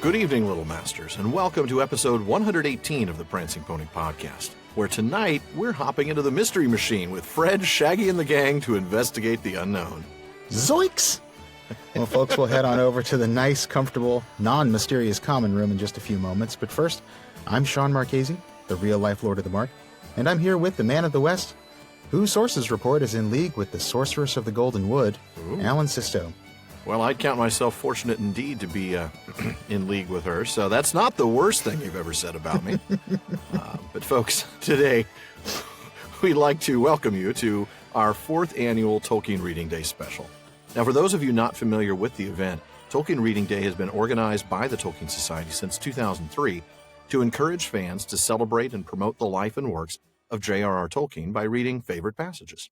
Good evening, Little Masters, and welcome to episode 118 of the Prancing Pony Podcast, where tonight we're hopping into the Mystery Machine with Fred, Shaggy, and the gang to investigate the unknown. Zoinks! Well, folks, we'll head on over to the nice, comfortable, non-mysterious common room in just a few moments, but first, I'm Shawn Marchese, the real-life Lord of the Mark, and I'm here with the Man of the West, whose sources report is in league with the Sorceress of the Golden Wood, Alan Sisto. Well, I'd count myself fortunate indeed to be in league with her, so that's not the worst thing you've ever said about me. But folks, today we'd like to welcome you to our 4th annual Tolkien Reading Day special. Now, for those of you not familiar with the event, Tolkien Reading Day has been organized by the Tolkien Society since 2003 to encourage fans to celebrate and promote the life and works of J.R.R. Tolkien by reading favorite passages.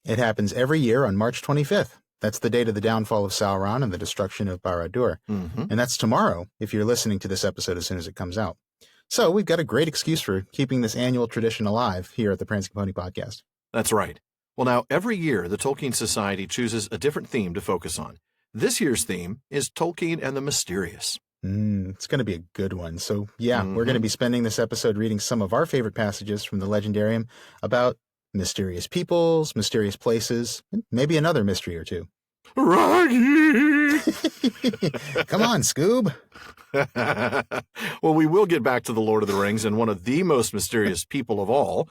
It happens every year on March 25th. That's the date of the downfall of Sauron and the destruction of Barad-dûr. And that's tomorrow, if you're listening to this episode as soon as it comes out. So we've got a great excuse for keeping this annual tradition alive here at the Prancing Pony Podcast. That's right. Well, now, every year, the Tolkien Society chooses a different theme to focus on. This year's theme is Tolkien and the Mysterious. It's going to be a good one. So, yeah, we're going to be spending this episode reading some of our favorite passages from the legendarium about mysterious peoples, mysterious places, and maybe another mystery or two. Raggy! Come on, Scoob. Well, we will get back to the Lord of the Rings and one of the most mysterious people of all,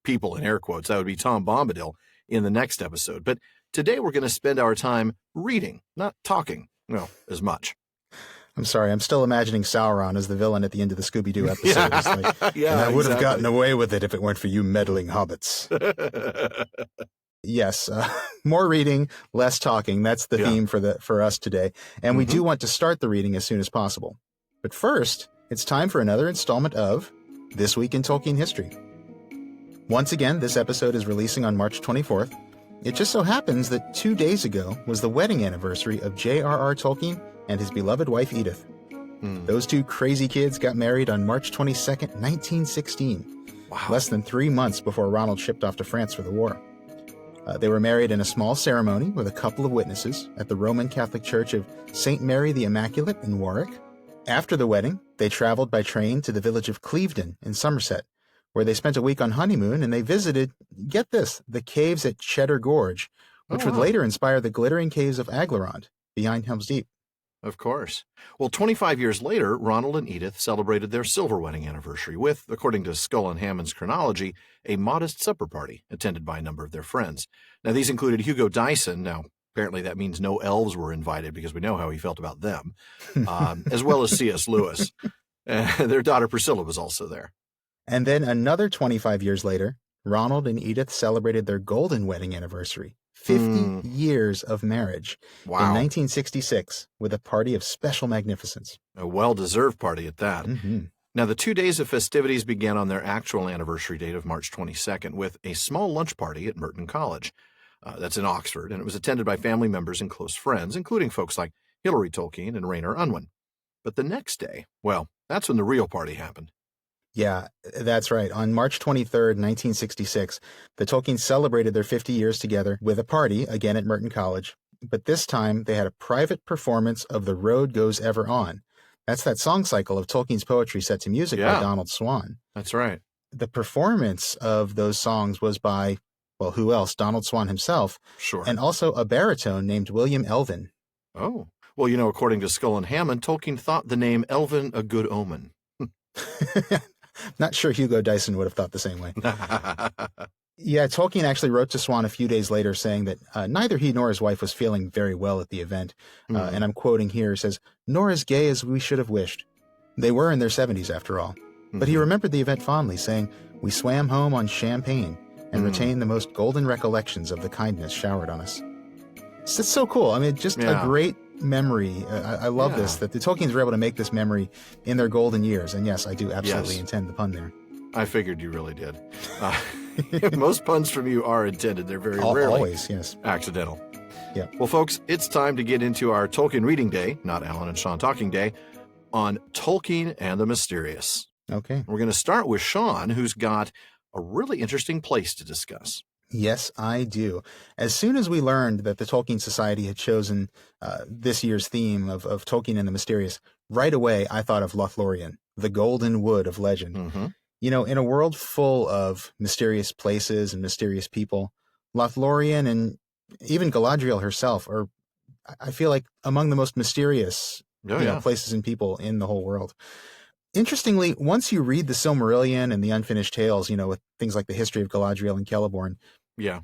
people in air quotes, that would be Tom Bombadil, in the next episode. But today we're going to spend our time reading, not talking, as much. I'm sorry, I'm still imagining Sauron as the villain at the end of the Scooby-Doo episode. Yeah, and I would have gotten away with it if it weren't for you meddling hobbits. Yes, more reading, less talking. That's the theme for us today. And we do want to start the reading as soon as possible. But first, it's time for another installment of This Week in Tolkien History. Once again, this episode is releasing on March 24th. It just so happens that 2 days ago was the wedding anniversary of J.R.R. Tolkien and his beloved wife, Edith. Those two crazy kids got married on March 22nd, 1916. Wow. Less than 3 months before Ronald shipped off to France for the war. They were married in a small ceremony with a couple of witnesses at the Roman Catholic Church of St. Mary the Immaculate in Warwick. After the wedding, they traveled by train to the village of Clevedon in Somerset, where they spent a week on honeymoon, and they visited, get this, the caves at Cheddar Gorge, which would later inspire the glittering caves of Aglarond, behind Helm's Deep. Of course. Well, 25 years later, Ronald and Edith celebrated their silver wedding anniversary with, according to Skull and Hammond's chronology, a modest supper party attended by a number of their friends. Now, these included Hugo Dyson. Now, apparently that means no elves were invited because we know how he felt about them, as well as C.S. Lewis. Their daughter Priscilla was also there. And then another 25 years later, Ronald and Edith celebrated their golden wedding anniversary. 50 years of marriage in 1966 with a party of special magnificence. A well-deserved party at that. Now, the 2 days of festivities began on their actual anniversary date of March 22nd with a small lunch party at Merton College. That's in Oxford, and it was attended by family members and close friends, including folks like Hilary Tolkien and Rainer Unwin. But the next day, well, that's when the real party happened. Yeah, that's right. On March 23rd, 1966, the Tolkiens celebrated their 50 years together with a party, again at Merton College. But this time, they had a private performance of The Road Goes Ever On. That's that song cycle of Tolkien's poetry set to music by Donald Swann. That's right. The performance of those songs was by, well, who else? Donald Swann himself. Sure. And also a baritone named William Elvin. Oh. Well, according to Skull and Hammond, Tolkien thought the name Elvin a good omen. Not sure Hugo Dyson would have thought the same way. Yeah, Tolkien actually wrote to Swann a few days later saying that neither he nor his wife was feeling very well at the event. And I'm quoting here, says, "Nor as gay as we should have wished. They were in their 70s after all." But he remembered the event fondly, saying, "We swam home on champagne and retained the most golden recollections of the kindness showered on us." So it's so cool. I mean, just a great memory. I love this, that the Tolkiens were able to make this memory in their golden years. And yes, I do absolutely intend the pun there. I figured you really did. Most puns from you are intended. They're very rarely always, accidental. Yeah. Well, folks, it's time to get into our Tolkien Reading Day, not Alan and Shawn Talking Day, on Tolkien and the Mysterious. Okay. We're going to start with Shawn, who's got a really interesting place to discuss. Yes, I do. As soon as we learned that the Tolkien Society had chosen this year's theme of Tolkien and the Mysterious, right away I thought of Lothlorien, the golden wood of legend. Mm-hmm. In a world full of mysterious places and mysterious people, Lothlorien and even Galadriel herself are, I feel like, among the most mysterious places and people in the whole world. Interestingly, once you read the Silmarillion and the Unfinished Tales, with things like the history of Galadriel and Celeborn,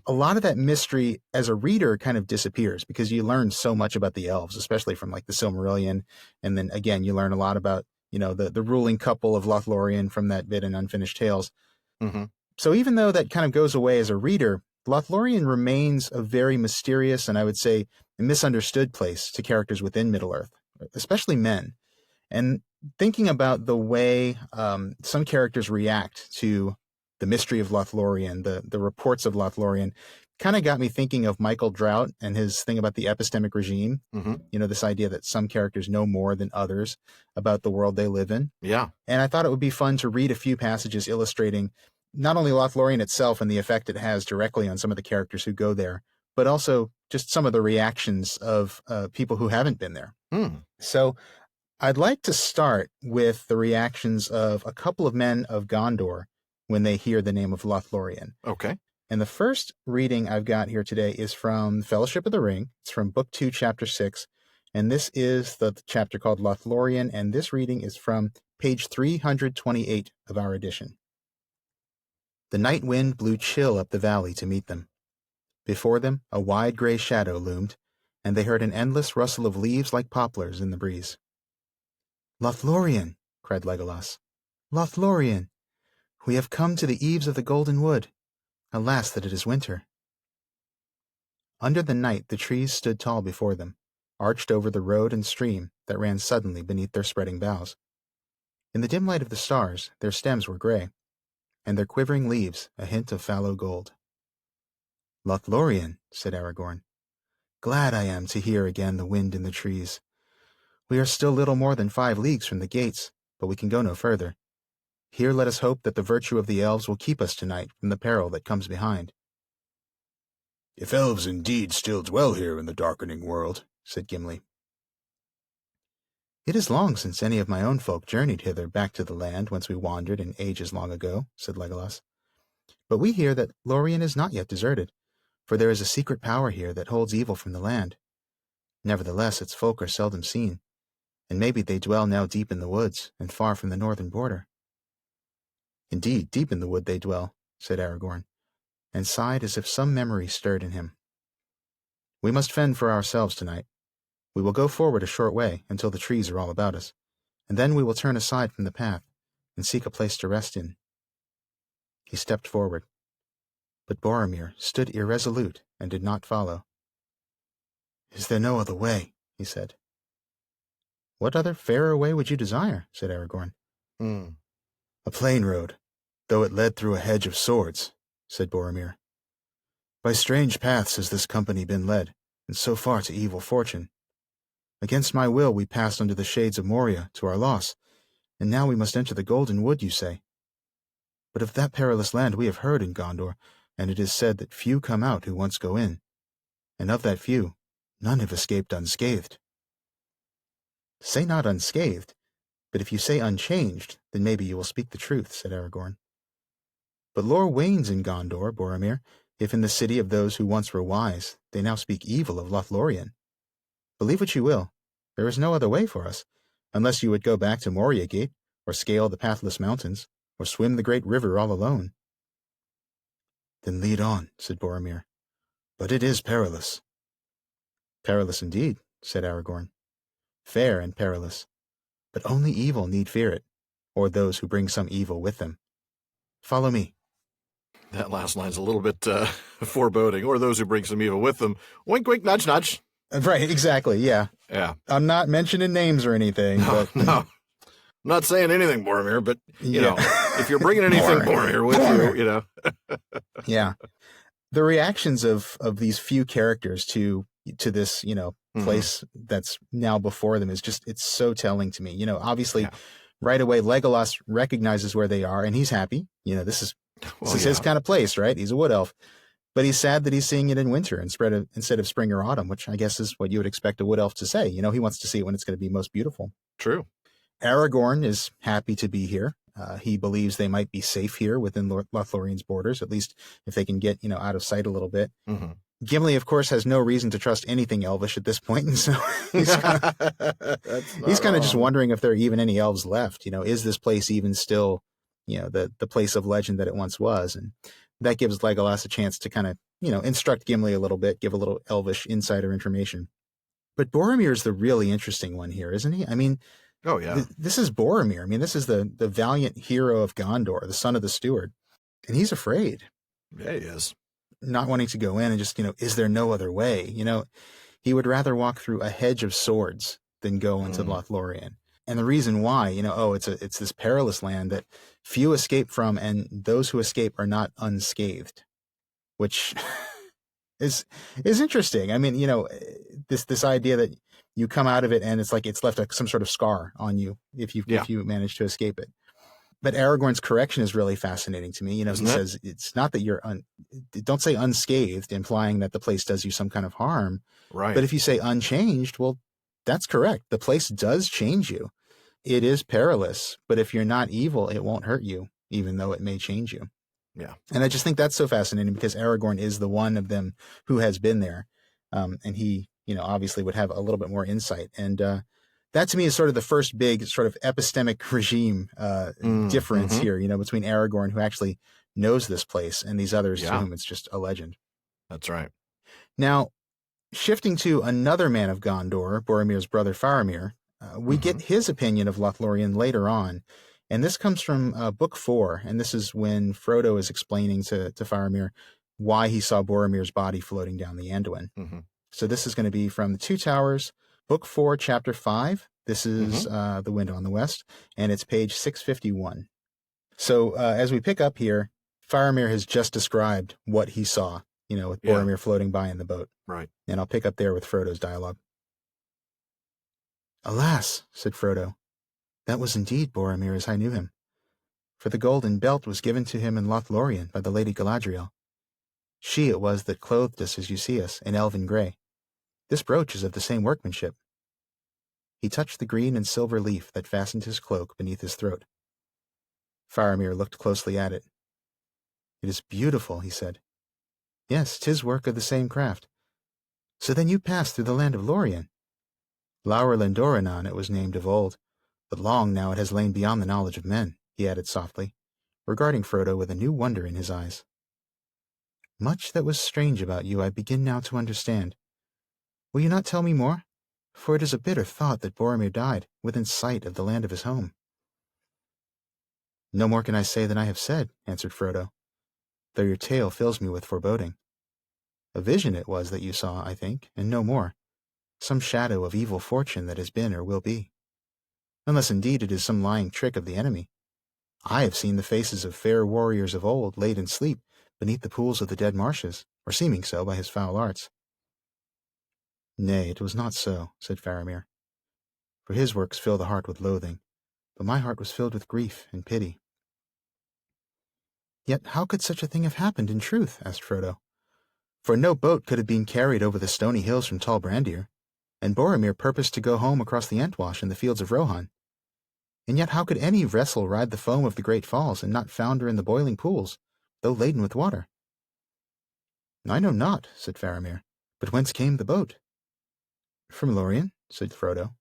a lot of that mystery as a reader kind of disappears because you learn so much about the elves, especially from like the Silmarillion. And then again, you learn a lot about, the ruling couple of Lothlorien from that bit in Unfinished Tales. Mm-hmm. So even though that kind of goes away as a reader, Lothlorien remains a very mysterious and I would say a misunderstood place to characters within Middle-earth, especially men. And thinking about the way some characters react to the mystery of Lothlorien, the reports of Lothlorien, kind of got me thinking of Michael Drought and his thing about the epistemic regime. Mm-hmm. This idea that some characters know more than others about the world they live in. Yeah. And I thought it would be fun to read a few passages illustrating not only Lothlorien itself and the effect it has directly on some of the characters who go there, but also just some of the reactions of people who haven't been there. So I'd like to start with the reactions of a couple of men of Gondor when they hear the name of Lothlorien. Okay. And the first reading I've got here today is from Fellowship of the Ring. It's from Book 2, Chapter 6. And this is the chapter called Lothlorien, and this reading is from page 328 of our edition. The night wind blew chill up the valley to meet them. Before them, a wide gray shadow loomed, and they heard an endless rustle of leaves like poplars in the breeze. "Lothlorien!" cried Legolas. "Lothlorien! We have come to the eaves of the Golden Wood. Alas that it is winter." Under the night the trees stood tall before them, arched over the road and stream that ran suddenly beneath their spreading boughs. In the dim light of the stars their stems were gray, and their quivering leaves a hint of fallow gold. "Lothlorien," said Aragorn. "Glad I am to hear again the wind in the trees. We are still little more than 5 leagues from the gates, but we can go no further. Here let us hope that the virtue of the elves will keep us tonight from the peril that comes behind." "If elves indeed still dwell here in the darkening world," said Gimli. "It is long since any of my own folk journeyed hither back to the land whence we wandered in ages long ago," said Legolas. "But we hear that Lorien is not yet deserted, for there is a secret power here that holds evil from the land. Nevertheless, its folk are seldom seen, and maybe they dwell now deep in the woods and far from the northern border." "Indeed, deep in the wood they dwell," said Aragorn, and sighed as if some memory stirred in him. "We must fend for ourselves tonight. We will go forward a short way until the trees are all about us, and then we will turn aside from the path and seek a place to rest in." He stepped forward, but Boromir stood irresolute and did not follow. "Is there no other way?" he said. "What other fairer way would you desire?" said Aragorn. "A plain road, though it led through a hedge of swords," said Boromir. "By strange paths has this company been led, and so far to evil fortune. Against my will we passed under the shades of Moria to our loss, and now we must enter the Golden Wood, you say. But of that perilous land we have heard in Gondor, and it is said that few come out who once go in, and of that few none have escaped unscathed." "Say not unscathed, but if you say unchanged, then maybe you will speak the truth," said Aragorn. "But lore wanes in Gondor, Boromir, if in the city of those who once were wise they now speak evil of Lothlorien. Believe what you will, there is no other way for us, unless you would go back to Moria Gate, or scale the pathless mountains, or swim the great river all alone." "Then lead on," said Boromir. "But it is perilous." "Perilous indeed," said Aragorn. "Fair and perilous. But only evil need fear it, or those who bring some evil with them. Follow me." That last line's a little bit foreboding. "Or those who bring some evil with them." Wink, wink, nudge, nudge. Right, exactly, yeah. Yeah. I'm not mentioning names or anything, but... No. I'm not saying anything, Boromir, but, you know, if you're bringing anything, Boromir, with you, Yeah. The reactions of these few characters to this, place that's now before them is just, it's so telling to me. Obviously, right away, Legolas recognizes where they are, and he's happy. This is his kind of place, right? He's a wood elf. But he's sad that he's seeing it in winter instead of spring or autumn, which I guess is what you would expect a wood elf to say. You know, he wants to see it when it's going to be most beautiful. True. Aragorn is happy to be here. He believes they might be safe here within Lothlorien's borders, at least if they can get, out of sight a little bit. Mm-hmm. Gimli, of course, has no reason to trust anything elvish at this point, and so he's kind of just wondering if there are even any elves left. Is this place even still, the place of legend that it once was? And that gives Legolas a chance to kind of, instruct Gimli a little bit, give a little elvish insider information. But Boromir's the really interesting one here, isn't he? I mean, oh yeah, this is Boromir. I mean, this is the valiant hero of Gondor, the son of the steward, and he's afraid. Yeah, he is. Not wanting to go in and just, is there no other way? He would rather walk through a hedge of swords than go into Lothlorien. And the reason why, it's this perilous land that few escape from, and those who escape are not unscathed, which is interesting. I mean, this idea that you come out of it and it's like it's left some sort of scar on you if you manage to escape it. But Aragorn's correction is really fascinating to me. He says it's not that you're don't say unscathed, implying that the place does you some kind of harm. Right. But if you say unchanged, well, that's correct. The place does change you. It is perilous, but if you're not evil, it won't hurt you, even though it may change you. Yeah. And I just think that's so fascinating because Aragorn is the one of them who has been there. And he, obviously would have a little bit more insight. And, that to me is sort of the first big sort of epistemic regime difference here, between Aragorn, who actually knows this place, and these others to whom it's just a legend. That's right. Now, shifting to another man of Gondor, Boromir's brother Faramir, we get his opinion of Lothlorien later on. And this comes from Book 4, and this is when Frodo is explaining to Faramir why he saw Boromir's body floating down the Anduin. Mm-hmm. So this is going to be from The Two Towers, Book 4, Chapter 5. This is The Window on the West, and it's page 651. So as we pick up here, Faramir has just described what he saw, with Boromir floating by in the boat. Right. And I'll pick up there with Frodo's dialogue. "Alas," said Frodo, "that was indeed Boromir as I knew him. For the golden belt was given to him in Lothlorien by the Lady Galadriel. She it was that clothed us as you see us, in elven grey. This brooch is of the same workmanship." He touched the green and silver leaf that fastened his cloak beneath his throat. Faramir looked closely at it. "It is beautiful," he said. "Yes, 'tis work of the same craft. So then you passed through the land of Lorien. Laur Lendoranan it was named of old, but long now it has lain beyond the knowledge of men," he added softly, regarding Frodo with a new wonder in his eyes. "Much that was strange about you I begin now to understand. Will you not tell me more? For it is a bitter thought that Boromir died within sight of the land of his home." "No more can I say than I have said," answered Frodo, "though your tale fills me with foreboding. A vision it was that you saw, I think, and no more. Some shadow of evil fortune that has been or will be. Unless indeed it is some lying trick of the enemy. I have seen the faces of fair warriors of old laid in sleep beneath the pools of the dead marshes, or seeming so by his foul arts." "Nay, it was not so," said Faramir. "For his works fill the heart with loathing, but my heart was filled with grief and pity." "Yet how could such a thing have happened in truth?" asked Frodo. "For no boat could have been carried over the stony hills from Tall Brandir, and Boromir purposed to go home across the Entwash in the fields of Rohan. And yet how could any vessel ride the foam of the great falls and not founder in the boiling pools, though laden with water?" "I know not," said Faramir, "but whence came the boat?" "From Lorien," said Frodo.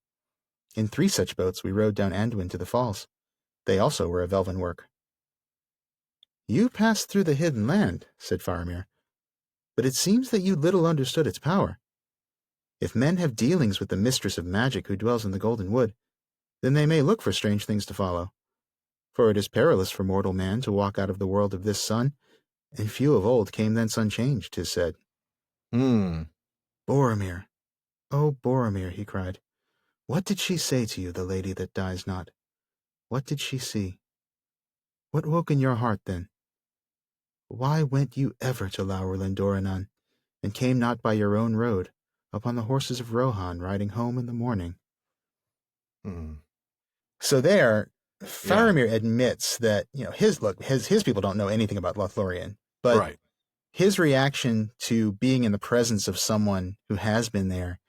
"In 3 such boats we rowed down Anduin to the falls. They also were of elven work." "You passed through the hidden land," said Faramir, "but it seems that you little understood its power. If men have dealings with the mistress of magic who dwells in the Golden Wood, then they may look for strange things to follow. For it is perilous for mortal man to walk out of the world of this sun, and few of old came thence unchanged, 'tis said." "Boromir, oh Boromir," he cried, "what did she say to you, the lady that dies not? What did she see? What woke in your heart then? Why went you ever to Laur Lendoranan, and came not by your own road, upon the horses of Rohan, riding home in the morning?" So there, Faramir admits that his people don't know anything about Lothlorien, but his reaction to being in the presence of someone who has been there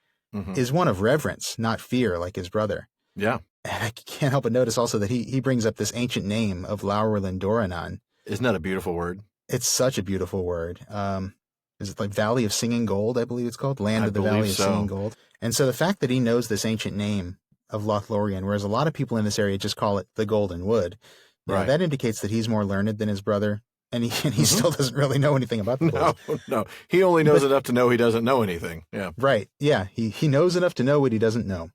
is one of reverence, not fear, like his brother. Yeah. And I can't help but notice also that he brings up this ancient name of Laurelin Doranon. Isn't that a beautiful word? It's such a beautiful word. Is it like Valley of Singing Gold, I believe it's called? Land of the Valley of Singing Gold. And so the fact that he knows this ancient name of Lothlorien, whereas a lot of people in this area just call it the Golden Wood, that indicates that he's more learned than his brother, and he still doesn't really know anything about the gold. No. He only knows enough to know he doesn't know anything. Yeah. Right. Yeah. He knows enough to know what he doesn't know.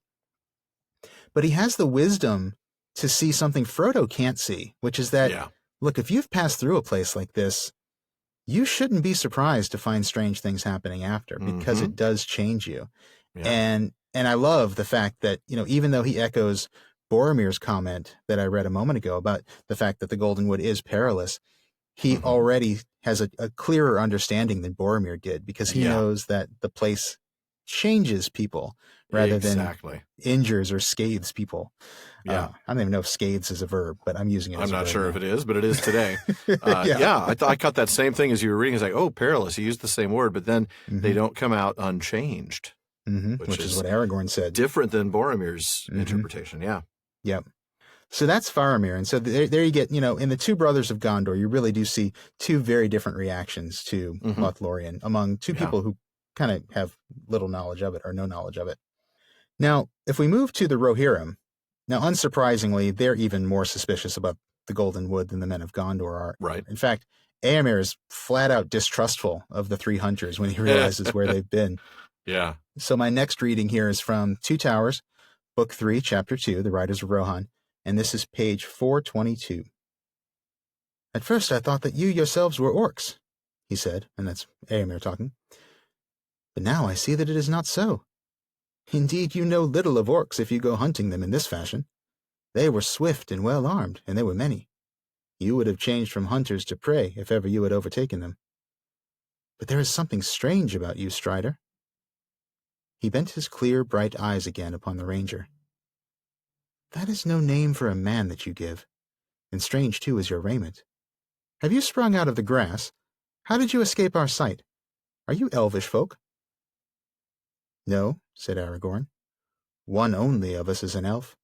But he has the wisdom to see something Frodo can't see, which is that, look, if you've passed through a place like this, you shouldn't be surprised to find strange things happening after, because it does change you. Yeah. And I love the fact that, even though he echoes Boromir's comment that I read a moment ago about the fact that the Golden Wood is perilous, he already has a clearer understanding than Boromir did, because he knows that the place changes people rather than injures or scathes people. Yeah. I don't even know if scathes is a verb, but I'm using it as a verb. I'm not sure if it is, but it is today. I caught that same thing as you were reading. It's like, oh, perilous. He used the same word, but then they don't come out unchanged. Which is what Aragorn said. Different than Boromir's interpretation, Yep. So that's Faramir. And so there you get, in the two brothers of Gondor, you really do see two very different reactions to Lothlorien among two people who kind of have little knowledge of it or no knowledge of it. Now, if we move to the Rohirrim, now unsurprisingly, they're even more suspicious about the Golden Wood than the men of Gondor are. Right. In fact, Éomer is flat out distrustful of the three hunters when he realizes where they've been. Yeah. So my next reading here is from Two Towers, Book 3, Chapter 2, The Riders of Rohan, and this is page 422. At first I thought that you yourselves were orcs, he said, and that's Éomer talking. But now I see that it is not so. Indeed, you know little of orcs if you go hunting them in this fashion. They were swift and well armed, and they were many. You would have changed from hunters to prey if ever you had overtaken them. But there is something strange about you, Strider. He bent his clear, bright eyes again upon the ranger. That is no name for a man that you give, and strange too is your raiment. Have you sprung out of the grass? How did you escape our sight? Are you elvish folk? No, said Aragorn. One only of us is an elf,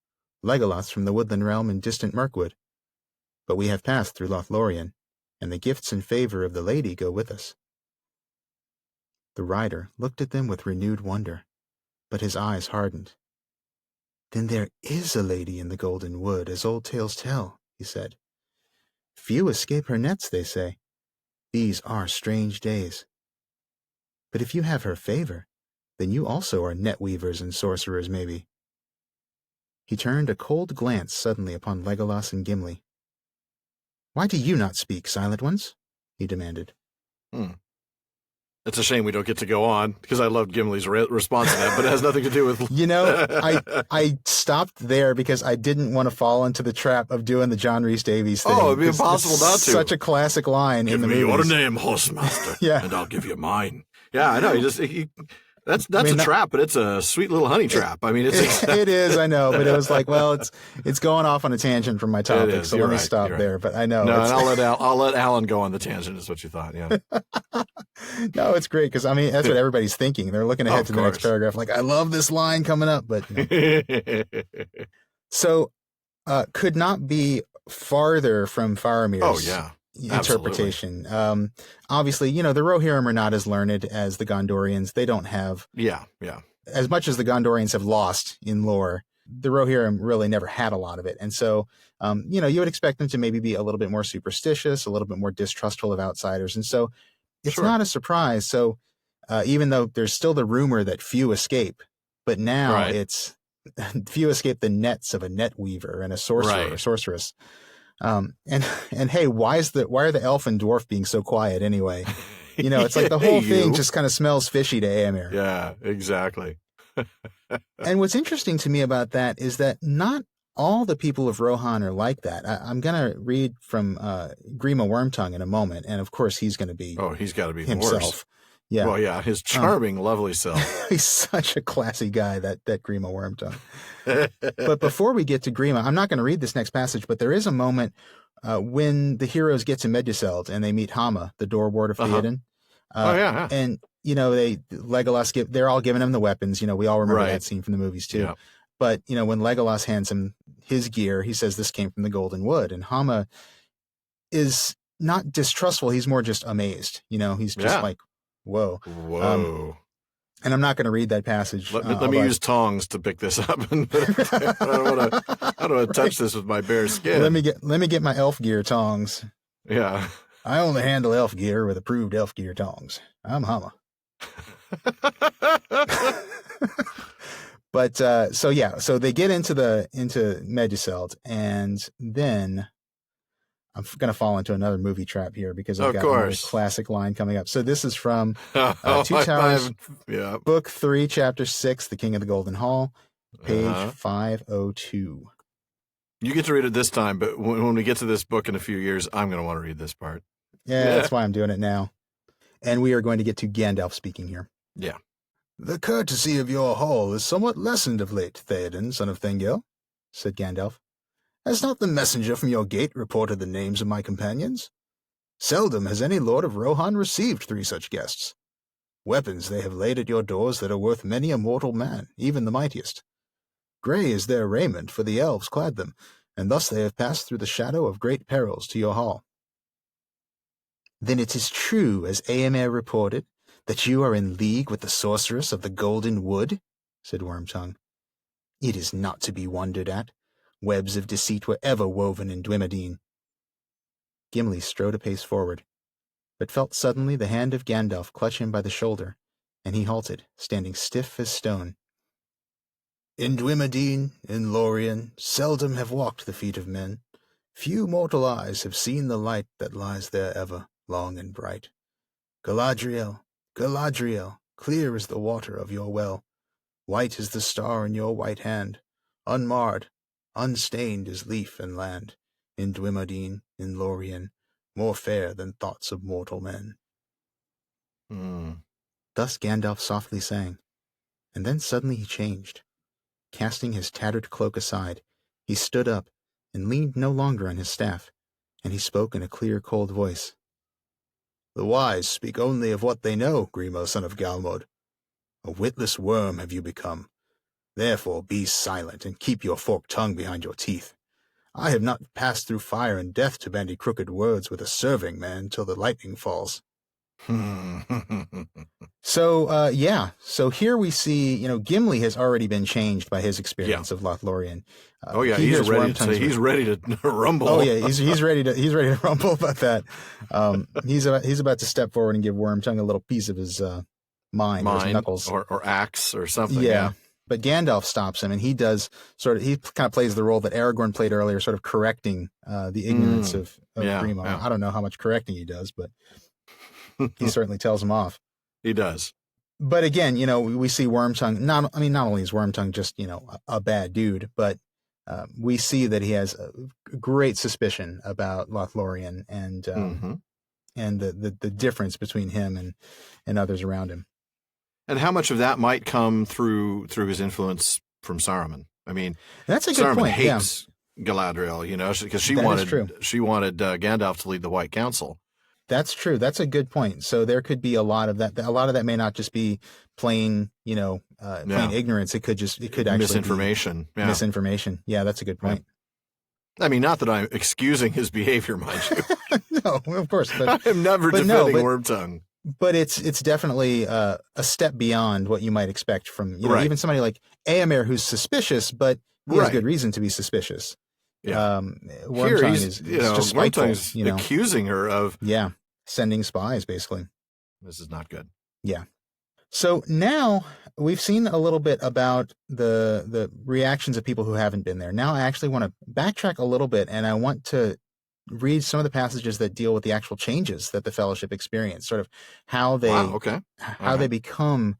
Legolas from the woodland realm in distant Mirkwood. But we have passed through Lothlorien, and the gifts and favor of the lady go with us. The rider looked at them with renewed wonder, but his eyes hardened. Then there is a lady in the Golden Wood, as old tales tell, he said. Few escape her nets, they say. These are strange days. But if you have her favor, then you also are net weavers and sorcerers, maybe. He turned a cold glance suddenly upon Legolas and Gimli. Why do you not speak, Silent Ones? He demanded. It's a shame we don't get to go on, because I loved Gimli's response to that, but it has nothing to do with... I stopped there because I didn't want to fall into the trap of doing the John Rhys Davies thing. Oh, it'd be impossible not to. Such a classic line in the movies. Give me your name, Horsemaster, and I'll give you mine. Yeah, I know. That's a trap, but it's a sweet little honey trap. I mean, it is, I know, but it was like, well, it's going off on a tangent from my topic, so let me stop there. But I know. No, and I'll let Alan go on the tangent, is what you thought, yeah. No, it's great, because, I mean, that's what everybody's thinking. They're looking ahead to the next paragraph, like, I love this line coming up, but... So, could not be farther from Faramir's interpretation. Obviously, the Rohirrim are not as learned as the Gondorians. They don't have... Yeah. As much as the Gondorians have lost in lore, the Rohirrim really never had a lot of it. And so, you would expect them to maybe be a little bit more superstitious, a little bit more distrustful of outsiders. And so it's not a surprise. So even though there's still the rumor that few escape, but now it's few escape the nets of a net weaver and a sorcerer or sorceress. And hey, why are the elf and dwarf being so quiet anyway? It's like the whole thing just kind of smells fishy to Éomer. Yeah, exactly. And what's interesting to me about that is that not all the people of Rohan are like that. I'm going to read from Grima Wormtongue in a moment, and of course he's going to be he's got to be himself. Worse. Yeah. Well, yeah, his charming, lovely self. He's such a classy guy, that Grima Wormtongue. But before we get to Grima, I'm not going to read this next passage, but there is a moment when the heroes get to Meduseld and they meet Hama, the door ward of Theoden. Oh, yeah. And, they're all giving him the weapons. We all remember that scene from the movies too. Yeah. But, when Legolas hands him his gear, he says this came from the Golden Wood. And Hama is not distrustful. He's more just amazed. He's just like, whoa. Whoa. And I'm not going to read that passage. Let me use tongs to pick this up. I don't want to touch this with my bare skin. Let me get my elf gear tongs. Yeah. I only handle elf gear with approved elf gear tongs. I'm Hama. But so they get into Meduseld, and then I'm going to fall into another movie trap here because I've got another classic line coming up. So this is from Two Towers, Book 3, Chapter 6, The King of the Golden Hall, page 502. You get to read it this time, but when we get to this book in a few years, I'm going to want to read this part. Yeah, that's why I'm doing it now. And we are going to get to Gandalf speaking here. Yeah. The courtesy of your hall is somewhat lessened of late, Theoden, son of Thengel, said Gandalf. Has not the messenger from your gate reported the names of my companions? Seldom has any lord of Rohan received 3 such guests. Weapons they have laid at your doors that are worth many a mortal man, even the mightiest. Grey is their raiment, for the elves clad them, and thus they have passed through the shadow of great perils to your hall. Then it is true, as Eomer reported, that you are in league with the sorceress of the Golden Wood, said Wormtongue. It is not to be wondered at. Webs of deceit were ever woven in Dwemadine. Gimli strode a pace forward, but felt suddenly the hand of Gandalf clutch him by the shoulder, and he halted, standing stiff as stone. In Dwemadine, in Lorien, seldom have walked the feet of men. Few mortal eyes have seen the light that lies there ever, long and bright. Galadriel, Galadriel, clear is the water of your well. White is the star in your white hand. Unmarred, unstained is leaf and land. In Dwemadine, in Lorien, more fair than thoughts of mortal men. Thus Gandalf softly sang, and then suddenly he changed. Casting his tattered cloak aside, he stood up and leaned no longer on his staff, and he spoke in a clear, cold voice. The wise speak only of what they know, Grimo, son of Galmod. A witless worm have you become. Therefore be silent, and keep your forked tongue behind your teeth. I have not passed through fire and death to bandy crooked words with a serving man till the lightning falls. So here we see, Gimli has already been changed by his experience of Lothlorien. He's ready to rumble. Oh yeah, he's ready to rumble about that. He's about to step forward and give Wormtongue a little piece of his mind or his knuckles, or axe or something. Yeah. But Gandalf stops him, and he kind of plays the role that Aragorn played earlier, sort of correcting the ignorance of Grimo. Yeah. I don't know how much correcting he does, but he certainly tells him off. He does. But again, we see Wormtongue. Not only is Wormtongue just a bad dude, but we see that he has a great suspicion about Lothlorien and the difference between him and others around him. And how much of that might come through his influence from Saruman? I mean, that's a good Saruman point. hates Galadriel, because she wanted Gandalf to lead the White Council. That's true. That's a good point. So there could be a lot of that. A lot of that may not just be plain ignorance. It could actually misinformation. Be misinformation. Yeah, that's a good point. I mean, not that I'm excusing his behavior, mind you. No, of course. But I'm never defending Wormtongue. But it's definitely a step beyond what you might expect from even somebody like Eomer, who's suspicious, but he has good reason to be suspicious. Yeah. Wormtongue is just spiteful. Wormtongue's accusing her of sending spies, basically. This is not good. Yeah. So now we've seen a little bit about the reactions of people who haven't been there. Now I actually want to backtrack a little bit, and I want to read some of the passages that deal with the actual changes that the Fellowship experience, sort of how they become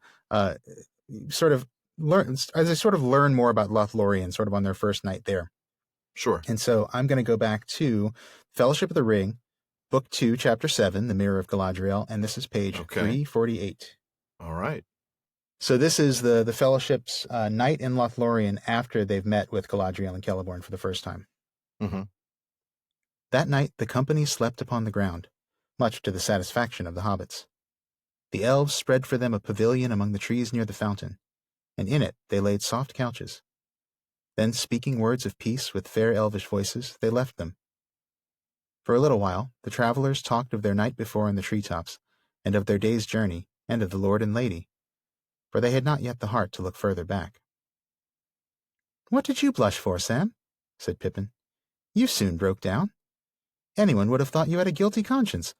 sort of learn more about Lothlorien sort of on their first night there. Sure. And so I'm going to go back to Fellowship of the Ring, Book 2, Chapter 7, The Mirror of Galadriel, and this is page 348. All right. So this is the Fellowship's night in Lothlorien after they've met with Galadriel and Celeborn for the first time. Mm-hmm. That night the company slept upon the ground, much to the satisfaction of the hobbits. The elves spread for them a pavilion among the trees near the fountain, and in it they laid soft couches. Then, speaking words of peace with fair elvish voices, they left them. For a little while, the travelers talked of their night before in the treetops, and of their day's journey, and of the lord and lady, for they had not yet the heart to look further back. "What did you blush for, Sam?" said Pippin. "You soon broke down. Anyone would have thought you had a guilty conscience.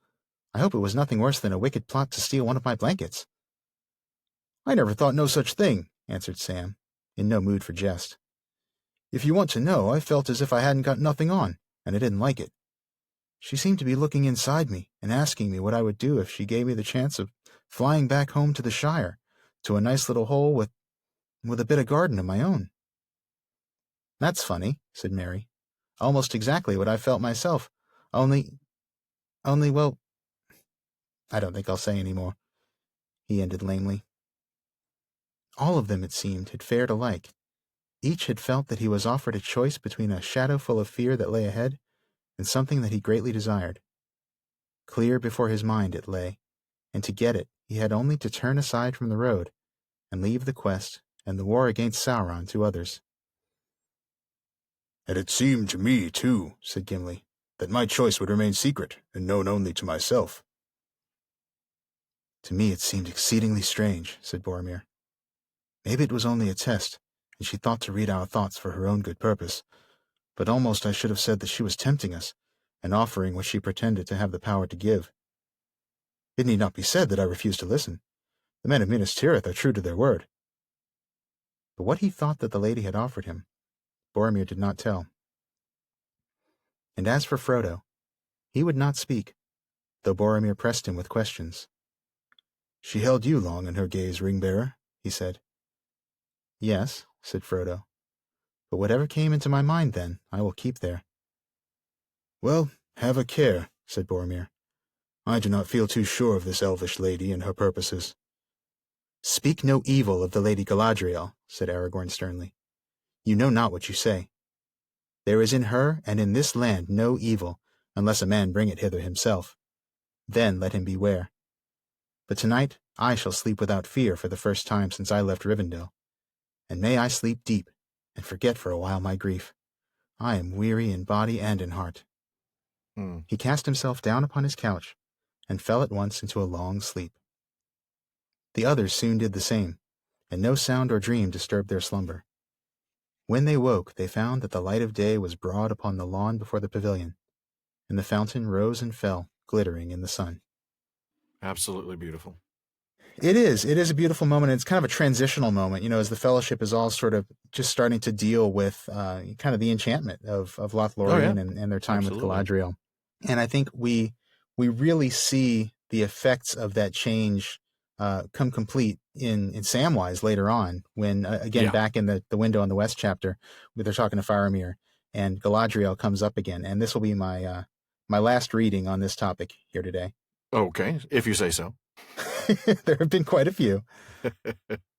I hope it was nothing worse than a wicked plot to steal one of my blankets." "I never thought no such thing," answered Sam, in no mood for jest. "If you want to know, I felt as if I hadn't got nothing on, and I didn't like it. She seemed to be looking inside me and asking me what I would do if she gave me the chance of flying back home to the Shire, to a nice little hole with a bit of garden of my own." "That's funny," said Mary. "Almost exactly what I felt myself. Only, well, I don't think I'll say any more," he ended lamely. All of them, it seemed, had fared alike. Each had felt that he was offered a choice between a shadow full of fear that lay ahead and something that he greatly desired. Clear before his mind it lay, and to get it he had only to turn aside from the road and leave the quest and the war against Sauron to others. "And it seemed to me, too," said Gimli, "that my choice would remain secret and known only to myself." "To me it seemed exceedingly strange," said Boromir. "Maybe it was only a test, and she thought to read our thoughts for her own good purpose. But almost I should have said that she was tempting us, and offering what she pretended to have the power to give. It need not be said that I refused to listen. The men of Minas Tirith are true to their word." But what he thought that the lady had offered him, Boromir did not tell. And as for Frodo, he would not speak, though Boromir pressed him with questions. "She held you long in her gaze, Ring-bearer," he said. "Yes," said Frodo. "But whatever came into my mind then, I will keep there." "Well, have a care," said Boromir. "I do not feel too sure of this elvish lady and her purposes." "Speak no evil of the Lady Galadriel," said Aragorn sternly. "You know not what you say. There is in her and in this land no evil, unless a man bring it hither himself. Then let him beware. But tonight I shall sleep without fear for the first time since I left Rivendell. And may I sleep deep, and forget for a while my grief. I am weary in body and in heart." He cast himself down upon his couch, and fell at once into a long sleep. The others soon did the same, and no sound or dream disturbed their slumber. When they woke, they found that the light of day was broad upon the lawn before the pavilion, and the fountain rose and fell, glittering in the sun. Absolutely beautiful. It is. It is a beautiful moment. It's kind of a transitional moment, as the Fellowship is all sort of just starting to deal with kind of the enchantment of Lothlorien and their time Absolutely. with Galadriel. And I think we really see the effects of that change come complete in Samwise later on, when, back in the window on the West chapter, where they're talking to Faramir, and Galadriel comes up again. And this will be my last reading on this topic here today. Okay, if you say so. There have been quite a few.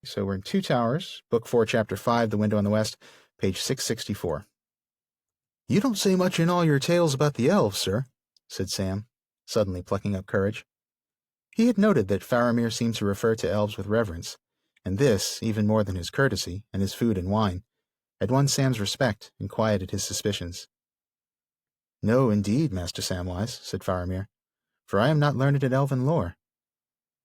So we're in Two Towers, Book 4, Chapter 5, The Window on the West, page 664. "You don't say much in all your tales about the elves, sir," said Sam, suddenly plucking up courage. He had noted that Faramir seemed to refer to elves with reverence, and this, even more than his courtesy and his food and wine, had won Sam's respect and quieted his suspicions. "No, indeed, Master Samwise," said Faramir, "for I am not learned in elven lore.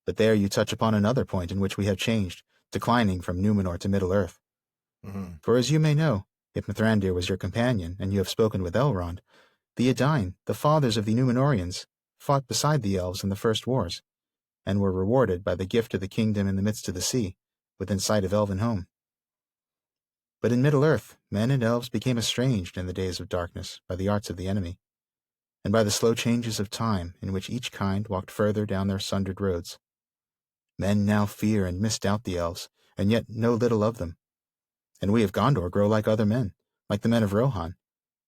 But there you touch upon another point in which we have changed, declining from Númenor to Middle-earth. For as you may know, if Mithrandir was your companion, and you have spoken with Elrond, the Edain, the fathers of the Númenorians, fought beside the elves in the first wars, and were rewarded by the gift of the kingdom in the midst of the sea, within sight of Elven home. But in Middle-earth, men and elves became estranged in the days of darkness by the arts of the enemy, and by the slow changes of time in which each kind walked further down their sundered roads. Men now fear and misdoubt the elves, and yet know little of them. And we of Gondor grow like other men, like the men of Rohan,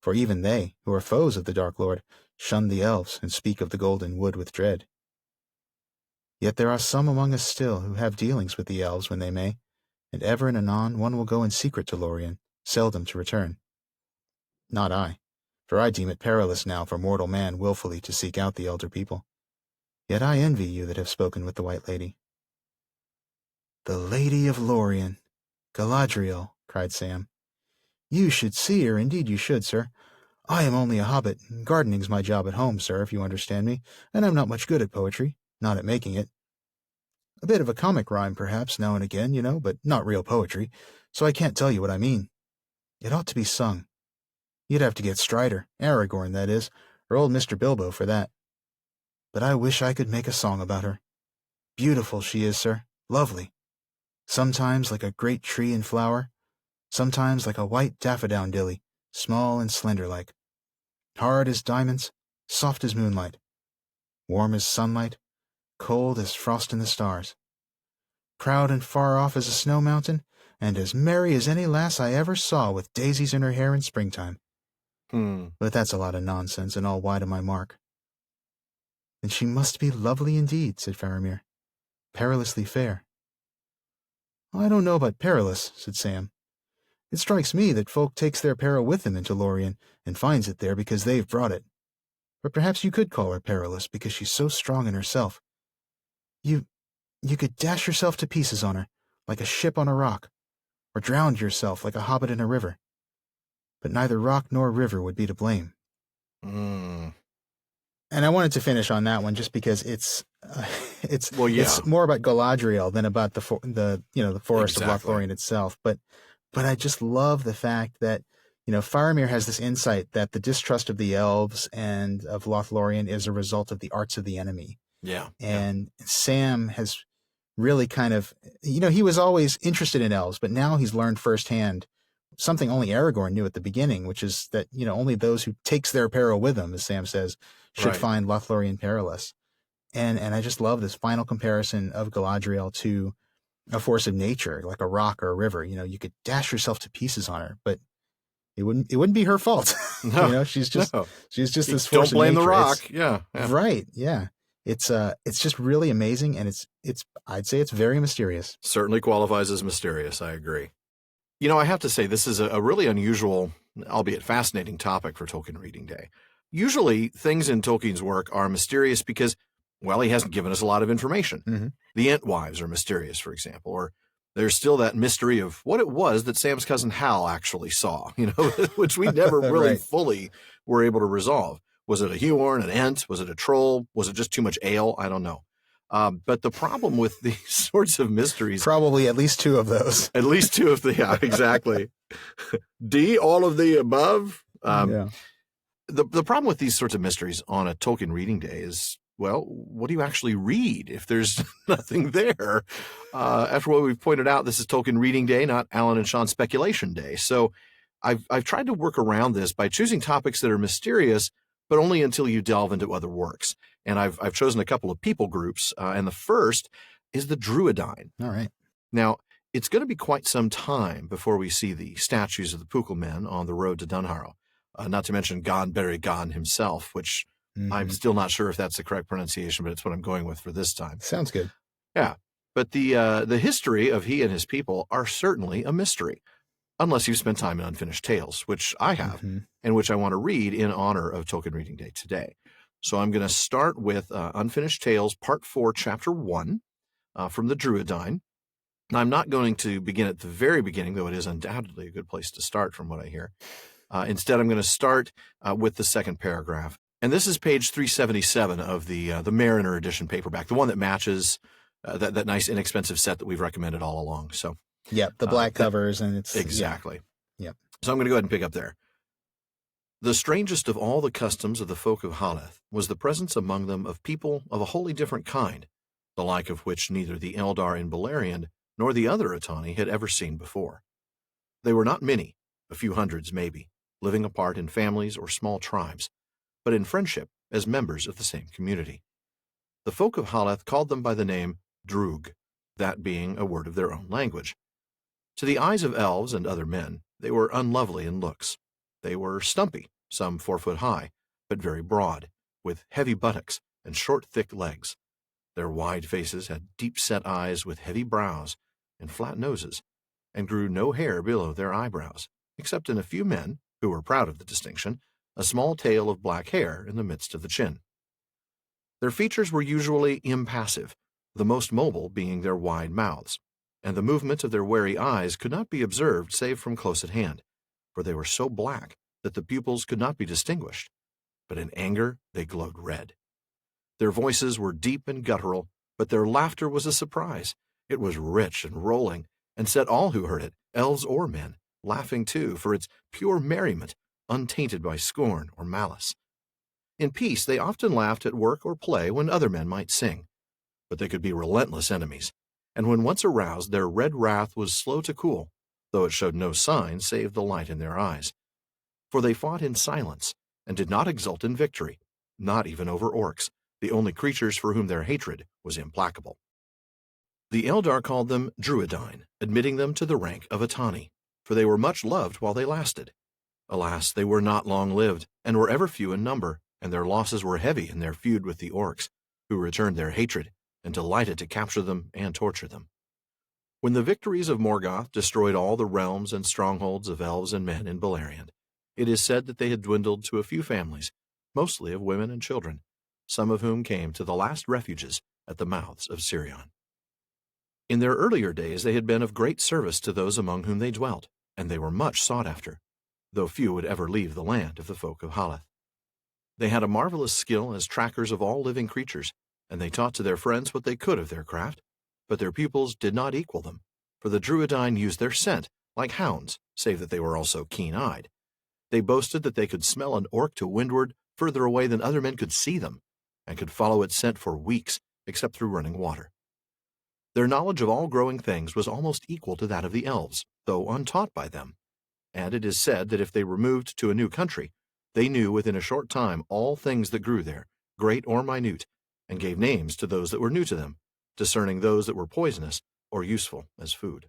for even they, who are foes of the Dark Lord, shun the elves and speak of the Golden Wood with dread. Yet there are some among us still who have dealings with the elves when they may, and ever and anon one will go in secret to Lorien, seldom to return. Not I, for I deem it perilous now for mortal man wilfully to seek out the elder people. Yet I envy you that have spoken with the White Lady." "The Lady of Lorien, Galadriel," cried Sam. "You should see her, indeed you should, sir. I am only a hobbit, and gardening's my job at home, sir, if you understand me, and I'm not much good at poetry, not at making it. A bit of a comic rhyme, perhaps, now and again, but not real poetry, so I can't tell you what I mean. It ought to be sung. You'd have to get Strider, Aragorn, that is, or old Mr. Bilbo for that. But I wish I could make a song about her. Beautiful she is, sir, lovely. Sometimes like a great tree in flower, sometimes like a white daffodowndilly, small and slender-like. Hard as diamonds, soft as moonlight, warm as sunlight, cold as frost in the stars. Proud and far off as a snow mountain, and as merry as any lass I ever saw with daisies in her hair in springtime. But that's a lot of nonsense, and all wide of my mark." "Then she must be lovely indeed," said Faramir. "Perilously fair." "I don't know about perilous," said Sam. "It strikes me that folk takes their peril with them into Lorien, and finds it there because they've brought it. But perhaps you could call her perilous, because she's so strong in herself. You could dash yourself to pieces on her, like a ship on a rock, or drown yourself like a hobbit in a river. But neither rock nor river would be to blame." And I wanted to finish on that one just because it's more about Galadriel than about the forest of Lothlorien itself. But I just love the fact that Faramir has this insight that the distrust of the elves and of Lothlorien is a result of the arts of the enemy. Yeah. And Sam has really kind of he was always interested in elves, but now he's learned firsthand something only Aragorn knew at the beginning, which is that, only those who takes their peril with them, as Sam says, should find Lothlorien perilous. And I just love this final comparison of Galadriel to a force of nature, like a rock or a river. You could dash yourself to pieces on her, but it wouldn't be her fault. No, she's just this force Don't blame of nature. the rock. Yeah. Right. Yeah. It's just really amazing, and I'd say it's very mysterious. Certainly qualifies as mysterious. I agree. I have to say, this is a really unusual, albeit fascinating topic for Tolkien Reading Day. Usually, things in Tolkien's work are mysterious because, well, he hasn't given us a lot of information. Mm-hmm. The Entwives are mysterious, for example, or there's still that mystery of what it was that Sam's cousin Hal actually saw, which we never really fully were able to resolve. Was it a Huorn, an Ent? Was it a troll? Was it just too much ale? I don't know. But the problem with these sorts of mysteries... Probably at least two of those. At least two of the... Yeah, exactly. D, all of the above. The problem with these sorts of mysteries on a Tolkien Reading Day is, well, what do you actually read if there's nothing there? After what we've pointed out, this is Tolkien Reading Day, not Alan and Shawn Speculation Day. So I've tried to work around this by choosing topics that are mysterious, but only until you delve into other works. And I've chosen a couple of people groups, and the first is the Druidine. All right. Now, it's going to be quite some time before we see the statues of the Púcal men on the road to Dunharrow, not to mention Gon Berry Gon himself, which I'm still not sure if that's the correct pronunciation, but it's what I'm going with for this time. Sounds good. Yeah, but the history of he and his people are certainly a mystery, unless you've spent time in Unfinished Tales, which I have, and which I want to read in honor of Tolkien Reading Day today. So I'm going to start with Unfinished Tales, Part 4, Chapter 1, from the Druidine. I'm not going to begin at the very beginning, though it is undoubtedly a good place to start from what I hear. Instead, I'm going to start with the second paragraph. And this is page 377 of the Mariner edition paperback, the one that matches that nice inexpensive set that we've recommended all along. So, yeah, the black covers, and it's... Exactly. Yeah. So I'm going to go ahead and pick up there. The strangest of all the customs of the folk of Haleth was the presence among them of people of a wholly different kind, the like of which neither the Eldar in Beleriand nor the other Atani had ever seen before. They were not many, a few hundreds maybe, living apart in families or small tribes, but in friendship as members of the same community. The folk of Haleth called them by the name Drúg, that being a word of their own language. To the eyes of elves and other men, they were unlovely in looks. They were stumpy, some 4 foot high, but very broad, with heavy buttocks and short, thick legs. Their wide faces had deep-set eyes with heavy brows and flat noses, and grew no hair below their eyebrows, except in a few men, who were proud of the distinction, a small tail of black hair in the midst of the chin. Their features were usually impassive, the most mobile being their wide mouths, and the movement of their wary eyes could not be observed save from close at hand, for they were so black that the pupils could not be distinguished, but in anger they glowed red. Their voices were deep and guttural, but their laughter was a surprise. It was rich and rolling, and set all who heard it, elves or men, laughing too, for its pure merriment, untainted by scorn or malice. In peace they often laughed at work or play when other men might sing, but they could be relentless enemies, and when once aroused their red wrath was slow to cool, though it showed no sign save the light in their eyes. For they fought in silence, and did not exult in victory, not even over orcs, the only creatures for whom their hatred was implacable. The Eldar called them Druidine, admitting them to the rank of Atani, for they were much loved while they lasted. Alas, they were not long-lived, and were ever few in number, and their losses were heavy in their feud with the orcs, who returned their hatred, and delighted to capture them and torture them. When the victories of Morgoth destroyed all the realms and strongholds of elves and men in Beleriand, it is said that they had dwindled to a few families, mostly of women and children, some of whom came to the last refuges at the mouths of Sirion. In their earlier days they had been of great service to those among whom they dwelt, and they were much sought after, though few would ever leave the land of the folk of Haleth. They had a marvelous skill as trackers of all living creatures, and they taught to their friends what they could of their craft, but their pupils did not equal them, for the Druidine used their scent, like hounds, save that they were also keen-eyed. They boasted that they could smell an orc to windward further away than other men could see them, and could follow its scent for weeks, except through running water. Their knowledge of all growing things was almost equal to that of the elves, though untaught by them, and it is said that if they removed to a new country, they knew within a short time all things that grew there, great or minute, and gave names to those that were new to them, discerning those that were poisonous or useful as food.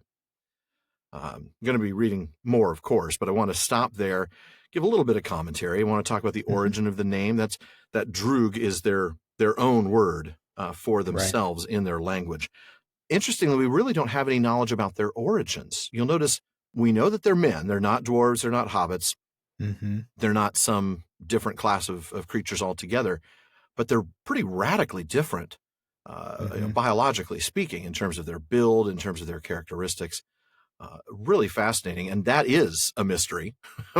I'm going to be reading more, of course, but I want to stop there, give a little bit of commentary. I want to talk about the origin of the name. That Droog is their own word for themselves in their language. Interestingly, we really don't have any knowledge about their origins. You'll notice we know that they're men. They're not dwarves. They're not hobbits. Mm-hmm. They're not some different class of creatures altogether, but they're pretty radically different, biologically speaking, in terms of their build, in terms of their characteristics. Really fascinating, and that is a mystery.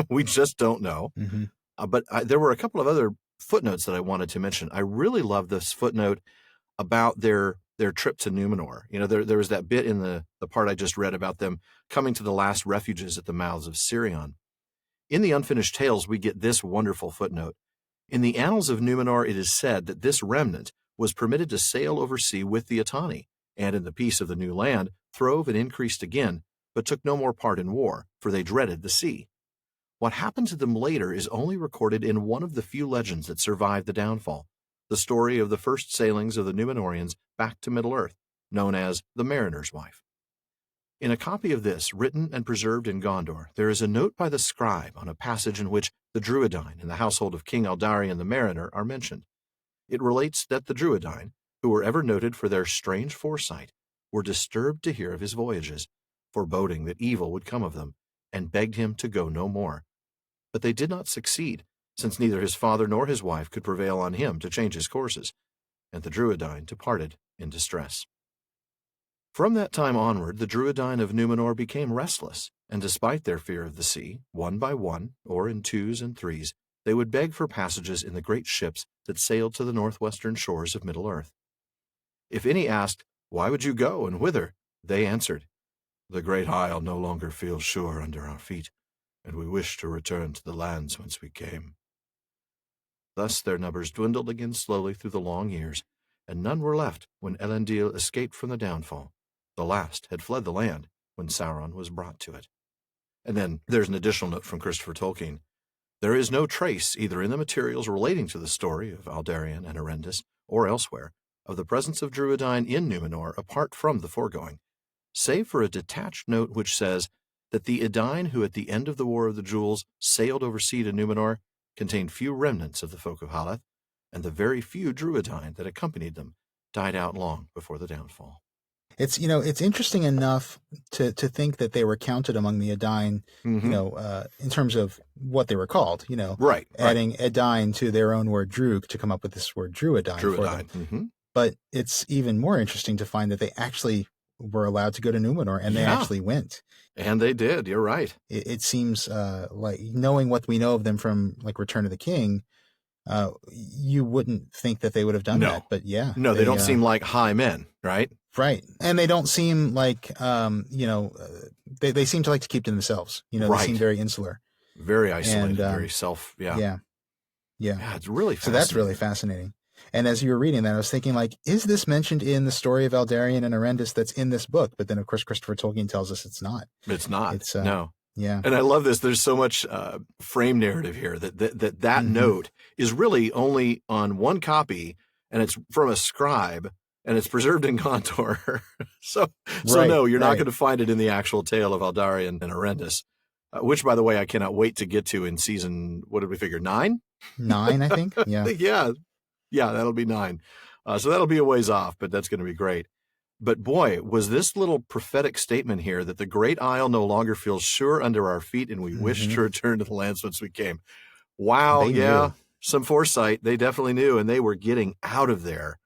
We just don't know. Mm-hmm. But there were a couple of other footnotes that I wanted to mention. I really love this footnote about their trip to Numenor. You know, there was that bit in the part I just read about them coming to the last refuges at the mouths of Sirion. In the Unfinished Tales, we get this wonderful footnote. In the annals of Numenor, it is said that this remnant was permitted to sail over sea with the Atani, and in the peace of the new land, throve and increased again, but took no more part in war, for they dreaded the sea. What happened to them later is only recorded in one of the few legends that survived the downfall, the story of the first sailings of the Numenorians back to Middle-earth, known as the Mariner's Wife. In a copy of this, written and preserved in Gondor, there is a note by the scribe on a passage in which the Druidine and the household of King Eldarion the Mariner are mentioned. It relates that the Druidine, who were ever noted for their strange foresight, were disturbed to hear of his voyages, foreboding that evil would come of them, and begged him to go no more. But they did not succeed, since neither his father nor his wife could prevail on him to change his courses, and the Druidine departed in distress. From that time onward, the Druidine of Numenor became restless, and despite their fear of the sea, one by one, or in twos and threes, they would beg for passages in the great ships that sailed to the northwestern shores of Middle-earth. If any asked, "Why would you go, and whither?" they answered, "The great isle no longer feels sure under our feet, and we wish to return to the lands whence we came." Thus their numbers dwindled again slowly through the long years, and none were left when Elendil escaped from the downfall. The last had fled the land when Sauron was brought to it. And then there's an additional note from Christopher Tolkien. There is no trace, either in the materials relating to the story of Aldarion and Erendis, or elsewhere, of the presence of Druidine in Numenor apart from the foregoing, save for a detached note which says that the Edain who at the end of the War of the Jewels sailed oversea to Numenor contained few remnants of the folk of Haleth, and the very few Druidine that accompanied them died out long before the downfall. It's interesting enough to think that they were counted among the Edain, in terms of what they were called, Right. adding Edain to their own word Droog to come up with this word Druedain for them. Mm-hmm. But it's even more interesting to find that they actually were allowed to go to Numenor, and they actually went. And they did. You're right. It seems like, knowing what we know of them from like Return of the King, you wouldn't think that they would have done that. But yeah. No, they don't seem like high men, right? Right. And they don't seem like, they seem to like to keep to themselves. They seem very insular. Very isolated, very self. Yeah. Yeah, it's really fascinating. So that's really fascinating. And as you were reading that, I was thinking, like, is this mentioned in the story of Eldarion and Arendis that's in this book? But then, of course, Christopher Tolkien tells us it's not. It's not. No. Yeah. And I love this. There's so much frame narrative here that note is really only on one copy, and it's from a scribe, and it's preserved in Gondor. so no, you're not going to find it in the actual tale of Eldarion and Arendis, which, by the way, I cannot wait to get to in season, what did we figure, 9? 9, I think. Yeah. Yeah, that'll be 9. So that'll be a ways off, but that's going to be great. But boy, was this little prophetic statement here that the great isle no longer feels sure under our feet, and we wish to return to the lands whence we came. Wow, They knew. Some foresight. They definitely knew, and they were getting out of there.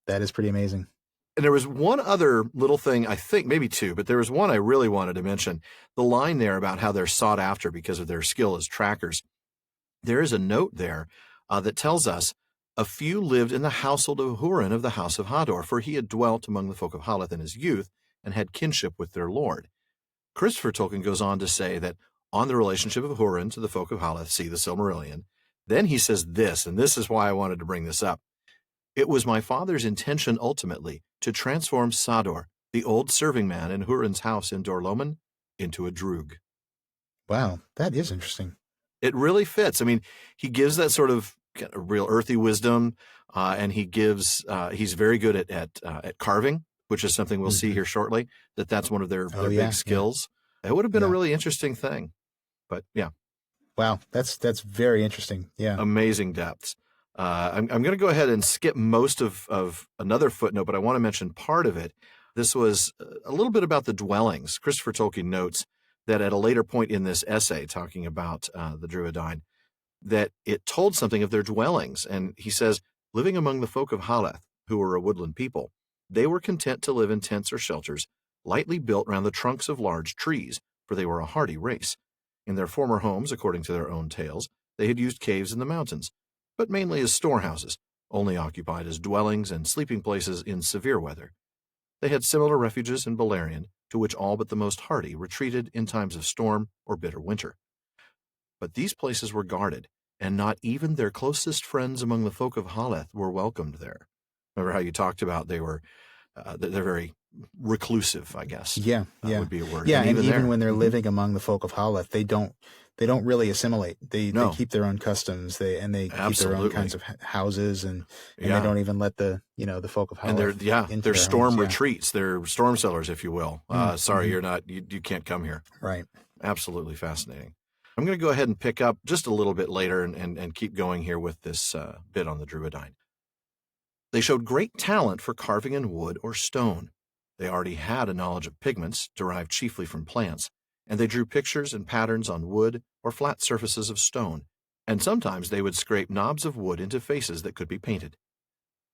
That is pretty amazing. And there was one other little thing, I think, maybe two, but there was one I really wanted to mention. The line there about how they're sought after because of their skill as trackers. There is a note there that tells us, a few lived in the household of Hurin of the house of Hador, for he had dwelt among the folk of Haleth in his youth and had kinship with their lord. Christopher Tolkien goes on to say that on the relationship of Hurin to the folk of Haleth, see the Silmarillion, then he says this, and this is why I wanted to bring this up. It was my father's intention ultimately to transform Sador, the old serving man in Hurin's house in Dorloman, into a Droog. Wow, that is interesting. It really fits. I mean, he gives that sort of real earthy wisdom, and he gives. He's very good at carving, which is something we'll see here shortly. That's one of their big skills. Yeah. It would have been a really interesting thing, but yeah. Wow, that's very interesting. Yeah, amazing depths. I'm going to go ahead and skip most of another footnote, but I want to mention part of it. This was a little bit about the dwellings. Christopher Tolkien notes that at a later point in this essay, talking about the Druedain, that it told something of their dwellings. And he says, living among the folk of Haleth, who were a woodland people, they were content to live in tents or shelters, lightly built round the trunks of large trees, for they were a hardy race. In their former homes, according to their own tales, they had used caves in the mountains, but mainly as storehouses, only occupied as dwellings and sleeping places in severe weather. They had similar refuges in Beleriand, to which all but the most hardy retreated in times of storm or bitter winter. But these places were guarded, and not even their closest friends among the folk of Haleth were welcomed there. Remember how you talked about they're very reclusive, I guess. Yeah. Would be a word. Yeah, and even when they're living among the folk of Haleth, they don't really assimilate. They keep their own customs. They keep their own kinds of houses, and they don't even let the folk of Haleth. And they're storm retreats. They're storm cellars, if you will. Sorry, you're not. You can't come here. Right. Absolutely fascinating. I'm going to go ahead and pick up just a little bit later and keep going here with this bit on the Druedain. They showed great talent for carving in wood or stone. They already had a knowledge of pigments derived chiefly from plants, and they drew pictures and patterns on wood or flat surfaces of stone, and sometimes they would scrape knobs of wood into faces that could be painted.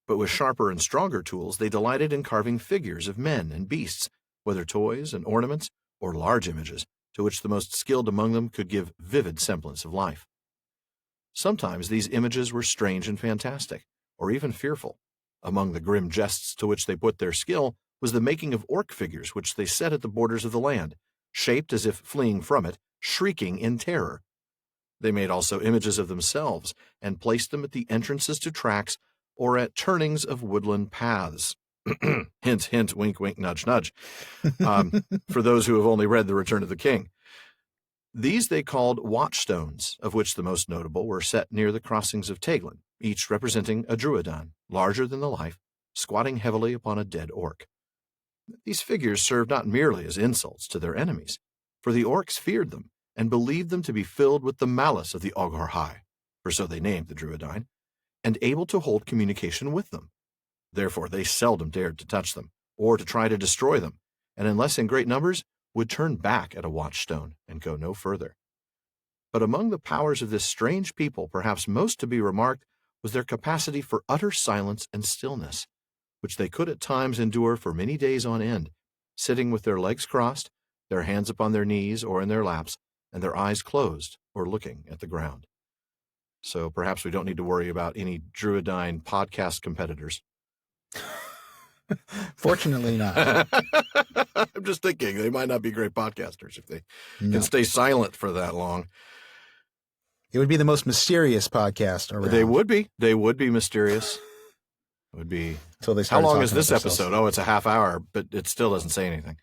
But with sharper and stronger tools, they delighted in carving figures of men and beasts, whether toys and ornaments or large images, to which the most skilled among them could give vivid semblance of life. Sometimes these images were strange and fantastic, or even fearful. Among the grim jests to which they put their skill was the making of orc figures which they set at the borders of the land, shaped as if fleeing from it, shrieking in terror. They made also images of themselves, and placed them at the entrances to tracks or at turnings of woodland paths. Hint, hint, wink, wink, nudge, nudge. For those who have only read The Return of the King. These they called watchstones, of which the most notable were set near the crossings of Teglin, each representing a Druedain, larger than the life, squatting heavily upon a dead orc. These figures served not merely as insults to their enemies, for the orcs feared them and believed them to be filled with the malice of the Ogor-hai, for so they named the Druedain, and able to hold communication with them. Therefore they seldom dared to touch them, or to try to destroy them, and unless in great numbers, would turn back at a watchstone and go no further. But among the powers of this strange people, perhaps most to be remarked was their capacity for utter silence and stillness, which they could at times endure for many days on end, sitting with their legs crossed, their hands upon their knees or in their laps, and their eyes closed or looking at the ground. So perhaps we don't need to worry about any Druidine podcast competitors. Fortunately not. I'm just thinking they might not be great podcasters if they can stay silent for that long. It would be the most mysterious podcast around. They would be. They would be mysterious. It would be. Until they How long is this about episode? Oh, it's a half hour, but it still doesn't say anything.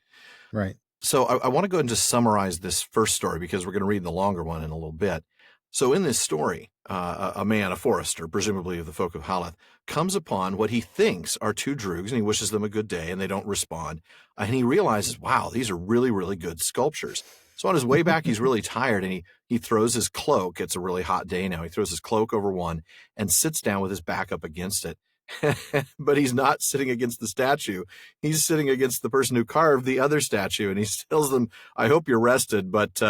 Right. So I want to go and just summarize this first story because we're going to read the longer one in a little bit. So in this story, a man, a forester, presumably of the folk of Halath, comes upon what he thinks are two droogs, and he wishes them a good day, and they don't respond. And he realizes, wow, these are really, really good sculptures. So on his way back, he's really tired, and he throws his cloak. It's a really hot day now. He throws his cloak over one and sits down with his back up against it. But he's not sitting against the statue. He's sitting against the person who carved the other statue, and he tells them, I hope you're rested, but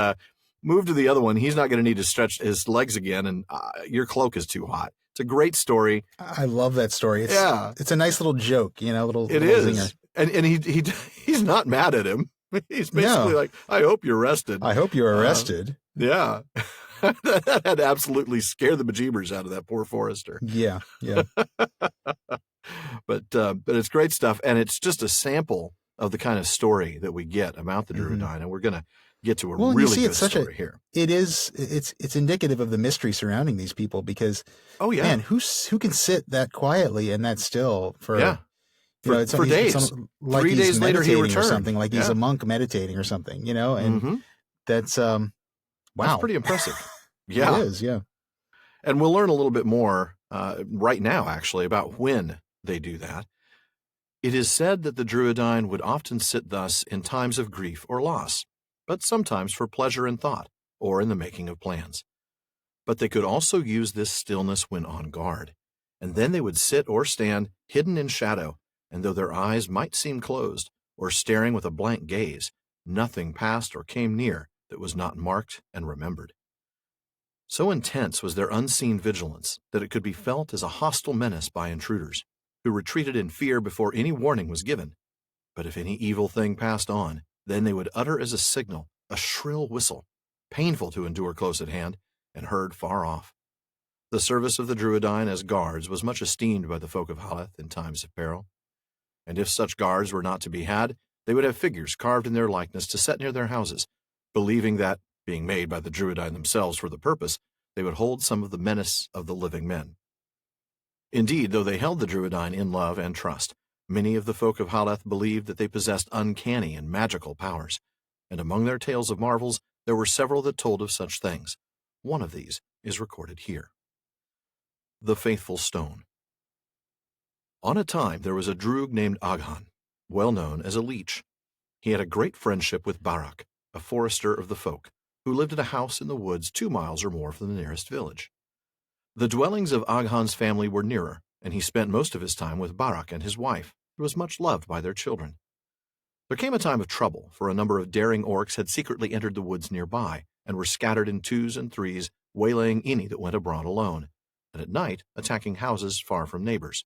move to the other one. He's not going to need to stretch his legs again, and your cloak is too hot. It's a great story. I love that story. It's a nice little joke, little is. Zinger. And he's not mad at him. He's basically like, I hope you're rested. I hope you're arrested. Yeah. That had absolutely scared the bejeebers out of that poor forester. Yeah. But it's great stuff, and it's just a sample of the kind of story that we get about the Druidine, and we're going to get to a really good story here. It's indicative of the mystery surrounding these people because, man, who can sit that quietly and that still for for days? Like 3 days later, he returned. Or something like he's a monk meditating or something, and that's wow, that's pretty impressive. Yeah, it is. Yeah, and we'll learn a little bit more right now, actually, about when they do that. It is said that the Druidine would often sit thus in times of grief or loss, but sometimes for pleasure and thought, or in the making of plans. But they could also use this stillness when on guard, and then they would sit or stand hidden in shadow, and though their eyes might seem closed, or staring with a blank gaze, nothing passed or came near that was not marked and remembered. So intense was their unseen vigilance that it could be felt as a hostile menace by intruders, who retreated in fear before any warning was given. But if any evil thing passed on, then they would utter as a signal a shrill whistle, painful to endure close at hand, and heard far off. The service of the Druidine as guards was much esteemed by the folk of Halath in times of peril. And if such guards were not to be had, they would have figures carved in their likeness to set near their houses, believing that, being made by the Druidine themselves for the purpose, they would hold some of the menace of the living men. Indeed, though they held the Druidine in love and trust, many of the folk of Halath believed that they possessed uncanny and magical powers, and among their tales of marvels there were several that told of such things. One of these is recorded here. The Faithful Stone. On a time there was a Droog named Aghan, well known as a leech. He had a great friendship with Barak, a forester of the folk, who lived at a house in the woods 2 miles or more from the nearest village. The dwellings of Aghan's family were nearer, and he spent most of his time with Barak and his wife, who was much loved by their children. There came a time of trouble, for a number of daring orcs had secretly entered the woods nearby, and were scattered in 2s and 3s, waylaying any that went abroad alone, and at night attacking houses far from neighbors.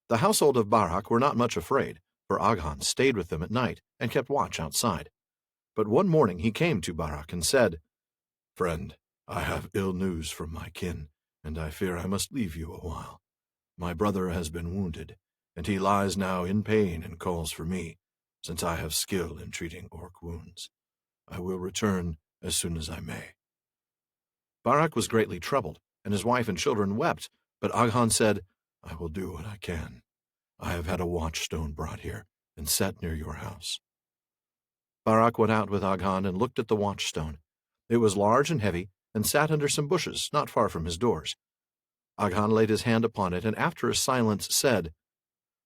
The household of Barak were not much afraid, for Aghan stayed with them at night and kept watch outside. But one morning he came to Barak and said, "Friend, I have ill news from my kin, and I fear I must leave you a while. My brother has been wounded, and he lies now in pain and calls for me, since I have skill in treating orc wounds. I will return as soon as I may." Barak was greatly troubled, and his wife and children wept, but Aghan said, "I will do what I can. I have had a watchstone brought here and set near your house." Barak went out with Aghan and looked at the watchstone. It was large and heavy, and sat under some bushes not far from his doors. Aghan laid his hand upon it, and after a silence said,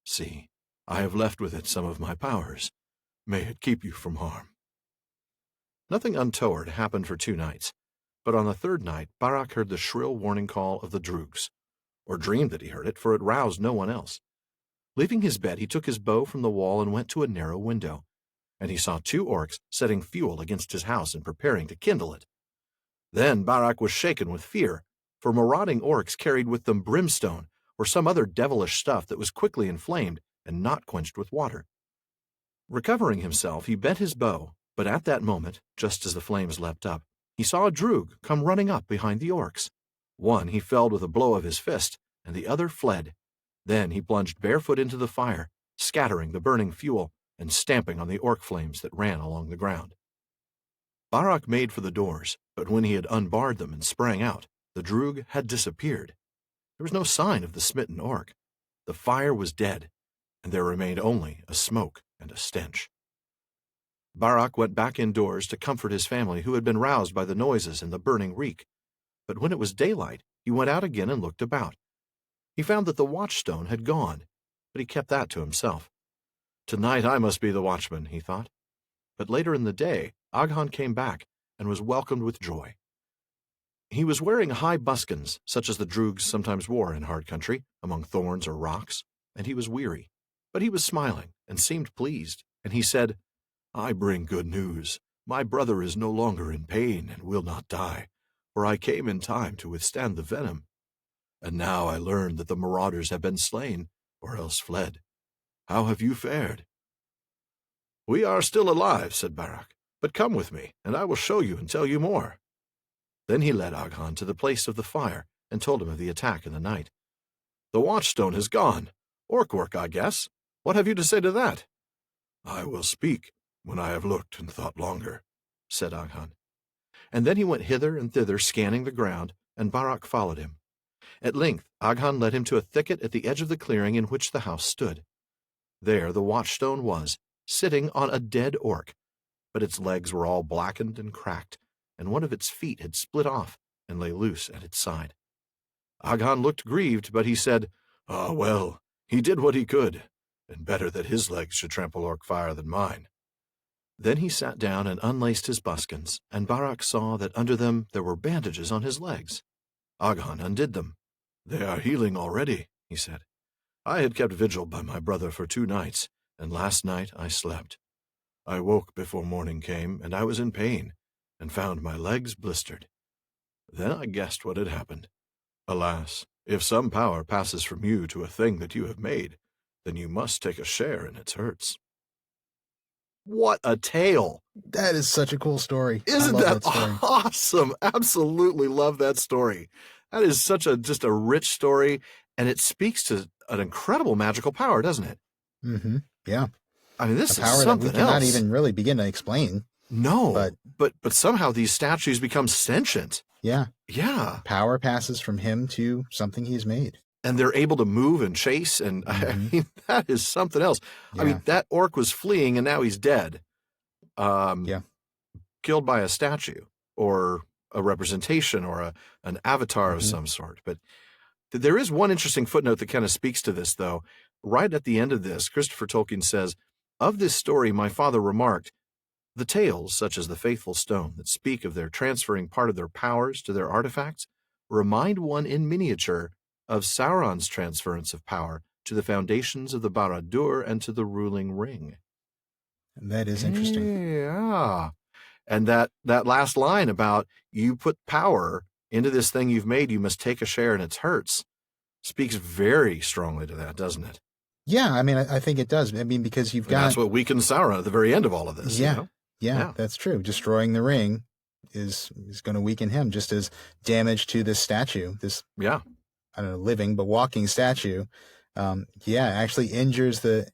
"See, I have left with it some of my powers. May it keep you from harm." Nothing untoward happened for 2 nights, but on the 3rd night Barak heard the shrill warning call of the Droogs, or dreamed that he heard it, for it roused no one else. Leaving his bed, he took his bow from the wall and went to a narrow window, and he saw 2 orcs setting fuel against his house and preparing to kindle it. Then Barad was shaken with fear, for marauding orcs carried with them brimstone or some other devilish stuff that was quickly inflamed and not quenched with water. Recovering himself, he bent his bow, but at that moment, just as the flames leapt up, he saw a droog come running up behind the orcs. One he felled with a blow of his fist, and the other fled. Then he plunged barefoot into the fire, scattering the burning fuel and stamping on the orc flames that ran along the ground. Barad made for the doors, but when he had unbarred them and sprang out, the droog had disappeared. There was no sign of the smitten orc. The fire was dead, and there remained only a smoke and a stench. Barad went back indoors to comfort his family, who had been roused by the noises and the burning reek. But when it was daylight, he went out again and looked about. He found that the watchstone had gone, but he kept that to himself. Tonight I must be the watchman, he thought. But later in the day, Aghan came back and was welcomed with joy. He was wearing high buskins, such as the droogs sometimes wore in hard country, among thorns or rocks, and he was weary. But he was smiling and seemed pleased, and he said, "I bring good news. My brother is no longer in pain and will not die, for I came in time to withstand the venom. And now I learn that the marauders have been slain, or else fled. How have you fared?" "We are still alive," said Barad, "but come with me, and I will show you and tell you more." Then he led Aghan to the place of the fire and told him of the attack in the night. "The watchstone has gone. Orc work, I guess. What have you to say to that?" "I will speak when I have looked and thought longer," said Aghan. And then he went hither and thither scanning the ground, and Barad followed him. At length Aghan led him to a thicket at the edge of the clearing in which the house stood. There the watchstone was, sitting on a dead orc, but its legs were all blackened and cracked, and one of its feet had split off and lay loose at its side. Aghan looked grieved, but he said, "Ah, well, he did what he could, and better that his legs should trample orc fire than mine." Then he sat down and unlaced his buskins, and Barad saw that under them there were bandages on his legs. Aghan undid them. "They are healing already," he said. "I had kept vigil by my brother for 2 nights, and last night I slept. I woke before morning came, and I was in pain, and found my legs blistered. Then I guessed what had happened. Alas, if some power passes from you to a thing that you have made, then you must take a share in its hurts." What a tale! That is such a cool story. Isn't I love that story. awesome? Absolutely love that story. That is such just a rich story, and it speaks to an incredible magical power, doesn't it? Mm-hmm. Yeah. I mean, this A is power that something we cannot else. even really begin to explain. No, but somehow these statues become sentient. Yeah. Yeah. Power passes from him to something he's made. And they're able to move and chase, and I mean, that is something else. Yeah. I mean, that orc was fleeing, and now he's dead. Yeah. Killed by a statue or a representation or an avatar of Mhm. some sort. But there is one interesting footnote that kind of speaks to this, though. Right at the end of this, Christopher Tolkien says, "Of this story my father remarked, the tales, such as the Faithful Stone, that speak of their transferring part of their powers to their artifacts, remind one in miniature of Sauron's transference of power to the foundations of the Barad-dûr and to the ruling ring." That is interesting. Yeah. And that last line about you put power into this thing you've made, you must take a share in its hurts, speaks very strongly to that, doesn't it? Yeah, I mean, I think it does. I mean, because you've And got... that's what weakens Sauron at the very end of all of this. Yeah, You know? yeah, that's true. Destroying the ring is going to weaken him, just as damage to this statue, this, Yeah. I don't know, living, but walking statue, actually injures the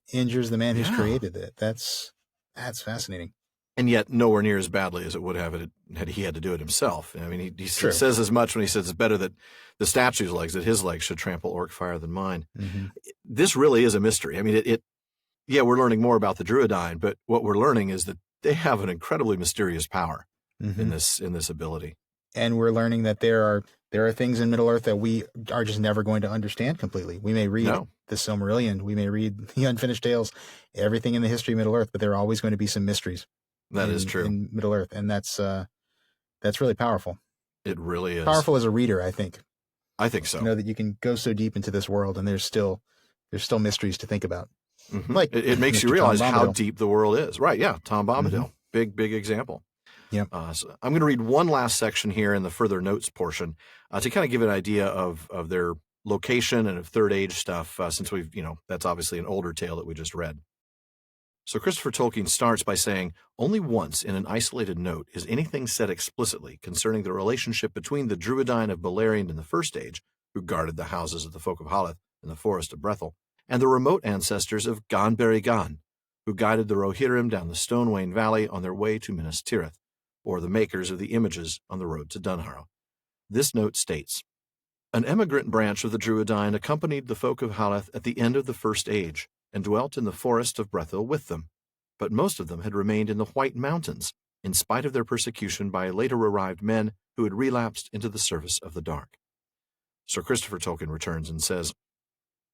man who's created it. That's fascinating. And yet nowhere near as badly as it would have it had he had to do it himself. I mean, he says as much when he says it's better that the statue's legs, that his legs should trample orc fire than mine. Mm-hmm. This really is a mystery. I mean, we're learning more about the Druidine, but what we're learning is that they have an incredibly mysterious power in this ability. And we're learning that there are things in Middle-earth that we are just never going to understand completely. We may read the Silmarillion, we may read the Unfinished Tales, everything in the history of Middle-earth, but there are always going to be some mysteries. That is true. In Middle-earth, and that's really powerful. It really is. Powerful as a reader, I think. I think so. You know, that you can go so deep into this world, and there's still there's still mysteries to think about. Mm-hmm. Like it makes Mr. you realize Tom how Bombadil. deep the world is. Right, yeah, Tom Bombadil. Big example. Yep. So I'm going to read one last section here in the further notes portion to kind of give an idea of their location and of Third Age stuff, since we've, that's obviously an older tale that we just read. So Christopher Tolkien starts by saying, only once in an isolated note is anything said explicitly concerning the relationship between the Druidine of Beleriand in the First Age, who guarded the houses of the folk of Haleth in the forest of Brethil, and the remote ancestors of Gan-Beri-Gan, who guided the Rohirrim down the Stonewain Valley on their way to Minas Tirith, or the makers of the images on the road to Dunharrow. This note states, an emigrant branch of the Druidine accompanied the folk of Haleth at the end of the First Age, and dwelt in the forest of Brethil with them, but most of them had remained in the White Mountains, in spite of their persecution by later arrived men who had relapsed into the service of the dark. Sir Christopher Tolkien returns and says,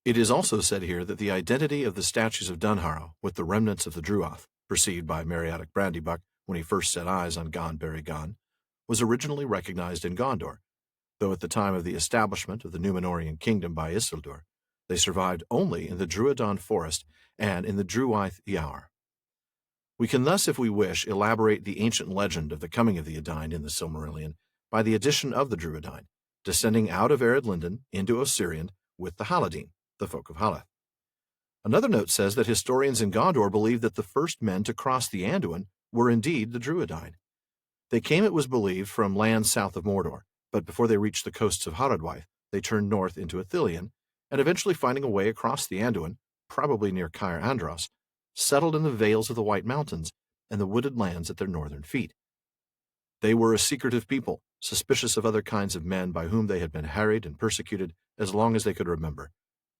it is also said here that the identity of the statues of Dunharrow with the remnants of the Druoth, perceived by Meriadoc Brandybuck when he first set eyes on Gan-Beri-Gan, was originally recognized in Gondor, though at the time of the establishment of the Númenórean kingdom by Isildur, they survived only in the Druadan forest and in the Druaith Iar. We can thus, if we wish, elaborate the ancient legend of the coming of the Edain in the Silmarillion by the addition of the Druidine, descending out of Ered Lindon into Osirian with the Haladin, the folk of Haleth. Another note says that historians in Gondor believe that the first men to cross the Anduin were indeed the Druidine. They came, it was believed, from lands south of Mordor, but before they reached the coasts of Haradwaith, they turned north into Ithilien, and eventually finding a way across the Anduin, probably near Caer Andros, settled in the vales of the White Mountains and the wooded lands at their northern feet. They were a secretive people, suspicious of other kinds of men by whom they had been harried and persecuted as long as they could remember,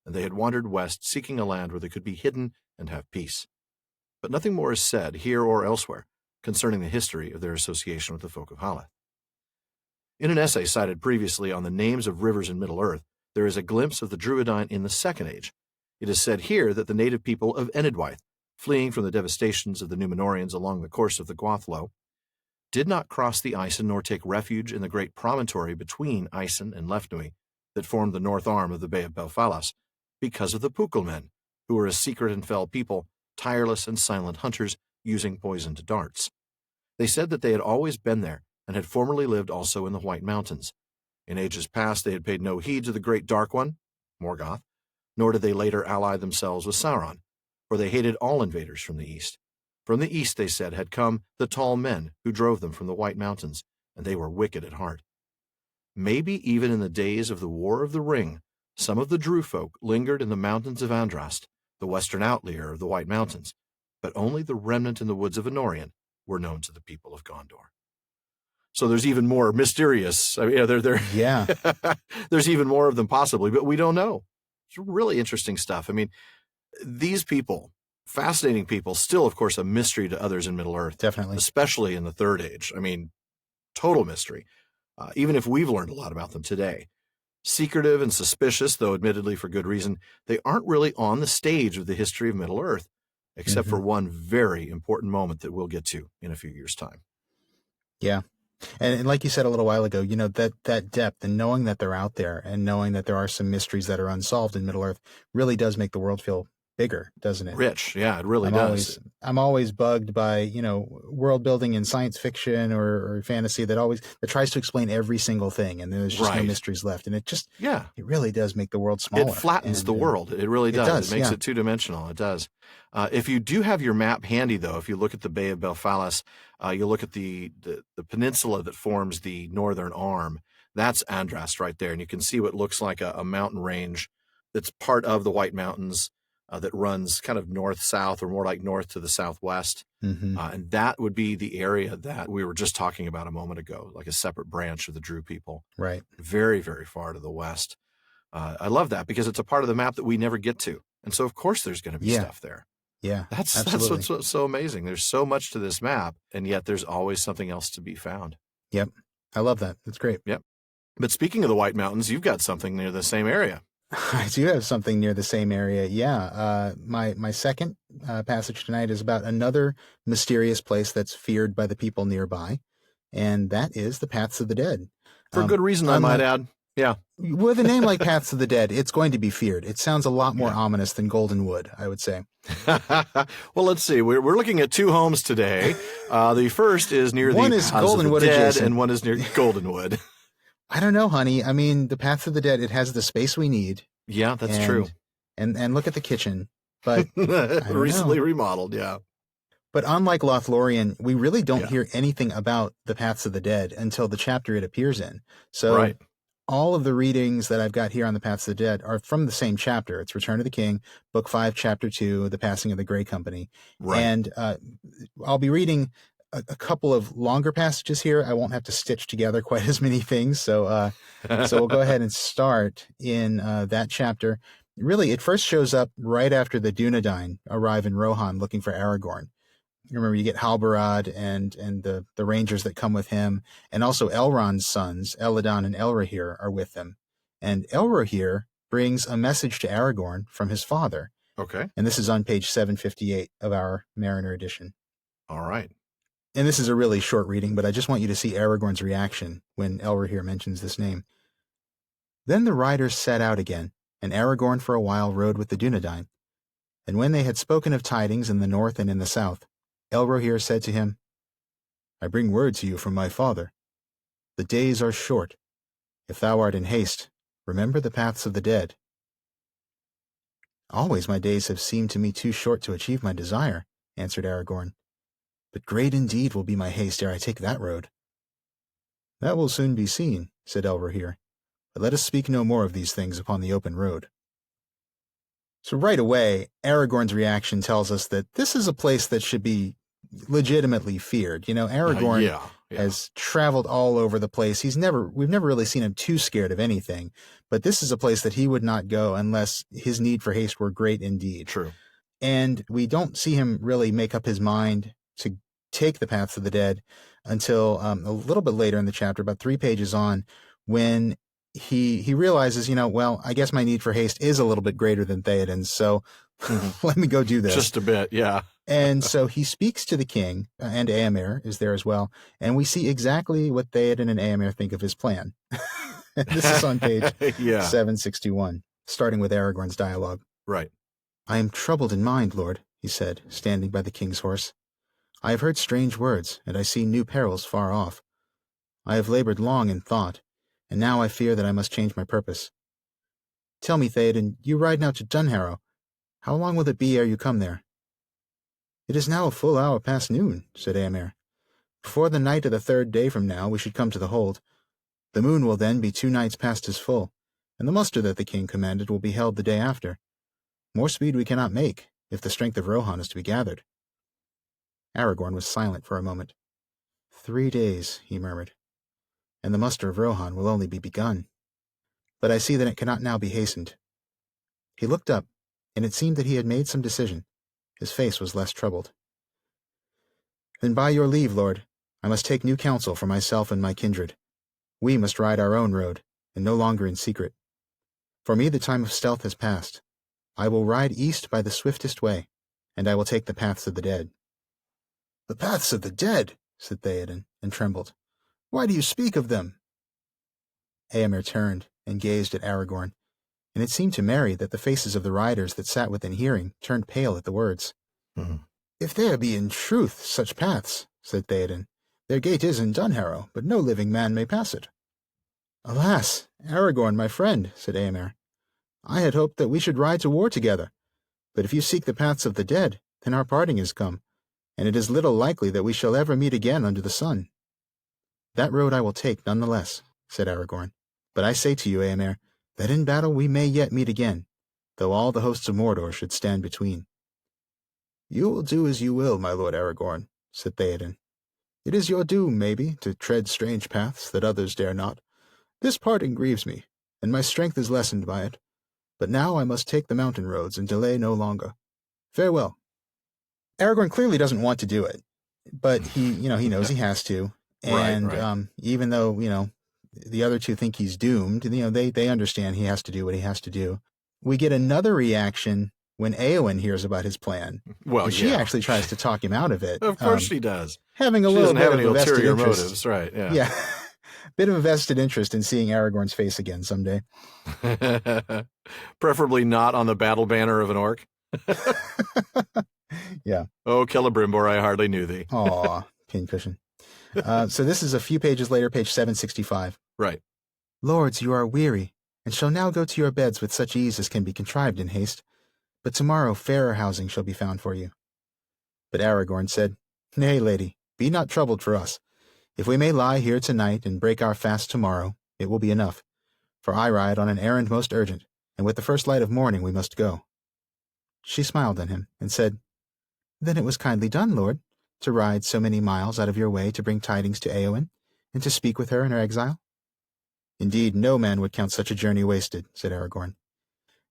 and they had wandered west seeking a land where they could be hidden and have peace. But nothing more is said, here or elsewhere, concerning the history of their association with the folk of Haleth. In an essay cited previously on the names of rivers in Middle-earth, there is a glimpse of the Druidine in the Second Age. It is said here that the native people of Enedwaith, fleeing from the devastations of the Númenóreans along the course of the Gwathlo, did not cross the Isen nor take refuge in the great promontory between Isen and Lefnui that formed the north arm of the Bay of Belfalas, because of the Pukelmen, who were a secret and fell people, tireless and silent hunters, using poisoned darts. They said that they had always been there, and had formerly lived also in the White Mountains. In ages past they had paid no heed to the great Dark One, Morgoth, nor did they later ally themselves with Sauron, for they hated all invaders from the east. From the east, they said, had come the tall men who drove them from the White Mountains, and they were wicked at heart. Maybe even in the days of the War of the Ring, some of the Drew folk lingered in the mountains of Andrast, the western outlier of the White Mountains, but only the remnant in the woods of Anorian were known to the people of Gondor. So there's even more mysterious. I mean, Yeah. there's even more of them possibly, but we don't know. It's really interesting stuff. I mean, these people, fascinating people, still, of course, a mystery to others in Middle-earth. Definitely. Especially in the Third Age. I mean, total mystery, even if we've learned a lot about them today. Secretive and suspicious, though admittedly for good reason, they aren't really on the stage of the history of Middle-earth, except for one very important moment that we'll get to in a few years' time. Yeah. And like you said a little while ago, that depth and knowing that they're out there and knowing that there are some mysteries that are unsolved in Middle-earth really does make the world feel bigger, doesn't it? Rich, yeah, it really does. I'm always bugged by, world building in science fiction or fantasy that tries to explain every single thing, and there's just no mysteries left. And it really does make the world smaller. It flattens the world. It really does. It makes it two-dimensional. It does. If you do have your map handy, though, if you look at the Bay of Belfalas, you look at the peninsula that forms the northern arm, that's Andrast right there. And you can see what looks like a mountain range that's part of the White Mountains, that runs kind of north-south or more like north to the southwest. And that would be the area that we were just talking about a moment ago, like a separate branch of the Drew people. Right. Very, very far to the west. I love that because it's a part of the map that we never get to. And so, of course, there's going to be stuff there. Yeah, that's what's so amazing. There's so much to this map, and yet there's always something else to be found. Yep. I love that. That's great. Yep. But speaking of the White Mountains, you've got something near the same area. I do have something near the same area. Yeah. My second passage tonight is about another mysterious place that's feared by the people nearby, and that is the Paths of the Dead. For good reason, I might add. Yeah. With a name like Paths of the Dead, it's going to be feared. It sounds a lot more ominous than Golden Wood, I would say. Well, let's see. We're looking at two homes today. The first is near One the is Paths of the Goldenwood Dead, adjacent. and one is near Goldenwood. I don't know, honey. I mean, the Paths of the Dead, it has the space we need. Yeah, that's true. And look at the kitchen. But recently remodeled, yeah. But unlike Lothlorien, we really don't hear anything about the Paths of the Dead until the chapter it appears in. So all of the readings that I've got here on the Paths of the Dead are from the same chapter. It's Return of the King, Book 5, Chapter 2, The Passing of the Grey Company. Right. And I'll be reading a couple of longer passages here. I won't have to stitch together quite as many things. So we'll go ahead and start in that chapter. Really, it first shows up right after the Dunedain arrive in Rohan looking for Aragorn. Remember, you get Halbarad and the rangers that come with him, and also Elrond's sons, Elladan and Elrohir, are with them. And Elrohir brings a message to Aragorn from his father. Okay. And this is on page 758 of our Mariner edition. All right. And this is a really short reading, but I just want you to see Aragorn's reaction when Elrohir mentions this name. Then the riders set out again, and Aragorn for a while rode with the Dunedain. And when they had spoken of tidings in the north and in the south, Elrohir said to him, I bring word to you from my father. The days are short. If thou art in haste, remember the Paths of the Dead. Always my days have seemed to me too short to achieve my desire, answered Aragorn. But great indeed will be my haste ere I take that road. That will soon be seen, said Elrohir. But let us speak no more of these things upon the open road. So right away, Aragorn's reaction tells us that this is a place that should be legitimately feared. You know, Aragorn has traveled all over the place. We've never really seen him too scared of anything, but this is a place that he would not go unless his need for haste were great indeed. True. And we don't see him really make up his mind to take the Paths of the Dead until a little bit later in the chapter, about 3 pages on, when he realizes, I guess my need for haste is a little bit greater than Theoden's, so let me go do this. Just a bit, yeah. And so he speaks to the king, and Éomer is there as well, and we see exactly what Theoden and Éomer think of his plan. This is on page 761, starting with Aragorn's dialogue. Right. I am troubled in mind, lord, he said, standing by the king's horse. I have heard strange words, and I see new perils far off. I have labored long in thought, and now I fear that I must change my purpose. Tell me, Theoden, you ride now to Dunharrow. How long will it be ere you come there? It is now a full hour past noon, said Éomer. Before the night of the 3rd day from now we should come to the hold. The moon will then be 2 nights past as full, and the muster that the king commanded will be held the day after. More speed we cannot make, if the strength of Rohan is to be gathered. Aragorn was silent for a moment. 3 days, he murmured, and the muster of Rohan will only be begun. But I see that it cannot now be hastened. He looked up, and it seemed that he had made some decision. His face was less troubled. Then by your leave, lord, I must take new counsel for myself and my kindred. We must ride our own road, and no longer in secret. For me the time of stealth has passed. I will ride east by the swiftest way, and I will take the Paths of the Dead. The Paths of the Dead, said Theoden, and trembled. Why do you speak of them? Éomer turned and gazed at Aragorn, and it seemed to Merry that the faces of the riders that sat within hearing turned pale at the words. If there be in truth such paths, said Theoden, their gate is in Dunharrow, but no living man may pass it. Alas, Aragorn, my friend, said Éomer, I had hoped that we should ride to war together, but if you seek the Paths of the Dead, then our parting is come, and it is little likely that we shall ever meet again under the sun. That road I will take none the less, said Aragorn, but I say to you, Éomer, that in battle we may yet meet again, though all the hosts of Mordor should stand between. You will do as you will, my lord Aragorn, said Theoden. It is your doom, maybe, to tread strange paths that others dare not. This parting grieves me, and my strength is lessened by it. But now I must take the mountain roads and delay no longer. Farewell. Aragorn clearly doesn't want to do it, but he knows he has to. And right. Even though, the other two think he's doomed, they understand he has to do what he has to do. We get another reaction when Éowyn hears about his plan. Well, and she actually tries to talk him out of it. Of course she does. Having a she little doesn't have bit any of a vested ulterior interest. motives, right? Yeah. Yeah. bit of a vested interest in seeing Aragorn's face again someday. Preferably not on the battle banner of an orc. Yeah. Oh, Celebrimbor, I hardly knew thee. Aw, pincushion. So this is a few pages later, page 765. Right. Lords, you are weary, and shall now go to your beds with such ease as can be contrived in haste. But tomorrow fairer housing shall be found for you. But Aragorn said, Nay, lady, be not troubled for us. If we may lie here tonight and break our fast tomorrow, it will be enough. For I ride on an errand most urgent, and with the first light of morning we must go. She smiled on him, and said, Then it was kindly done, lord, to ride so many miles out of your way to bring tidings to Éowyn, and to speak with her in her exile. Indeed, no man would count such a journey wasted, said Aragorn.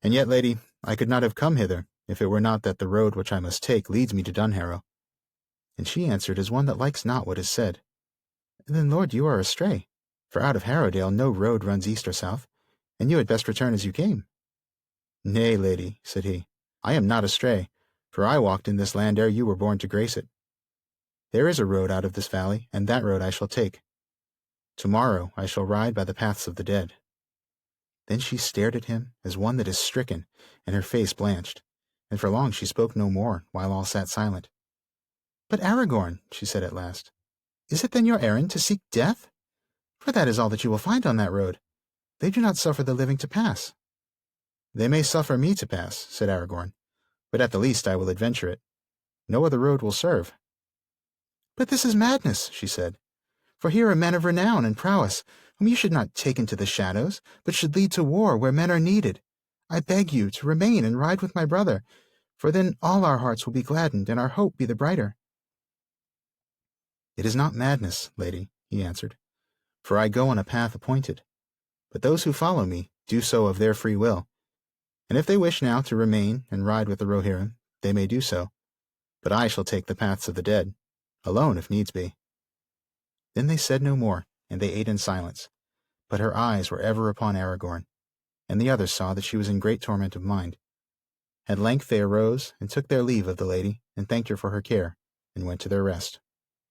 And yet, lady, I could not have come hither, if it were not that the road which I must take leads me to Dunharrow. And she answered as one that likes not what is said. Then, lord, you are astray, for out of Harrowdale no road runs east or south, and you had best return as you came. Nay, lady, said he, I am not astray, for I walked in this land ere you were born to grace it. There is a road out of this valley, and that road I shall take. Tomorrow I shall ride by the paths of the dead. Then she stared at him as one that is stricken, and her face blanched, and for long she spoke no more, while all sat silent. But Aragorn, she said at last, is it then your errand to seek death? For that is all that you will find on that road. They do not suffer the living to pass. They may suffer me to pass, said Aragorn, but at the least I will adventure it. No other road will serve. But this is madness, she said, for here are men of renown and prowess, whom you should not take into the shadows, but should lead to war where men are needed. I beg you to remain and ride with my brother, for then all our hearts will be gladdened and our hope be the brighter. It is not madness, lady, he answered, for I go on a path appointed. But those who follow me do so of their free will. And if they wish now to remain and ride with the Rohirrim, they may do so. But I shall take the paths of the dead, alone if needs be. Then they said no more, and they ate in silence. But her eyes were ever upon Aragorn, and the others saw that she was in great torment of mind. At length they arose and took their leave of the lady, and thanked her for her care, and went to their rest.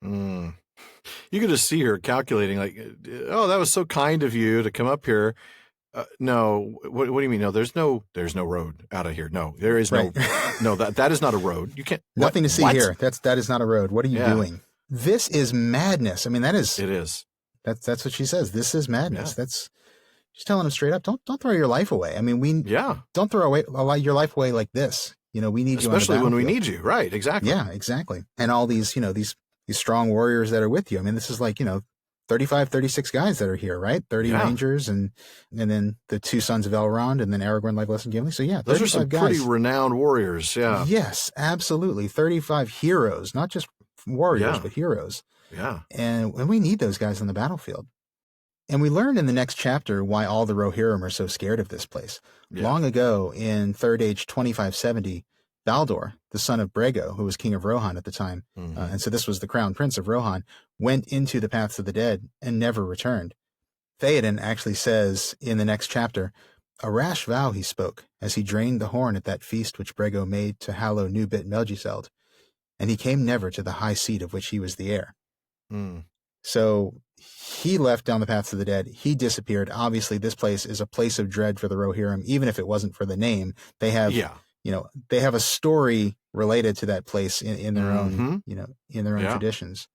You could just see her calculating, like, oh, that was so kind of you to come up here. No, what do you mean? No, there's no road out of here. No, there is no, no, that is not a road. You can't. Nothing to see what? here. That is not a road. What are you doing? This is madness. I mean, it is. That's what she says. This is madness. Yeah. That's she's telling him straight up. Don't throw your life away. I mean, don't throw your life away like this. You know, we need you, especially when we need you. Right? Exactly. Yeah, exactly. And all these, these strong warriors that are with you. I mean, this is like 35, 36 guys that are here, right? 30 rangers, and then the two sons of Elrond, and then Aragorn, Legolas, and Gimli. So yeah, those are some guys. Pretty renowned warriors. Yeah. Yes, absolutely. 35 heroes, not just warriors, but heroes. Yeah. And we need those guys on the battlefield. And we learn in the next chapter why all the Rohirrim are so scared of this place. Yeah. Long ago, in Third Age 2570, Baldur, the son of Brego, who was king of Rohan at the time, and so this was the crown prince of Rohan, went into the paths of the dead and never returned. Theoden actually says in the next chapter, a rash vow he spoke as he drained the horn at that feast which Brego made to hallow new bit Melgiseld, and he came never to the high seat of which he was the heir. So he left down the paths of the dead. He disappeared. Obviously, this place is a place of dread for the Rohirrim, even if it wasn't for the name. They have, they have a story related to that place in their own, in their own traditions.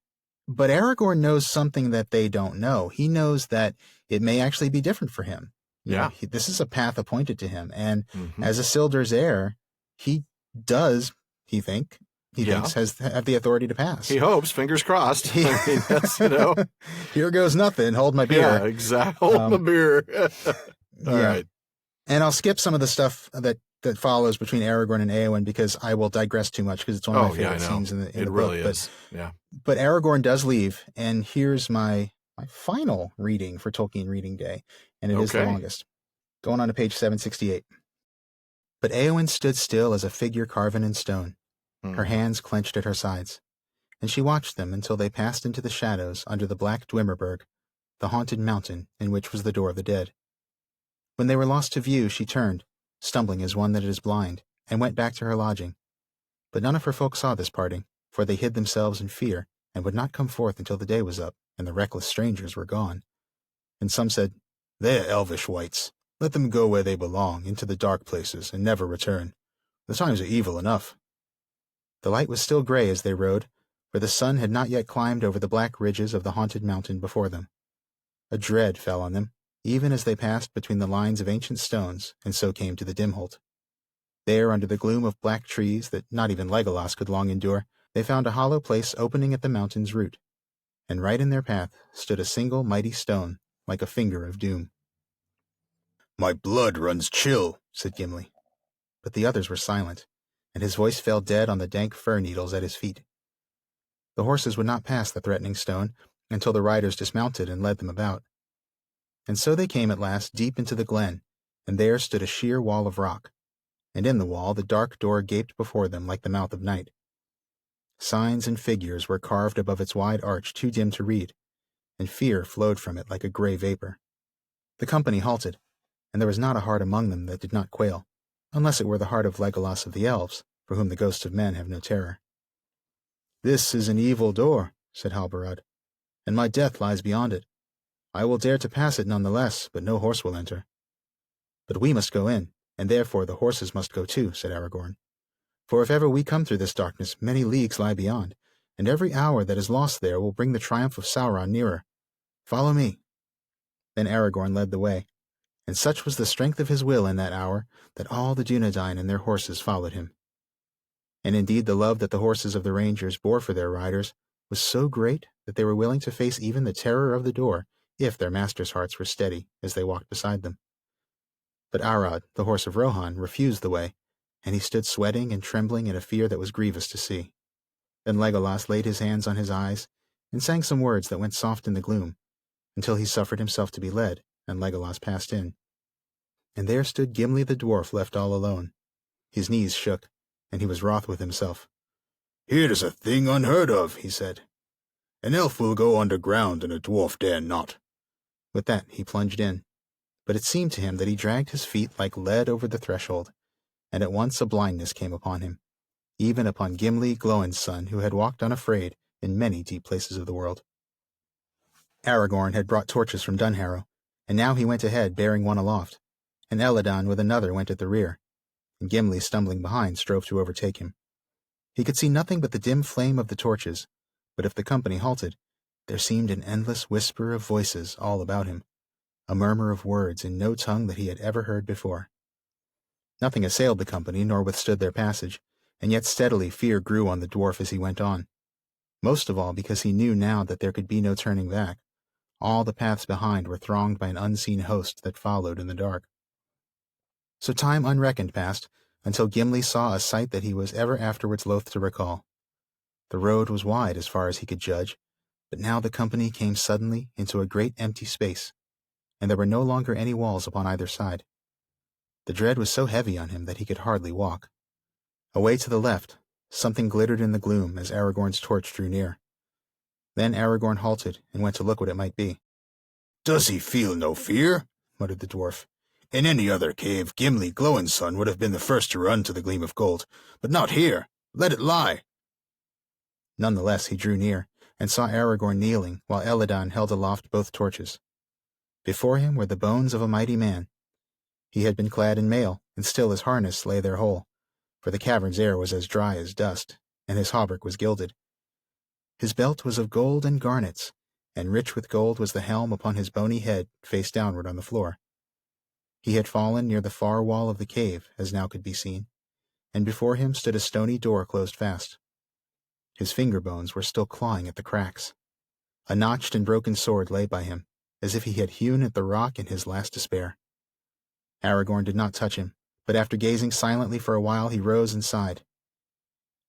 But Aragorn knows something that they don't know. He knows that it may actually be different for him. This is a path appointed to him. And as Isildur's heir, he does, he thinks, have the authority to pass. He hopes, fingers crossed. I mean, that's, Here goes nothing. Hold my beer. Yeah, exactly. Hold my beer. All right. And I'll skip some of the stuff that follows between Aragorn and Éowyn because I will digress too much because it's one of my favorite scenes in the book. It really is. But Aragorn does leave, and here's my final reading for Tolkien Reading Day, and it is the longest. Going on to page 768. But Éowyn stood still as a figure carven in stone, her hands clenched at her sides, and she watched them until they passed into the shadows under the black Dwimmerberg, the haunted mountain in which was the door of the dead. When they were lost to view, she turned, stumbling as one that is blind, and went back to her lodging. But none of her folk saw this parting, for they hid themselves in fear, and would not come forth until the day was up, and the reckless strangers were gone. and some said, "They're elvish wights. Let them go where they belong, into the dark places, and never return. The times are evil enough." The light was still gray as they rode, for the sun had not yet climbed over the black ridges of the haunted mountain before them. A dread fell on them, even as they passed between the lines of ancient stones, and so came to the Dimholt. There, under the gloom of black trees that not even Legolas could long endure, they found a hollow place opening at the mountain's root, and right in their path stood a single mighty stone, like a finger of doom. "My blood runs chill," said Gimli. But the others were silent, and his voice fell dead on the dank fir needles at his feet. The horses would not pass the threatening stone until the riders dismounted and led them about. And so they came at last deep into the glen, and there stood a sheer wall of rock, and in the wall the dark door gaped before them like the mouth of night. Signs and figures were carved above its wide arch too dim to read, and fear flowed from it like a gray vapor. The company halted, and there was not a heart among them that did not quail, unless it were the heart of Legolas of the elves, for whom the ghosts of men have no terror. "This is an evil door," said Halbarad, "and my death lies beyond it. I will dare to pass it none the less, but no horse will enter." "But we must go in, and therefore the horses must go too," said Aragorn. "For if ever we come through this darkness, many leagues lie beyond, and every hour that is lost there will bring the triumph of Sauron nearer. Follow me." Then Aragorn led the way, and such was the strength of his will in that hour that all the Dunedain and their horses followed him. And indeed the love that the horses of the rangers bore for their riders was so great that they were willing to face even the terror of the door if their masters' hearts were steady as they walked beside them. But Arad, the horse of Rohan, refused the way, and he stood sweating and trembling in a fear that was grievous to see. Then Legolas laid his hands on his eyes and sang some words that went soft in the gloom, until he suffered himself to be led, and Legolas passed in. And there stood Gimli the dwarf left all alone. His knees shook, and he was wroth with himself. "Here is a thing unheard of," he said. "An elf will go underground, and a dwarf dare not." With that he plunged in, but it seemed to him that he dragged his feet like lead over the threshold, and at once a blindness came upon him, even upon Gimli, Glóin's son, who had walked unafraid in many deep places of the world. Aragorn had brought torches from Dunharrow, and now he went ahead bearing one aloft, and Elladan with another went at the rear, and Gimli, stumbling behind, strove to overtake him. He could see nothing but the dim flame of the torches, but if the company halted, there seemed an endless whisper of voices all about him, a murmur of words in no tongue that he had ever heard before. Nothing assailed the company nor withstood their passage, and yet steadily fear grew on the dwarf as he went on, most of all because he knew now that there could be no turning back. All the paths behind were thronged by an unseen host that followed in the dark. So time unreckoned passed, until Gimli saw a sight that he was ever afterwards loath to recall. The road was wide as far as he could judge, but now the company came suddenly into a great empty space, and there were no longer any walls upon either side. The dread was so heavy on him that he could hardly walk. Away to the left, something glittered in the gloom as Aragorn's torch drew near. Then Aragorn halted and went to look what it might be. "Does he feel no fear?" muttered the dwarf. "In any other cave, Gimli, Glóin's son, would have been the first to run to the gleam of gold, but not here. Let it lie." None the less he drew near, and saw Aragorn kneeling, while Elladan held aloft both torches. Before him were the bones of a mighty man. He had been clad in mail, and still his harness lay there whole, for the cavern's air was as dry as dust, and his hauberk was gilded. His belt was of gold and garnets, and rich with gold was the helm upon his bony head, face downward on the floor. He had fallen near the far wall of the cave, as now could be seen, and before him stood a stony door closed fast. His finger bones were still clawing at the cracks. A notched and broken sword lay by him, as if he had hewn at the rock in his last despair. Aragorn did not touch him, but after gazing silently for a while he rose and sighed.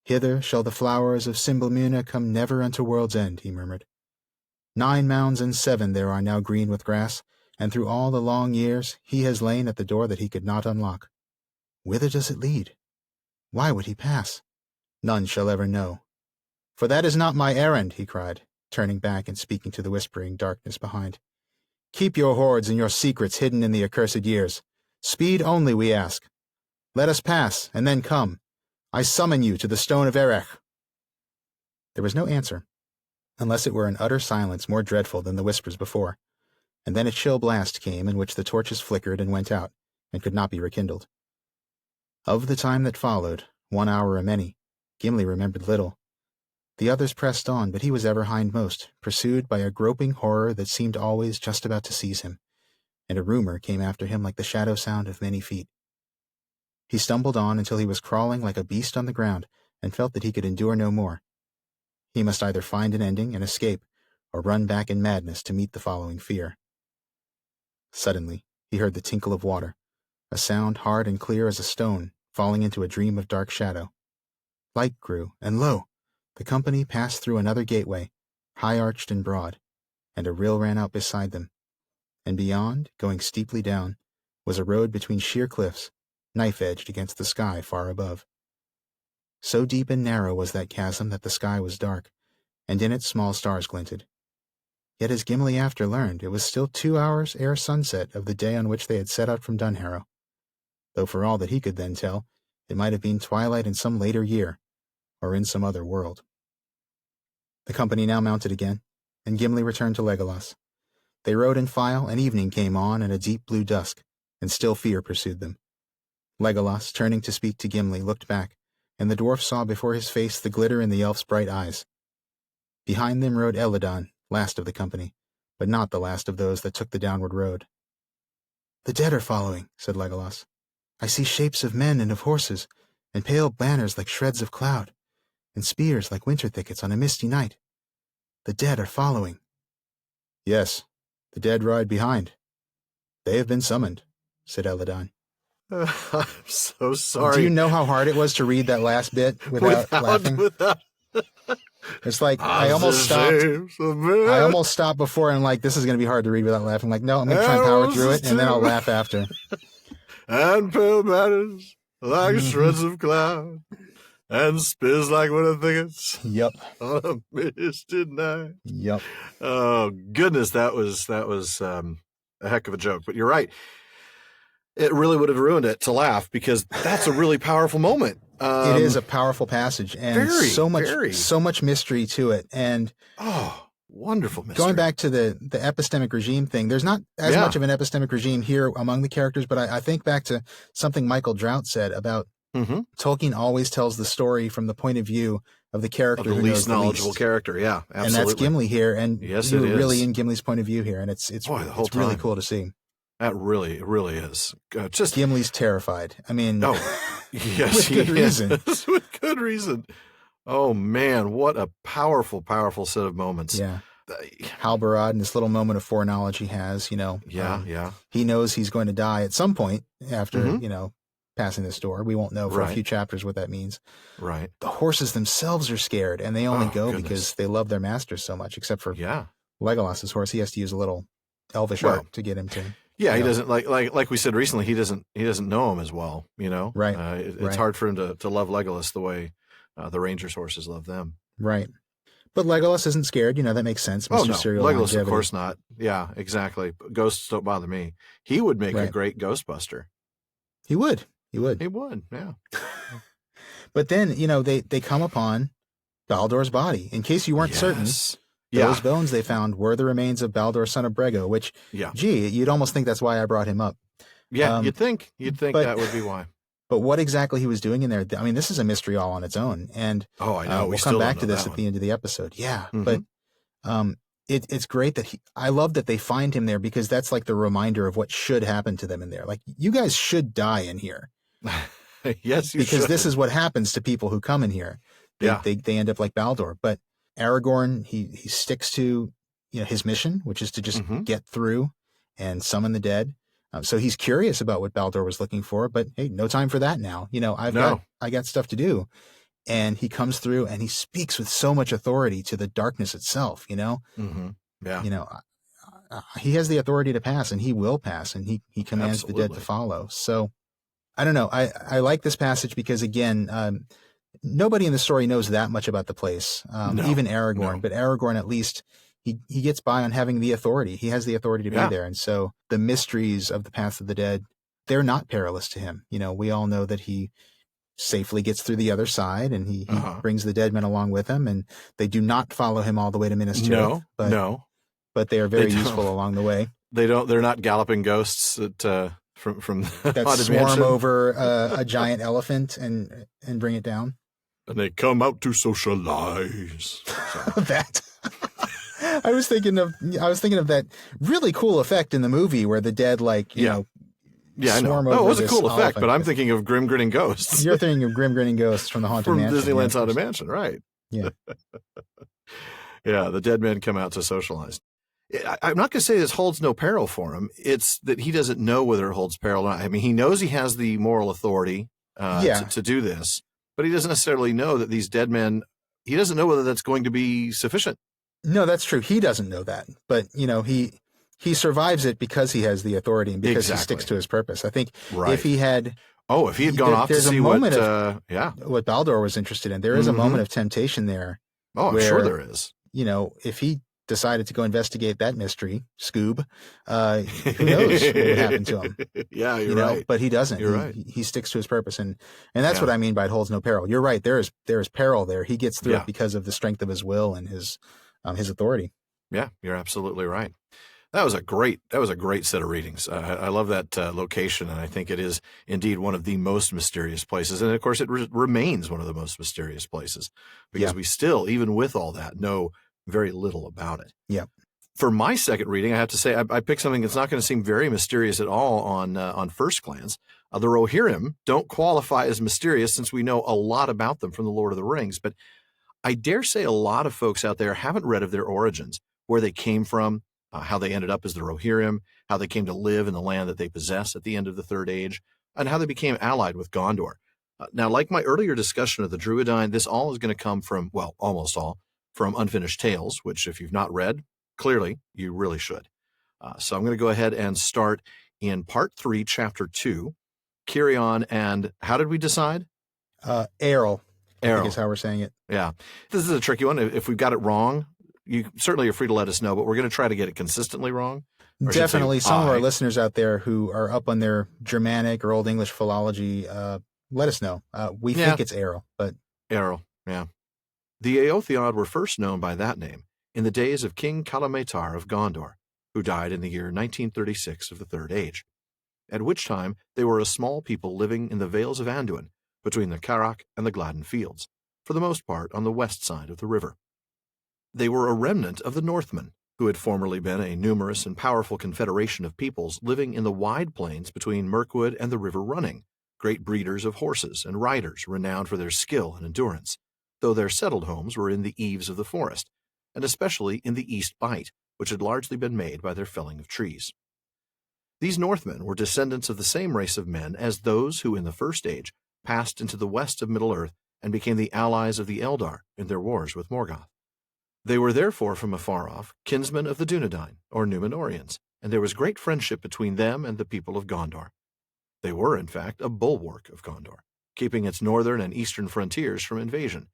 "Hither shall the flowers of Cymbalmuna come never unto world's end," he murmured. 9 mounds and 7 there are now green with grass, and through all the long years he has lain at the door that he could not unlock. Whither does it lead? Why would he pass? None shall ever know. "For that is not my errand," he cried, turning back and speaking to the whispering darkness behind. "Keep your hoards and your secrets hidden in the accursed years. Speed only we ask. Let us pass, and then come. I summon you to the stone of Erech." There was no answer, unless it were an utter silence more dreadful than the whispers before. and then a chill blast came in which the torches flickered and went out, and could not be rekindled. Of the time that followed, 1 hour or many, Gimli remembered little. The others pressed on, but he was ever hindmost, pursued by a groping horror that seemed always just about to seize him, and a rumor came after him like the shadow sound of many feet. He stumbled on until he was crawling like a beast on the ground, and felt that he could endure no more. He must either find an ending and escape, or run back in madness to meet the following fear. Suddenly, he heard the tinkle of water, a sound hard and clear as a stone, falling into a dream of dark shadow. Light grew, and lo! The company passed through another gateway, high-arched and broad, and a rill ran out beside them. And beyond, going steeply down, was a road between sheer cliffs, knife-edged against the sky far above. So deep and narrow was that chasm that the sky was dark, and in it small stars glinted. Yet as Gimli after learned, it was still 2 hours ere sunset of the day on which they had set out from Dunharrow, though for all that he could then tell, it might have been twilight in some later year, or in some other world. The company now mounted again, and Gimli returned to Legolas. They rode in file, and evening came on in a deep blue dusk, and still fear pursued them. Legolas, turning to speak to Gimli, looked back, and the dwarf saw before his face the glitter in the elf's bright eyes. Behind them rode Elladan, last of the company, but not the last of those that took the downward road. "The dead are following," said Legolas. "I see shapes of men and of horses, and pale banners like shreds of cloud, and spears like winter thickets on a misty night. The dead are following." "Yes, the dead ride behind. They have been summoned," said Elladan. I'm so sorry. Do you know how hard it was to read that last bit without laughing? It's like I almost stopped before and like, this is going to be hard to read without laughing. Like, no, I'm going to try and power through it, and then I'll laugh after. And pale banners like shreds of cloud, and spears like winter thickets. Yep. On a misty night. Yep. Oh goodness, that was a heck of a joke. But you're right. It really would have ruined it to laugh, because that's a really powerful moment. It is a powerful passage, and so much mystery to it. And wonderful mystery. Going back to the epistemic regime thing, there's not as much of an epistemic regime here among the characters, but I think back to something Michael Drought said about Tolkien always tells the story from the point of view of the character of the least knowledgeable character. Yeah, absolutely. And that's Gimli here, and yes, you're really in Gimli's point of view here, and it's really cool to see. That really is. Just Gimli's terrified. I mean, yes, with good reason. With good reason. Oh man, what a powerful set of moments. Yeah. Halbarad and this little moment of foreknowledge he has, He knows he's going to die at some point after, passing this door. We won't know for a few chapters what that means. Right. The horses themselves are scared, and they only go because they love their masters so much, except for Legolas's horse. He has to use a little elvish art to get him to. Yeah, he doesn't like we said recently. He doesn't know him as well. Right. It's hard for him to love Legolas the way the Rangers' horses love them. Right. But Legolas isn't scared. That makes sense. Mr. Serial Legolas, longevity. Of course not. Yeah, exactly. Ghosts don't bother me. He would make a great Ghostbuster. He would. Yeah. But then they come upon Baldur's body. In case you weren't certain. Those bones they found were the remains of Baldur, son of Brego, which, you'd almost think that's why I brought him up. Yeah, you'd think that would be why. But what exactly he was doing in there, I mean, this is a mystery all on its own. And I know. We'll come back to this at the end of the episode. Yeah, but it's great that I love that they find him there, because that's like the reminder of what should happen to them in there. Like, you guys should die in here. Yes, you should. Because this is what happens to people who come in here. They end up like Baldur. But Aragorn, he sticks to his mission, which is to just get through and summon the dead. So he's curious about what Baldur was looking for, but hey, no time for that now. I got stuff to do. And he comes through and he speaks with so much authority to the darkness itself. Yeah. He has the authority to pass, and he will pass, and he commands the dead to follow. So I don't know. I like this passage because, again, nobody in the story knows that much about the place, even Aragorn. But Aragorn, at least, he gets by on having the authority. He has the authority to be there. And so the mysteries of the Path of the Dead, they're not perilous to him. We all know that he safely gets through the other side, and he brings the dead men along with him, and they do not follow him all the way to Minas Tirith. But they are very useful along the way. They're not galloping ghosts that from that Haunted swarm Mansion. over a giant elephant and bring it down. And they come out to socialize. That I was thinking of that really cool effect in the movie where the dead swarm over. Oh, it was a this cool effect, elephant. but I'm thinking of Grim Grinning Ghosts. You're thinking of Grim Grinning Ghosts from the Haunted Mansion. Disneyland's Haunted Mansion, right? Yeah. Yeah, the dead men come out to socialize. I'm not going to say this holds no peril for him. It's that he doesn't know whether it holds peril or not. I mean, he knows he has the moral authority to do this, but he doesn't necessarily know that these dead men, he doesn't know whether that's going to be sufficient. No, that's true. He doesn't know that. But, he survives it because he has the authority and because he sticks to his purpose. I think if he had... Oh, if he had gone off to see what Baldur was interested in, there is a moment of temptation there. Oh, I'm sure there is. If he decided to go investigate that mystery, Scoob, who knows what would happen to him? Yeah, you're right. But he doesn't. You're right. He sticks to his purpose, and that's what I mean by it holds no peril. You're right. There is peril there. He gets through it because of the strength of his will and his authority. Yeah, you're absolutely right. That was a great set of readings. I love that location, and I think it is indeed one of the most mysterious places. And of course, it remains one of the most mysterious places because we still, even with all that, know very little about it. Yeah. For my second reading, I have to say I picked something that's not going to seem very mysterious at all on first glance. The Rohirrim don't qualify as mysterious since we know a lot about them from the Lord of the Rings, but I dare say a lot of folks out there haven't read of their origins, where they came from, how they ended up as the Rohirrim, how they came to live in the land that they possess at the end of the Third Age, and how they became allied with Gondor. Now, like my earlier discussion of the Druidine, this all is going to come from, well, almost all, from Unfinished Tales, which if you've not read, clearly you really should. So I'm going to go ahead and start in Part 3, Chapter 2, Cirion, and how did we decide? Earl. I Earl. think is how we're saying it. Yeah. This is a tricky one. If we've got it wrong, you certainly are free to let us know, but we're going to try to get it consistently wrong. Definitely. Some of our listeners out there who are up on their Germanic or Old English philology, let us know. We think it's Errol, but... Errol, yeah. The Eotheod were first known by that name in the days of King Kalamatar of Gondor, who died in the year 1936 of the Third Age, at which time they were a small people living in the Vales of Anduin, between the Carrack and the Gladden Fields, for the most part on the west side of the river. They were a remnant of the Northmen, who had formerly been a numerous and powerful confederation of peoples living in the wide plains between Mirkwood and the River Running, great breeders of horses and riders renowned for their skill and endurance, though their settled homes were in the eaves of the forest, and especially in the East Bight, which had largely been made by their felling of trees. These Northmen were descendants of the same race of men as those who in the First Age passed into the west of Middle-earth and became the allies of the Eldar in their wars with Morgoth. They were therefore from afar off kinsmen of the Dunedain, or Númenóreans, and there was great friendship between them and the people of Gondor. They were, in fact, a bulwark of Gondor, keeping its northern and eastern frontiers from invasion,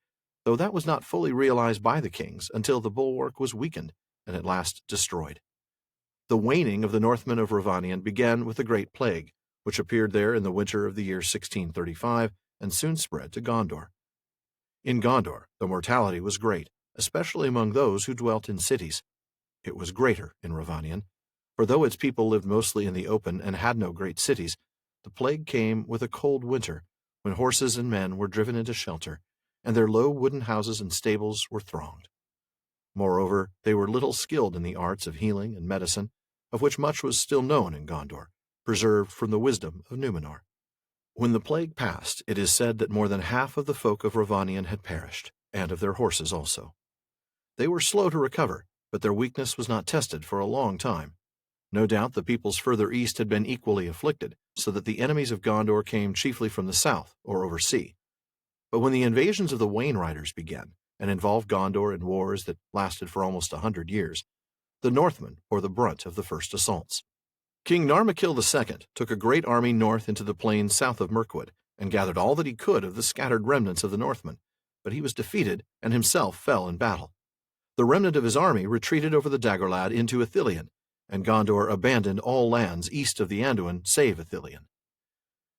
though that was not fully realized by the kings until the bulwark was weakened and at last destroyed. The waning of the Northmen of Rhovanion began with the Great Plague, which appeared there in the winter of the year 1635 and soon spread to Gondor. In Gondor, the mortality was great, especially among those who dwelt in cities. It was greater in Rhovanion, for though its people lived mostly in the open and had no great cities, the plague came with a cold winter, when horses and men were driven into shelter, and their low wooden houses and stables were thronged. Moreover, they were little skilled in the arts of healing and medicine, of which much was still known in Gondor, preserved from the wisdom of Númenor. When the plague passed, it is said that more than half of the folk of Rhovanion had perished, and of their horses also. They were slow to recover, but their weakness was not tested for a long time. No doubt the peoples further east had been equally afflicted, so that the enemies of Gondor came chiefly from the south or over sea. But when the invasions of the Wain Riders began, and involved Gondor in wars that lasted for almost 100 years, the Northmen bore the brunt of the first assaults. King Narmakil II took a great army north into the plains south of Mirkwood, and gathered all that he could of the scattered remnants of the Northmen, but he was defeated and himself fell in battle. The remnant of his army retreated over the Dagorlad into Ithilien, and Gondor abandoned all lands east of the Anduin save Ithilien.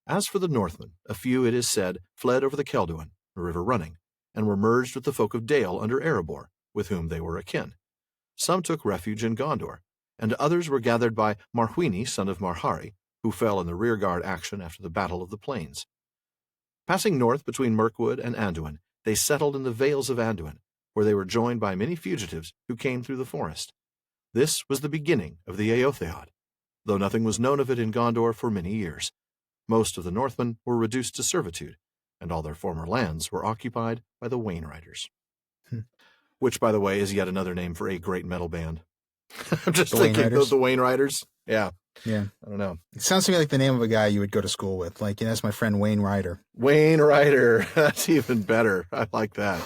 As for the Northmen, a few, it is said, fled over the Kelduin, the river Running, and were merged with the folk of Dale under Erebor, with whom they were akin. Some took refuge in Gondor, and others were gathered by Marhwini, son of Marhari, who fell in the rearguard action after the Battle of the Plains. Passing north between Mirkwood and Anduin, they settled in the Vales of Anduin, where they were joined by many fugitives who came through the forest. This was the beginning of the Eotheod, though nothing was known of it in Gondor for many years. Most of the Northmen were reduced to servitude, and all their former lands were occupied by the Wainriders. Which, by the way, is yet another name for a great metal band. I'm just thinking, the Wainriders. Yeah. Yeah. I don't know. It sounds to me like the name of a guy you would go to school with. Like, that's my friend Wayne Ryder. Wayne Ryder. That's even better. I like that.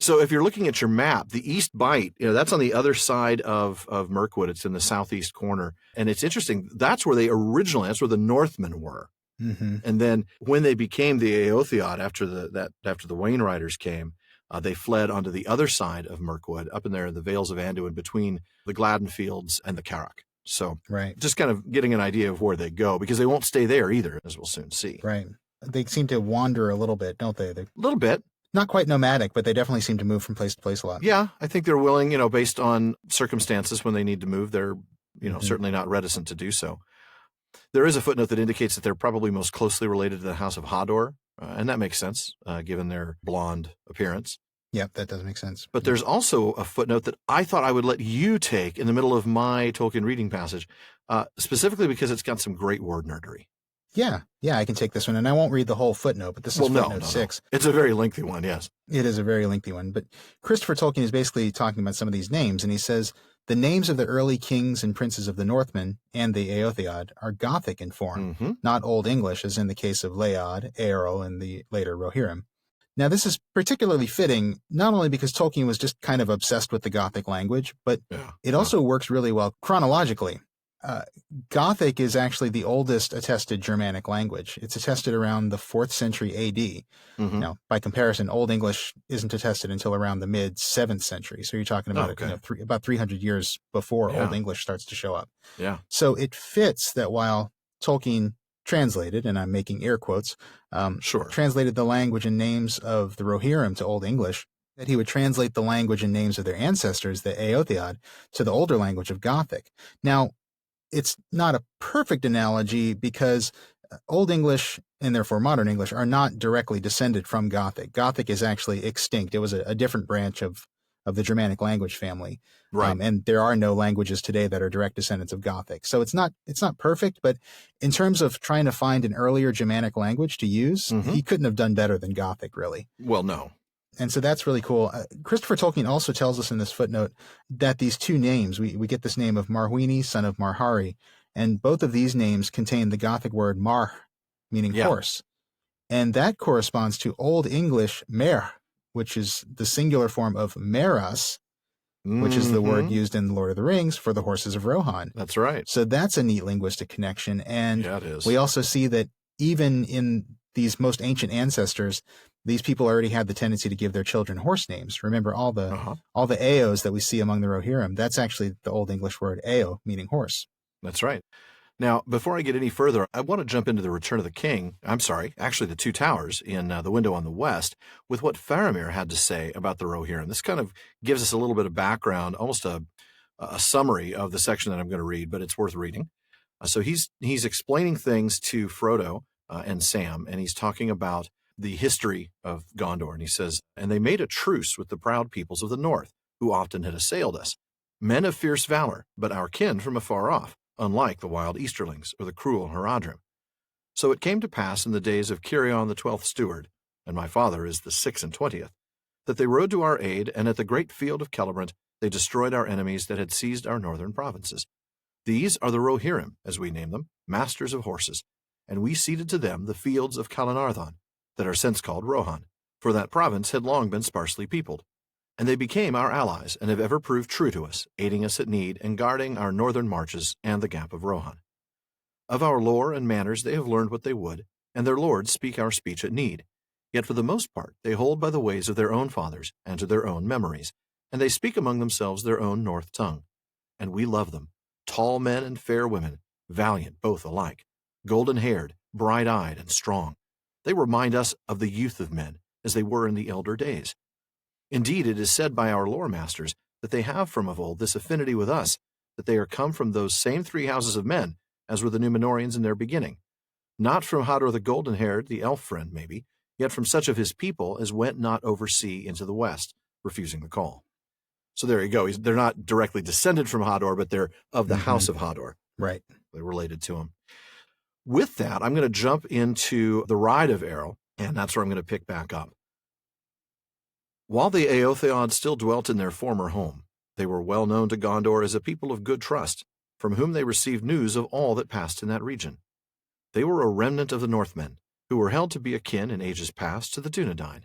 So if you're looking at your map, the East Bight, that's on the other side of Mirkwood. It's in the southeast corner. And it's interesting. That's where that's where the Northmen were. Mm-hmm. And then when they became the Eotheod after the Wainriders came, they fled onto the other side of Mirkwood, up in there in the Vales of Anduin between the Gladden Fields and the Carrock. So just kind of getting an idea of where they go, because they won't stay there either, as we'll soon see. Right. They seem to wander a little bit, don't they? A little bit. Not quite nomadic, but they definitely seem to move from place to place a lot. Yeah, I think they're willing, based on circumstances when they need to move. They're, certainly not reticent to do so. There is a footnote that indicates that they're probably most closely related to the House of Hador, and that makes sense, given their blonde appearance. Yep, that does make sense. But there's also a footnote that I thought I would let you take in the middle of my Tolkien reading passage, specifically because it's got some great word nerdery. Yeah, I can take this one, and I won't read the whole footnote, but this is footnote 6. No. It's a very lengthy one, yes. It is a very lengthy one, but Christopher Tolkien is basically talking about some of these names, and he says, the names of the early kings and princes of the Northmen and the Eotheod are Gothic in form, not Old English, as in the case of Leod, Eorl, and the later Rohirrim. Now, this is particularly fitting, not only because Tolkien was just kind of obsessed with the Gothic language, but it also works really well chronologically. Gothic is actually the oldest attested Germanic language. It's attested around the 4th century AD. Now, by comparison, Old English isn't attested until around the mid 7th century. So you're talking about about 300 years before Old English starts to show up. Yeah. So it fits that while Tolkien translated, and I'm making air quotes, translated the language and names of the Rohirrim to Old English, that he would translate the language and names of their ancestors, the Eotheod, to the older language of Gothic. Now, it's not a perfect analogy because Old English and therefore Modern English are not directly descended from Gothic. Gothic is actually extinct. It was a different branch of the Germanic language family. Right. And there are no languages today that are direct descendants of Gothic. So it's not perfect, but in terms of trying to find an earlier Germanic language to use, he couldn't have done better than Gothic, really. Well, no. And so that's really cool. Christopher Tolkien also tells us in this footnote that these two names, we get this name of Marhwini, son of Marhari, and both of these names contain the Gothic word marh, meaning horse. And that corresponds to Old English mer, which is the singular form of meras, which is the word used in Lord of the Rings for the horses of Rohan. That's right. So that's a neat linguistic connection. And it is. We also see that even in these most ancient ancestors, these people already had the tendency to give their children horse names. Remember all the Eos that we see among the Rohirrim, that's actually the Old English word Eo, meaning horse. That's right. Now, before I get any further, I want to jump into the Return of the King. I'm sorry, actually the Two Towers in The Window on the West, with what Faramir had to say about the Rohirrim. This kind of gives us a little bit of background, almost a summary of the section that I'm going to read, but it's worth reading. So he's explaining things to Frodo and Sam, and he's talking about the history of Gondor. And he says, and they made a truce with the proud peoples of the north, who often had assailed us. Men of fierce valor, but our kin from afar off, unlike the wild Easterlings or the cruel Haradrim. So it came to pass in the days of Cirion the 12th steward, and my father is the 26th, that they rode to our aid, and at the great field of Celebrant they destroyed our enemies that had seized our northern provinces. These are the Rohirrim, as we name them, masters of horses, and we ceded to them the fields of Calanarthon, that are since called Rohan, for that province had long been sparsely peopled. And they became our allies, and have ever proved true to us, aiding us at need, and guarding our northern marches and the Gap of Rohan. Of our lore and manners they have learned what they would, and their lords speak our speech at need. Yet for the most part they hold by the ways of their own fathers, and to their own memories, and they speak among themselves their own north tongue. And we love them, tall men and fair women, valiant both alike, golden-haired, bright-eyed, and strong. They remind us of the youth of men, as they were in the elder days. Indeed, it is said by our lore masters that they have from of old this affinity with us, that they are come from those same 3 houses of men as were the Númenóreans in their beginning, not from Hador the golden-haired, the elf friend maybe, yet from such of his people as went not over sea into the west, refusing the call. So there you go. They're not directly descended from Hador, but they're of the house of Hador. Right. They're related to him. With that, I'm going to jump into the Ride of Eorl, and that's where I'm going to pick back up. While the Eotheod still dwelt in their former home, they were well known to Gondor as a people of good trust, from whom they received news of all that passed in that region. They were a remnant of the Northmen, who were held to be akin in ages past to the Dunedain,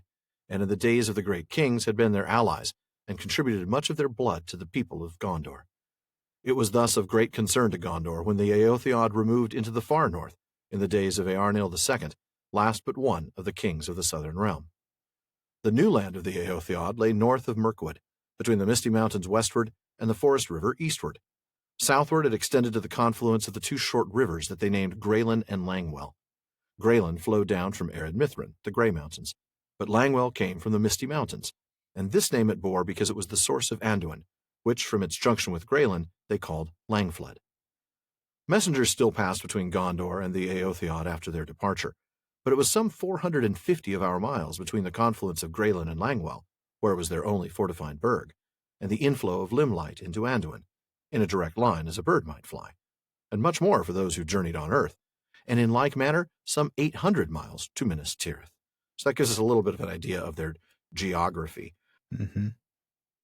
and in the days of the great kings had been their allies, and contributed much of their blood to the people of Gondor. It was thus of great concern to Gondor when the Eotheod removed into the far north in the days of Eärnil II, last but one of the kings of the southern realm. The new land of the Eotheod lay north of Mirkwood, between the Misty Mountains westward and the Forest River eastward. Southward it extended to the confluence of the 2 short rivers that they named Graelin and Langwell. Graelin flowed down from Ered Mithrin, the Grey Mountains, but Langwell came from the Misty Mountains, and this name it bore because it was the source of Anduin, which from its junction with Graelin they called Langflood. Messengers still passed between Gondor and the Eotheod after their departure, but it was some 450 of our miles between the confluence of Graelin and Langwell, where it was their only fortified burg, and the inflow of Limlight into Anduin, in a direct line as a bird might fly, and much more for those who journeyed on earth, and in like manner some 800 miles to Minas Tirith. So that gives us a little bit of an idea of their geography. Mm-hmm.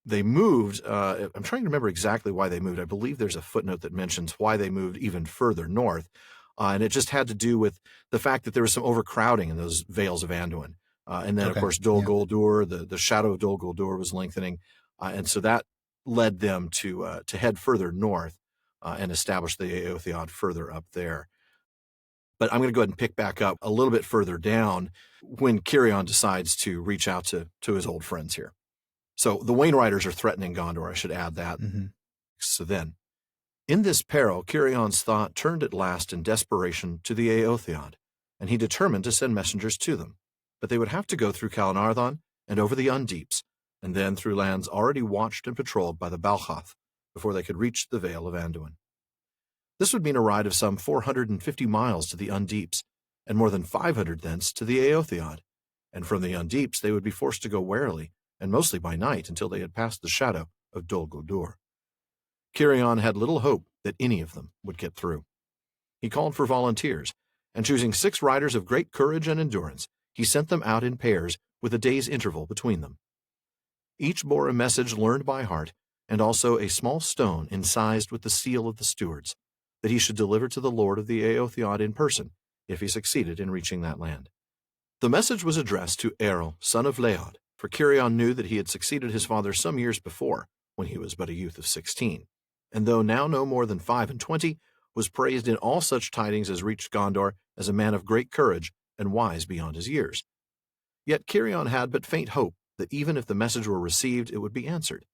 They moved, I'm trying to remember exactly why they moved. I believe there's a footnote that mentions why they moved even further north, and it just had to do with the fact that there was some overcrowding in those Vales of Anduin. And then, of course, Dol Guldur, the shadow of Dol Guldur was lengthening, and so that led them to head further north and establish the Eotheod further up there. But I'm going to go ahead and pick back up a little bit further down when Cirion decides to reach out to his old friends here. So the Wainwriters are threatening Gondor, I should add that. Mm-hmm. So then, in this peril, Cirion's thought turned at last in desperation to the Eotheod, and he determined to send messengers to them. But they would have to go through Calenardhon and over the Undeeps, and then through lands already watched and patrolled by the Balchath, before they could reach the Vale of Anduin. This would mean a ride of some 450 miles to the Undeeps, and more than 500 thence to the Eotheod, and from the Undeeps they would be forced to go warily, and mostly by night until they had passed the shadow of Dol Guldur. Cirion had little hope that any of them would get through. He called for volunteers, and choosing 6 riders of great courage and endurance, he sent them out in pairs with a day's interval between them. Each bore a message learned by heart, and also a small stone incised with the seal of the stewards, that he should deliver to the lord of the Eotheod in person, if he succeeded in reaching that land. The message was addressed to Eorl, son of Leod, for Cirion knew that he had succeeded his father some years before, when he was but a youth of 16, and though now no more than 25, was praised in all such tidings as reached Gondor as a man of great courage and wise beyond his years. Yet Cirion had but faint hope that even if the message were received, it would be answered.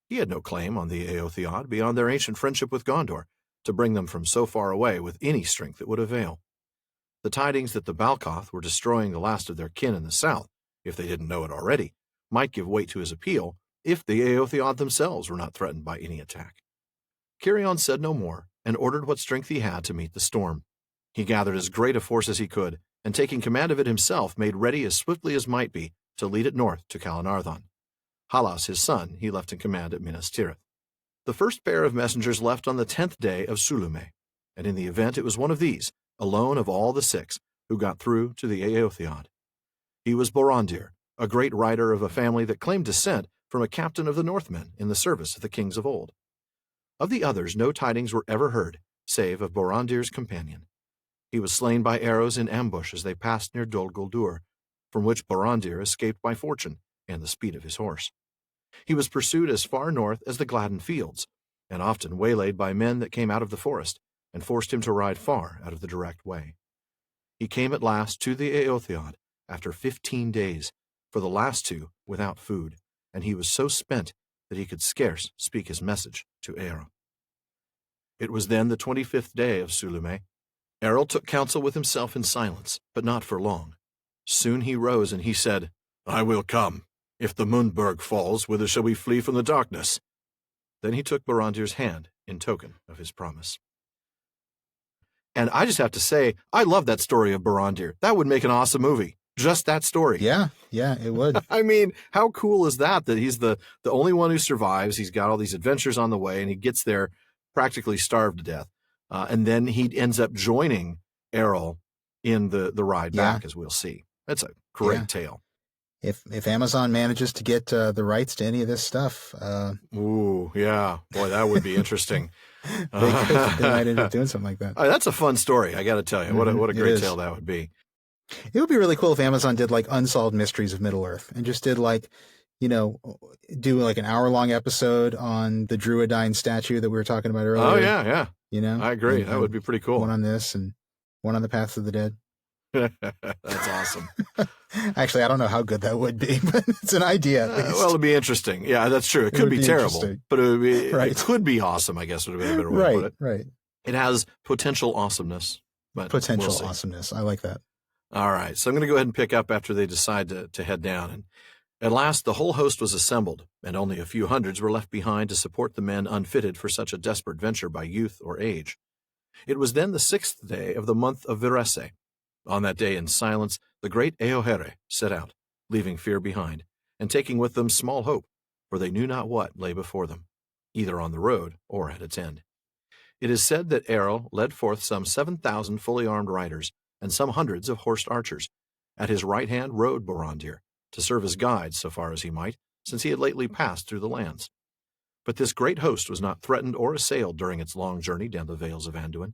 He had no claim on the Eotheod beyond their ancient friendship with Gondor, to bring them from so far away with any strength that would avail. The tidings that the Balchath were destroying the last of their kin in the south, if they didn't know it already, might give weight to his appeal if the Eotheod themselves were not threatened by any attack. Cirion said no more, and ordered what strength he had to meet the storm. He gathered as great a force as he could, and taking command of it himself, made ready as swiftly as might be to lead it north to Calenardhon. Halas, his son, he left in command at Minas Tirith. The first pair of messengers left on the 10th day of Sulume, and in the event it was one of these, alone of all the 6, who got through to the Eotheod. He was Barad-dûr, a great rider of a family that claimed descent from a captain of the Northmen in the service of the kings of old. Of the others no tidings were ever heard, save of Barad-dûr's companion. He was slain by arrows in ambush as they passed near Dol Guldur, from which Barad-dûr escaped by fortune and the speed of his horse. He was pursued as far north as the Gladden Fields, and often waylaid by men that came out of the forest, and forced him to ride far out of the direct way. He came at last to the Eotheod after 15 days, for the last 2 without food, and he was so spent that he could scarce speak his message to Eorl. It was then the 25th day of Sulume. Eorl took counsel with himself in silence, but not for long. Soon he rose, and he said, "I will come. If the Mundburg falls, whither shall we flee from the darkness?" Then he took Barad-dûr's hand, in token of his promise. And I just have to say, I love that story of Barad-dûr. That would make an awesome movie. Just that story. Yeah, it would. I mean, how cool is that he's the only one who survives. He's got all these adventures on the way, and he gets there practically starved to death. And then he ends up joining Errol in the ride back, as we'll see. That's a great tale. If Amazon manages to get the rights to any of this stuff. Ooh, yeah. Boy, that would be interesting. They might end up doing something like that. That's a fun story, I got to tell you. What a great tale that would be. It would be really cool if Amazon did like Unsolved Mysteries of Middle-earth and just did like, do like an hour-long episode on the Druidine statue that we were talking about earlier. Oh, yeah. I agree. That would be pretty cool. One on this and one on the Paths of the Dead. That's awesome. Actually, I don't know how good that would be, but it's an idea at least. Well, it'd be interesting. Yeah, that's true. It could be terrible, but it could be awesome, I guess would have been a better way to put it. Right. It has potential awesomeness. But awesomeness. I like that. All right. So I'm going to go ahead and pick up after they decide to head down. And at last, the whole host was assembled, and only a few hundreds were left behind to support the men unfitted for such a desperate venture by youth or age. It was then the 6th day of the month of Virese. On that day, in silence, the great Eohere set out, leaving fear behind, and taking with them small hope, for they knew not what lay before them, either on the road or at its end. It is said that Errol led forth some 7,000 fully armed riders, and some hundreds of horsed archers. At his right hand rode Barad-dûr, to serve as guide so far as he might, since he had lately passed through the lands. But this great host was not threatened or assailed during its long journey down the vales of Anduin.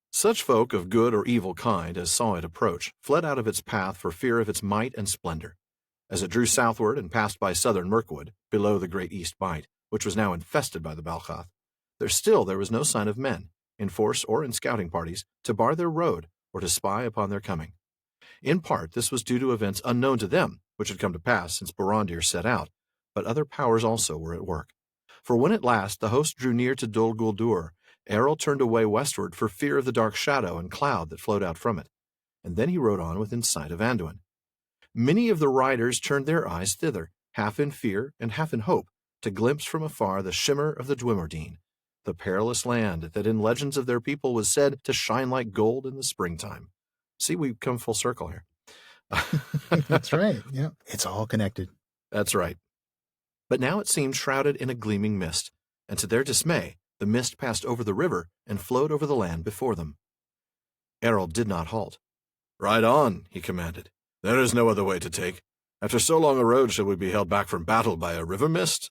Such folk of good or evil kind as saw it approach fled out of its path for fear of its might and splendor. As it drew southward and passed by southern Mirkwood, below the great East Bight, which was now infested by the Balchath, there was no sign of men, in force or in scouting parties, to bar their road or to spy upon their coming. In part, this was due to events unknown to them, which had come to pass since Barad-dûr set out, but other powers also were at work. For when at last the host drew near to Dol Guldur, Errol turned away westward for fear of the dark shadow and cloud that flowed out from it, and then he rode on within sight of Anduin. Many of the riders turned their eyes thither, half in fear and half in hope, to glimpse from afar the shimmer of the Dwimordine, the perilous land that in legends of their people was said to shine like gold in the springtime. See, we've come full circle here. That's right. Yeah, it's all connected. That's right. But now it seemed shrouded in a gleaming mist, and to their dismay, the mist passed over the river and flowed over the land before them. Errol did not halt. "Ride on," he commanded. "There is no other way to take. After so long a road, shall we be held back from battle by a river mist?"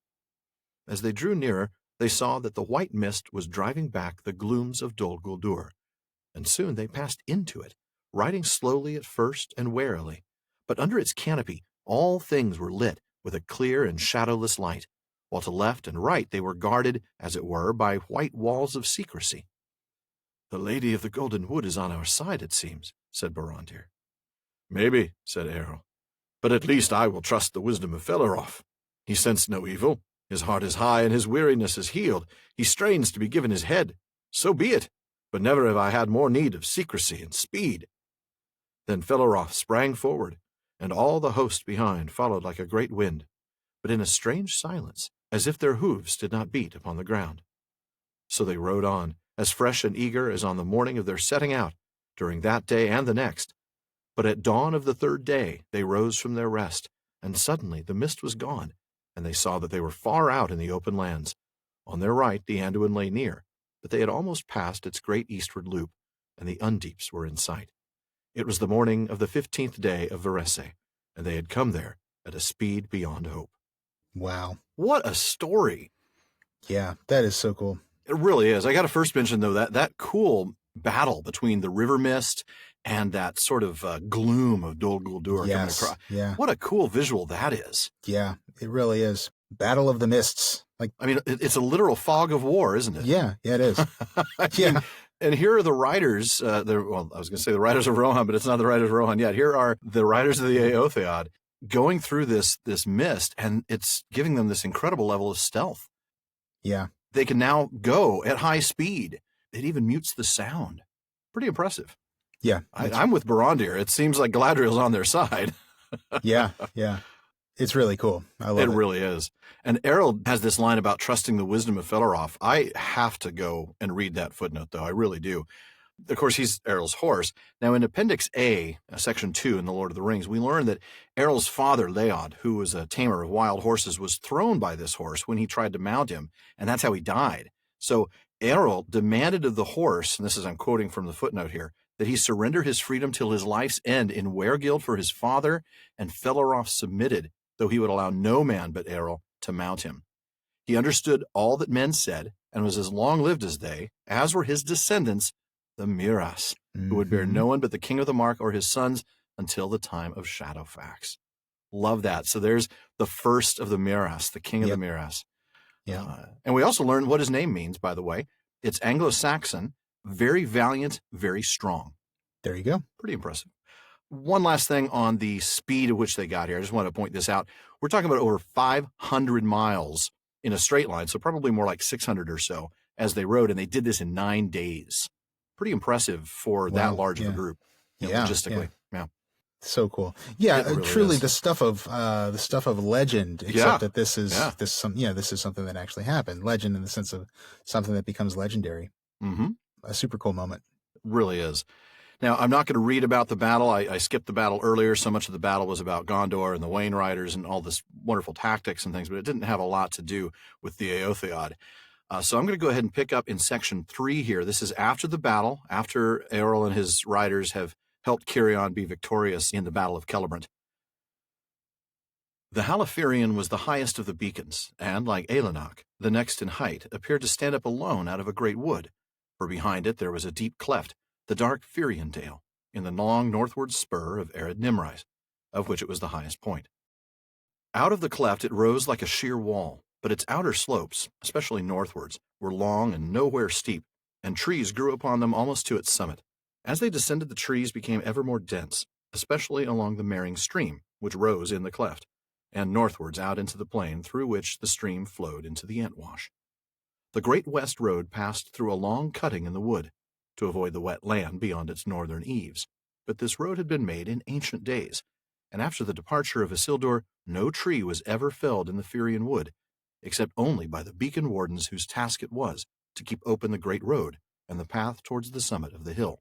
As they drew nearer, they saw that the white mist was driving back the glooms of Dol Guldur, and soon they passed into it, riding slowly at first and warily. But under its canopy, all things were lit with a clear and shadowless light, while to left and right they were guarded, as it were, by white walls of secrecy. "The Lady of the Golden Wood is on our side, it seems," said Barad-dûr. "Maybe," said Errol, "but at least I will trust the wisdom of Felaroth. He sensed no evil. His heart is high and his weariness is healed. He strains to be given his head. So be it, but never have I had more need of secrecy and speed." Then Felaroth sprang forward, and all the host behind followed like a great wind, but in a strange silence, as if their hoofs did not beat upon the ground. So they rode on, as fresh and eager as on the morning of their setting out, during that day and the next. But at dawn of the 3rd day they rose from their rest, and suddenly the mist was gone, and they saw that they were far out in the open lands. On their right the Anduin lay near, but they had almost passed its great eastward loop, and the Undeeps were in sight. It was the morning of the 15th day of Virese, and they had come there at a speed beyond hope. Wow. What a story. Yeah, that is so cool. It really is. I got to first mention, though, that cool battle between the river mist and that sort of gloom of Dol Guldur coming across. Yeah. What a cool visual that is. Yeah, it really is. Battle of the Mists. It's a literal fog of war, isn't it? Yeah, it is. Yeah. And here are the riders. I was going to say the riders of Rohan, but it's not the riders of Rohan yet. Here are the riders of the Eotheod going through this mist, and it's giving them this incredible level of stealth. Yeah. They can now go at high speed. It even mutes the sound. Pretty impressive. Yeah. I'm with Barad-dûr. It seems like Galadriel's on their side. Yeah. It's really cool. I love It it. really is. And Errol has this line about trusting the wisdom of Felaroth. I have to go and read that footnote, though. I really do. Of course, he's Errol's horse. Now, in Appendix A, Section 2 in The Lord of the Rings, we learn that Errol's father, Leod, who was a tamer of wild horses, was thrown by this horse when he tried to mount him, and that's how he died. So Errol demanded of the horse, and this is, I'm quoting from the footnote here, that he surrender his freedom till his life's end in Weregild for his father, and Felaroth submitted, though he would allow no man but Errol to mount him. He understood all that men said, and was as long-lived as they, as were his descendants, the Miras, who would bear no one but the king of the Mark or his sons until the time of Shadowfax. Love that. So there's the first of the Miras, the king of the Miras. Yeah. And we also learned what his name means, by the way. It's Anglo-Saxon, very valiant, very strong. There you go. Pretty impressive. One last thing on the speed at which they got here. I just want to point this out. We're talking about over 500 miles in a straight line, so probably more like 600 or so as they rode, and they did this in 9 days. Pretty impressive for that large of a group, logistically. Yeah. So cool. Yeah, really truly is. the stuff of legend, except that this is this is something that actually happened. Legend in the sense of something that becomes legendary. Mm-hmm. A super cool moment. Really is. Now, I'm not going to read about the battle. I skipped the battle earlier. So much of the battle was about Gondor and the Wain Riders and all this wonderful tactics and things, but it didn't have a lot to do with the Eotheod. So I'm going to go ahead and pick up in Section 3 here. This is after the battle, after Eorl and his riders have helped Cirion be victorious in the Battle of Celebrant. The Halathirion was the highest of the beacons, and, like Eilonach, the next in height, appeared to stand up alone out of a great wood, for behind it there was a deep cleft, the dark Firion Dale, in the long northward spur of Ered Nimrais, of which it was the highest point. Out of the cleft it rose like a sheer wall, but its outer slopes, especially northwards, were long and nowhere steep, and trees grew upon them almost to its summit. As they descended, the trees became ever more dense, especially along the Mering stream, which rose in the cleft, and northwards out into the plain through which the stream flowed into the Entwash. The Great West Road passed through a long cutting in the wood, to avoid the wet land beyond its northern eaves, but this road had been made in ancient days, and after the departure of Isildur, no tree was ever felled in the Firion wood, except only by the beacon wardens whose task it was to keep open the great road and the path towards the summit of the hill.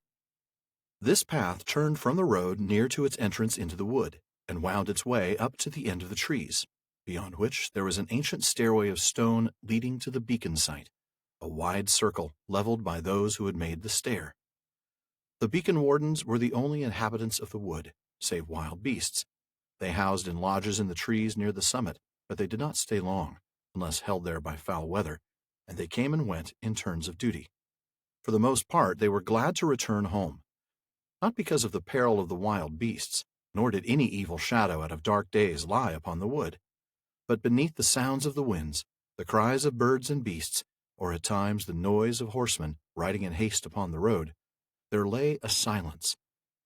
This path turned from the road near to its entrance into the wood, and wound its way up to the end of the trees, beyond which there was an ancient stairway of stone leading to the beacon site, a wide circle leveled by those who had made the stair. The beacon wardens were the only inhabitants of the wood, save wild beasts. They housed in lodges in the trees near the summit, but they did not stay long, unless held there by foul weather, and they came and went in turns of duty. For the most part, they were glad to return home, not because of the peril of the wild beasts, nor did any evil shadow out of dark days lie upon the wood, but beneath the sounds of the winds, the cries of birds and beasts, or at times the noise of horsemen riding in haste upon the road, there lay a silence,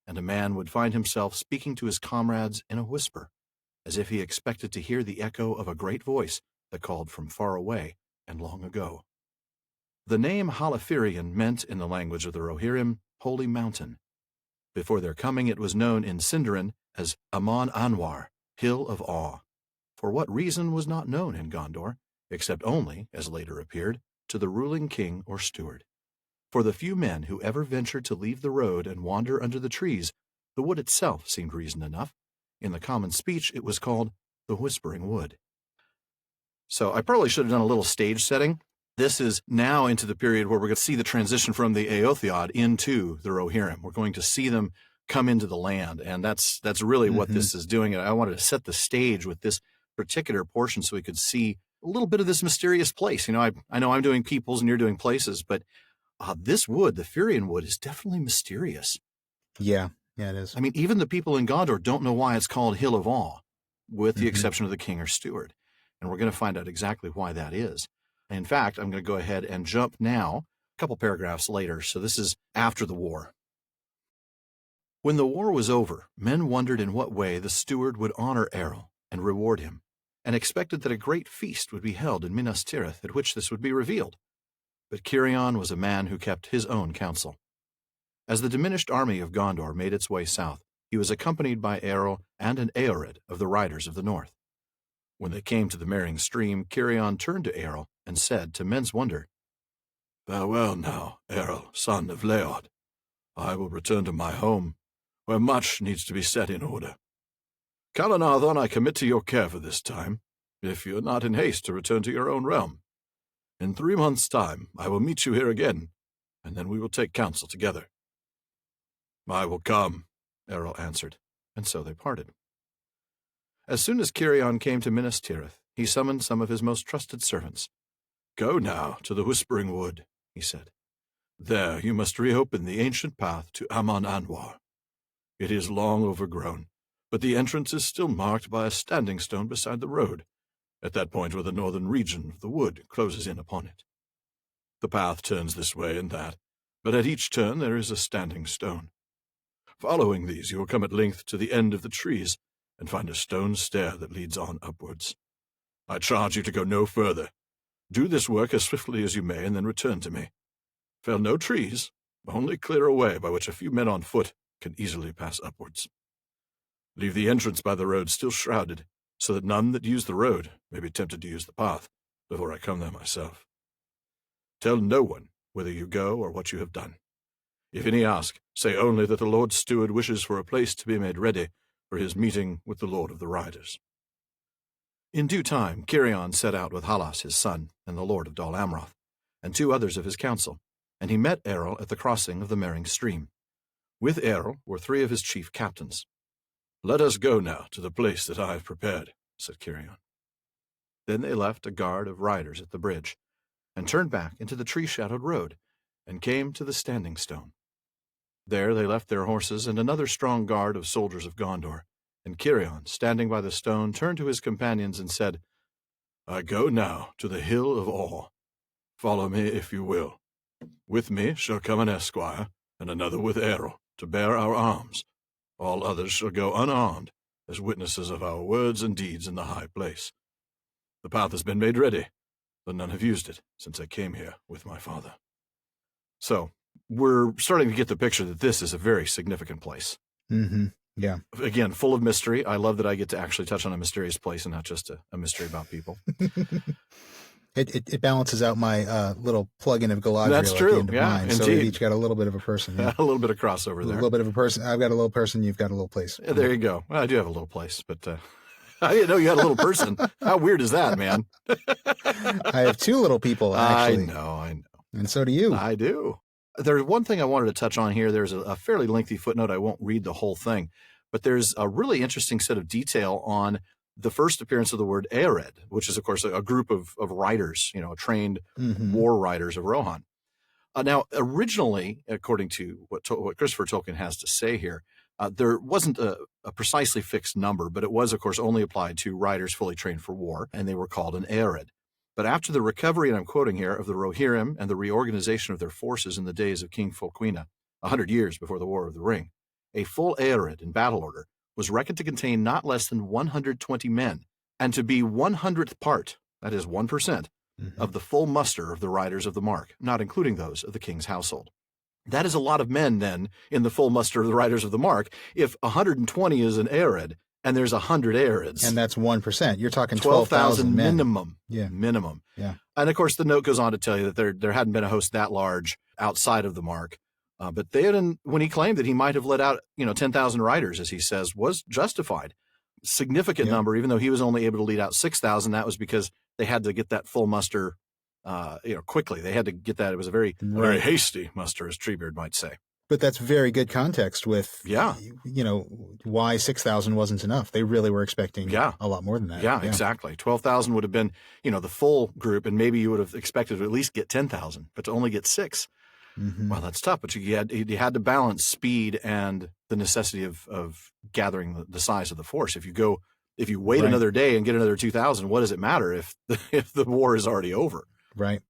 and a man would find himself speaking to his comrades in a whisper, as if he expected to hear the echo of a great voice that called from far away and long ago. The name Halathirion meant, in the language of the Rohirrim, Holy Mountain. Before their coming it was known in Sindarin as Amon Anwar, Hill of Awe. For what reason was not known in Gondor, except only, as later appeared, to the ruling king or steward. For the few men who ever ventured to leave the road and wander under the trees, the wood itself seemed reason enough. In the common speech it was called the Whispering Wood. So I probably should have done a little stage setting. This is now into the period where we're going to see the transition from the Eotheod into the Rohirrim. We're going to see them come into the land, and that's really what this is doing. And I wanted to set the stage with this particular portion so we could see a little bit of this mysterious place. You know, I know I'm doing peoples and you're doing places, but this wood, the Firion wood, is definitely mysterious. Yeah, it is. I mean, even the people in Gondor don't know why it's called Hill of Awe, with the exception of the king or steward. And we're going to find out exactly why that is. In fact, I'm going to go ahead and jump now, a couple paragraphs later. So this is after the war. When the war was over, men wondered in what way the steward would honor Eorl and reward him, and expected that a great feast would be held in Minas Tirith at which this would be revealed. But Cirion was a man who kept his own counsel. As the diminished army of Gondor made its way south, he was accompanied by Eorl and an Eored of the Riders of the North. When they came to the Merrying Stream, Cirion turned to Earl and said, to men's wonder, "Farewell now, Earl, son of Leod. I will return to my home, where much needs to be set in order. Calenardon I commit to your care for this time, if you are not in haste to return to your own realm. In 3 months' time I will meet you here again, and then we will take counsel together." "I will come," Earl answered, and so they parted. As soon as Cirion came to Minas Tirith, he summoned some of his most trusted servants. "Go now to the Whispering Wood," he said. "There you must reopen the ancient path to Amon Anwar. It is long overgrown, but the entrance is still marked by a standing stone beside the road, at that point where the northern region of the wood closes in upon it. The path turns this way and that, but at each turn there is a standing stone. Following these, you will come at length to the end of the trees, and find a stone stair that leads on upwards. I charge you to go no further. Do this work as swiftly as you may, and then return to me. Fell no trees, only clear a way by which a few men on foot can easily pass upwards. Leave the entrance by the road still shrouded, so that none that use the road may be tempted to use the path before I come there myself. Tell no one whither you go or what you have done. If any ask, say only that the Lord Steward wishes for a place to be made ready for his meeting with the Lord of the Riders." In due time, Cirion set out with Halas his son, and the Lord of Dol Amroth, and 2 others of his council, and he met Earl at the crossing of the Merrying Stream. With Earl were 3 of his chief captains. "Let us go now to the place that I have prepared," said Cirion. Then they left a guard of riders at the bridge, and turned back into the tree-shadowed road, and came to the Standing Stone. There they left their horses and another strong guard of soldiers of Gondor, and Cirion, standing by the stone, turned to his companions and said, "I go now to the Hill of Awe. Follow me if you will. With me shall come an esquire, and another with Earl, to bear our arms. All others shall go unarmed, as witnesses of our words and deeds in the high place. The path has been made ready, though none have used it since I came here with my father." So, we're starting to get the picture that this is a very significant place. Mm-hmm. Yeah. Again, full of mystery. I love that I get to actually touch on a mysterious place and not just a mystery about people. It balances out my little plug-in of Galadriel. That's true. At the end of mine. Indeed. So we've each got a little bit of a person. Yeah. A little bit of crossover there. A little bit of a person. I've got a little person. You've got a little place. Yeah, there you go. Well, I do have a little place, but I didn't know you had a little person. How weird is that, man? I have 2 little people, actually. I know. And so do you. I do. There's one thing I wanted to touch on here. There's a fairly lengthy footnote. I won't read the whole thing, but there's a really interesting set of detail on the first appearance of the word Ered, which is, of course, a group of riders, trained war riders of Rohan. Now, originally, according to what Christopher Tolkien has to say here, there wasn't a precisely fixed number, but it was, of course, only applied to riders fully trained for war, and they were called an Ered. But after the recovery, and I'm quoting here, of the Rohirrim and the reorganization of their forces in the days of King Fulquina, 100 years before the War of the Ring, a full Ered in battle order was reckoned to contain not less than 120 men, and to be 100th part, that is 1%, of the full muster of the riders of the Mark, not including those of the king's household. That is a lot of men, then, in the full muster of the riders of the Mark, if 120 is an Ered, and there's 100 Ereds. And that's 1%. You're talking 12,000 minimum. Yeah. Minimum. Yeah. And of course, the note goes on to tell you that there hadn't been a host that large outside of the Mark. But Theoden, when he claimed that he might have let out, 10,000 riders, as he says, was justified. Significant number, even though he was only able to lead out 6,000. That was because they had to get that full muster, quickly. They had to get that. It was a very hasty muster, as Treebeard might say. But that's very good context with, why 6,000 wasn't enough. They really were expecting a lot more than that. Yeah, exactly. 12,000 would have been, the full group, and maybe you would have expected to at least get 10,000, but to only get 6. Well, that's tough, but you had to balance speed and the necessity of gathering the size of the force. If you wait another day and get another 2,000, what does it matter if the war is already over? Right.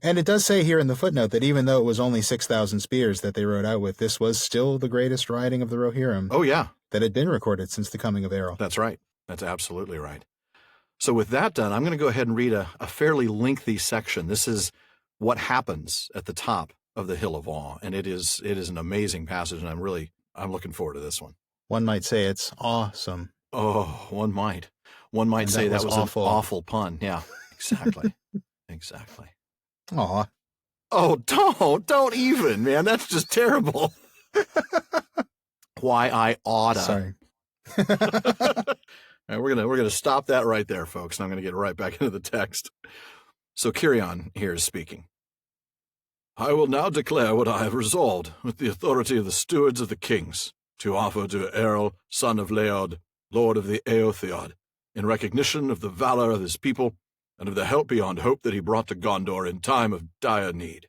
And it does say here in the footnote that even though it was only 6,000 spears that they rode out with, this was still the greatest riding of the Rohirrim. Oh, yeah. That had been recorded since the coming of Earl. That's right. That's absolutely right. So with that done, I'm going to go ahead and read a fairly lengthy section. This is what happens at the top of the Hill of Awe, and it is an amazing passage, and I'm looking forward to this one. One might say it's awesome. Oh, one might. One might And say that that was was awful. an awful pun. Yeah, exactly. Exactly. Aw. Oh, don't even, man. That's just terrible. Why I oughta. Sorry. All right, we're gonna stop that right there, folks, and I'm gonna get right back into the text. So Kirion here is speaking. I will now declare what I have resolved, with the authority of the stewards of the kings, to offer to Errol, son of Leod, lord of the Eotheod, in recognition of the valor of his people and of the help beyond hope that he brought to Gondor in time of dire need.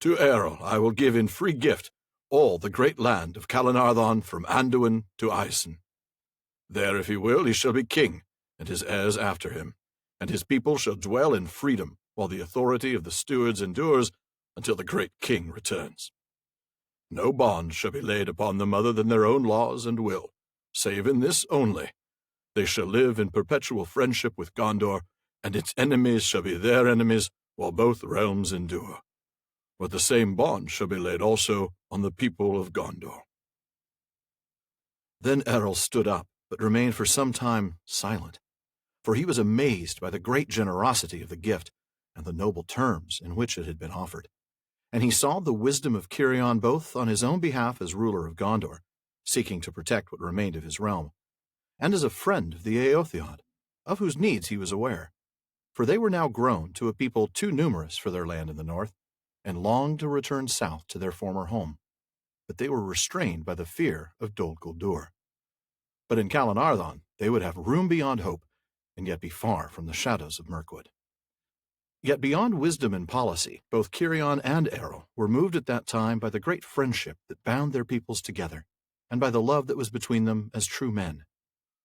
To Errol I will give in free gift all the great land of Calenarthon from Anduin to Isen. There, if he will, he shall be king, and his heirs after him, and his people shall dwell in freedom, while the authority of the stewards endures until the great king returns. No bond shall be laid upon them other than their own laws and will, save in this only. They shall live in perpetual friendship with Gondor, and its enemies shall be their enemies, while both realms endure. But the same bond shall be laid also on the people of Gondor. Then Errol stood up, but remained for some time silent, for he was amazed by the great generosity of the gift and the noble terms in which it had been offered. And he saw the wisdom of Kirion both on his own behalf as ruler of Gondor, seeking to protect what remained of his realm, and as a friend of the Eotheod, of whose needs he was aware, for they were now grown to a people too numerous for their land in the north, and longed to return south to their former home, but they were restrained by the fear of Dol Guldur. But in Calenarthon they would have room beyond hope, and yet be far from the shadows of Mirkwood. Yet beyond wisdom and policy, both Kirion and Errol were moved at that time by the great friendship that bound their peoples together, and by the love that was between them as true men.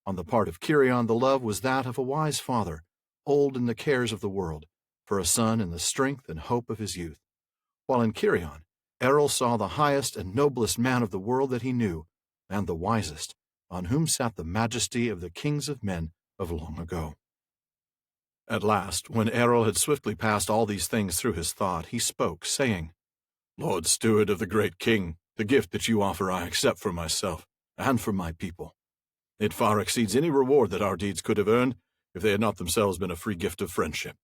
On the part of Kirion, the love was that of a wise father, old in the cares of the world, for a son in the strength and hope of his youth. While in Kirion, Errol saw the highest and noblest man of the world that he knew, and the wisest, on whom sat the majesty of the kings of men of long ago. At last, when Errol had swiftly passed all these things through his thought, he spoke, saying, Lord Steward of the great king, the gift that you offer I accept for myself, and for my people. It far exceeds any reward that our deeds could have earned, if they had not themselves been a free gift of friendship.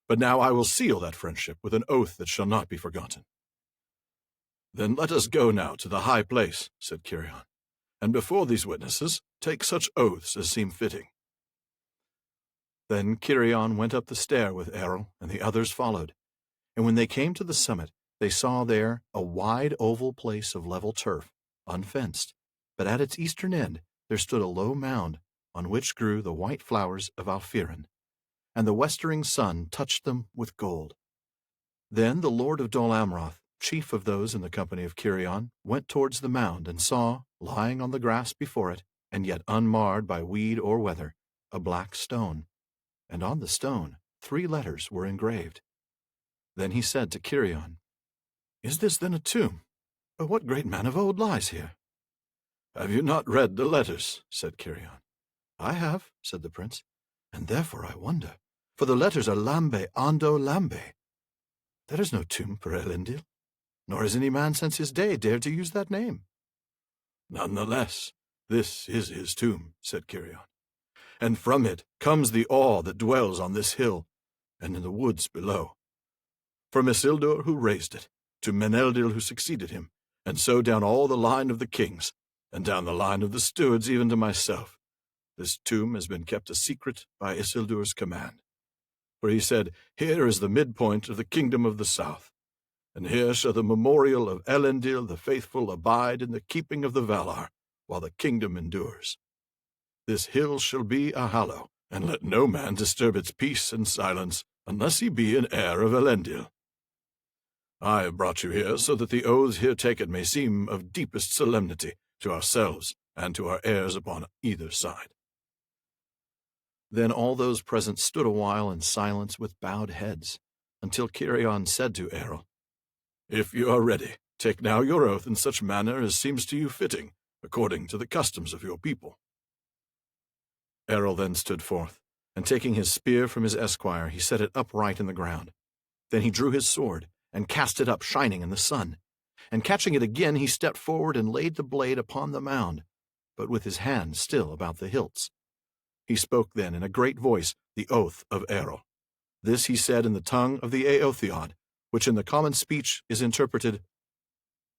But now I will seal that friendship with an oath that shall not be forgotten. Then let us go now to the high place, said Kirion, and before these witnesses take such oaths as seem fitting. Then Kirion went up the stair with Errol, and the others followed. And when they came to the summit, they saw there a wide oval place of level turf, unfenced, but at its eastern end there stood a low mound, on which grew the white flowers of Alfirin, and the westering sun touched them with gold. Then the lord of Dol Amroth, chief of those in the company of Kirion, went towards the mound, and saw, lying on the grass before it, and yet unmarred by weed or weather, a black stone. And on the stone 3 letters were engraved. Then he said to Kirion, Is this then a tomb? Or what great man of old lies here? Have you not read the letters? Said Kirion. I have, said the prince, and therefore I wonder, for the letters are Lambe Ando Lambe. There is no tomb for Elendil, nor has any man since his day dared to use that name. None the less, this is his tomb, said Kirion, and from it comes the awe that dwells on this hill and in the woods below. From Isildur, who raised it, to Meneldil, who succeeded him, and so down all the line of the kings, and down the line of the stewards, even to myself, this tomb has been kept a secret by Isildur's command. For he said, Here is the midpoint of the kingdom of the south, and here shall the memorial of Elendil the faithful abide in the keeping of the Valar, while the kingdom endures. This hill shall be a hallow, and let no man disturb its peace and silence, unless he be an heir of Elendil. I have brought you here so that the oaths here taken may seem of deepest solemnity to ourselves and to our heirs upon either side. Then all those present stood a while in silence with bowed heads, until Kirion said to Errol, If you are ready, take now your oath in such manner as seems to you fitting, according to the customs of your people. Errol then stood forth, and taking his spear from his esquire, he set it upright in the ground. Then he drew his sword, and cast it up shining in the sun. And catching it again, he stepped forward and laid the blade upon the mound, but with his hand still about the hilts. He spoke then in a great voice the oath of Errol. This he said in the tongue of the Eotheod, which in the common speech is interpreted,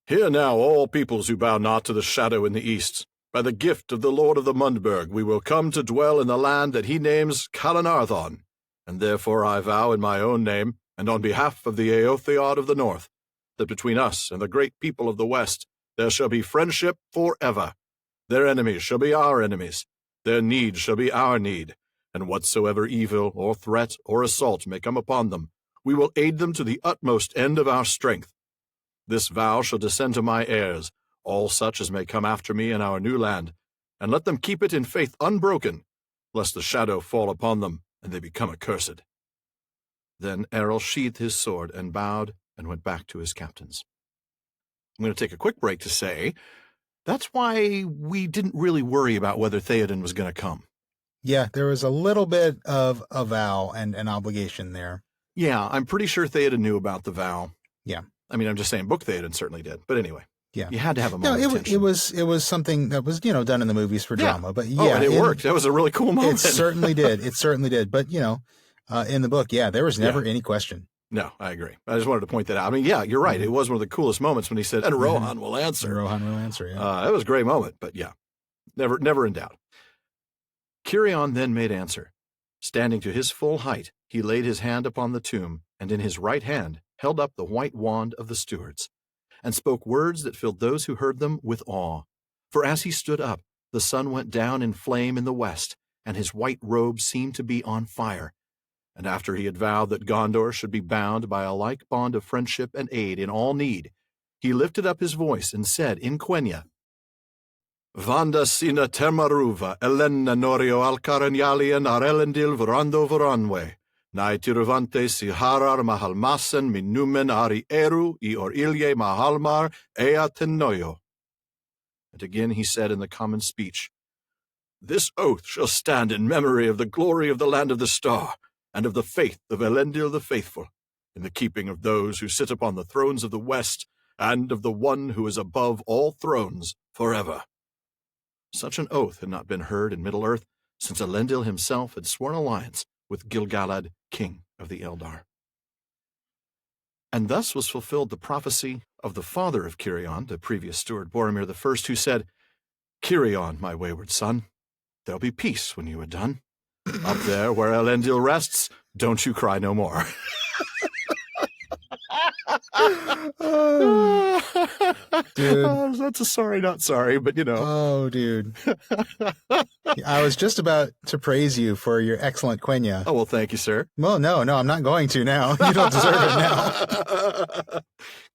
Hear now, all peoples who bow not to the shadow in the east. By the gift of the Lord of the Mundberg we will come to dwell in the land that he names Calanarthon, and therefore I vow in my own name, and on behalf of the Eotheod of the north, that between us and the great people of the west there shall be friendship forever. Their enemies shall be our enemies, their need shall be our need, and whatsoever evil or threat or assault may come upon them, we will aid them to the utmost end of our strength. This vow shall descend to my heirs, all such as may come after me in our new land, and let them keep it in faith unbroken, lest the shadow fall upon them and they become accursed. Then Errol sheathed his sword and bowed and went back to his captains. I'm going to take a quick break to say that's why we didn't really worry about whether Theoden was going to come. Yeah, there was a little bit of a vow and an obligation there. Yeah, I'm pretty sure Theoden knew about the vow. Yeah. I mean, I'm just saying Book Theoden certainly did. But anyway, yeah, you had to have a moment of tension. It was something that was, done in the movies for drama. But yeah. Oh, and it worked. That was a really cool moment. It certainly did. It certainly did. But, in the book, there was never any question. No, I agree. I just wanted to point that out. I mean, yeah, you're right. It was one of the coolest moments when he said, and Rohan will answer. Rohan will answer, yeah. That was a great moment, but yeah, never in doubt. Kirion then made answer. Standing to his full height, he laid his hand upon the tomb, and in his right hand held up the white wand of the stewards, and spoke words that filled those who heard them with awe. For as he stood up, the sun went down in flame in the west, and his white robe seemed to be on fire. And after he had vowed that Gondor should be bound by a like bond of friendship and aid in all need, he lifted up his voice and said in Quenya, Vanda sina termaruva, elena norio alcaranyalian arelendil vorando voranwe, nai tiruvante si harar mahalmasen minumen ari eru I or ilye mahalmar ea tenoyo. And again he said in the common speech, This oath shall stand in memory of the glory of the land of the star, and of the faith of Elendil the faithful, in the keeping of those who sit upon the thrones of the west, and of the one who is above all thrones forever. Such an oath had not been heard in Middle-earth since Elendil himself had sworn alliance with Gil-galad, king of the Eldar. And thus was fulfilled the prophecy of the father of Kirion, the previous steward Boromir I, who said, Kirion, my wayward son, there'll be peace when you are done. Up there where Elendil rests, don't you cry no more. Dude. That's a sorry, not sorry, but Oh, dude. I was just about to praise you for your excellent Quenya. Oh, well, thank you, sir. Well, no, I'm not going to now. You don't deserve it now.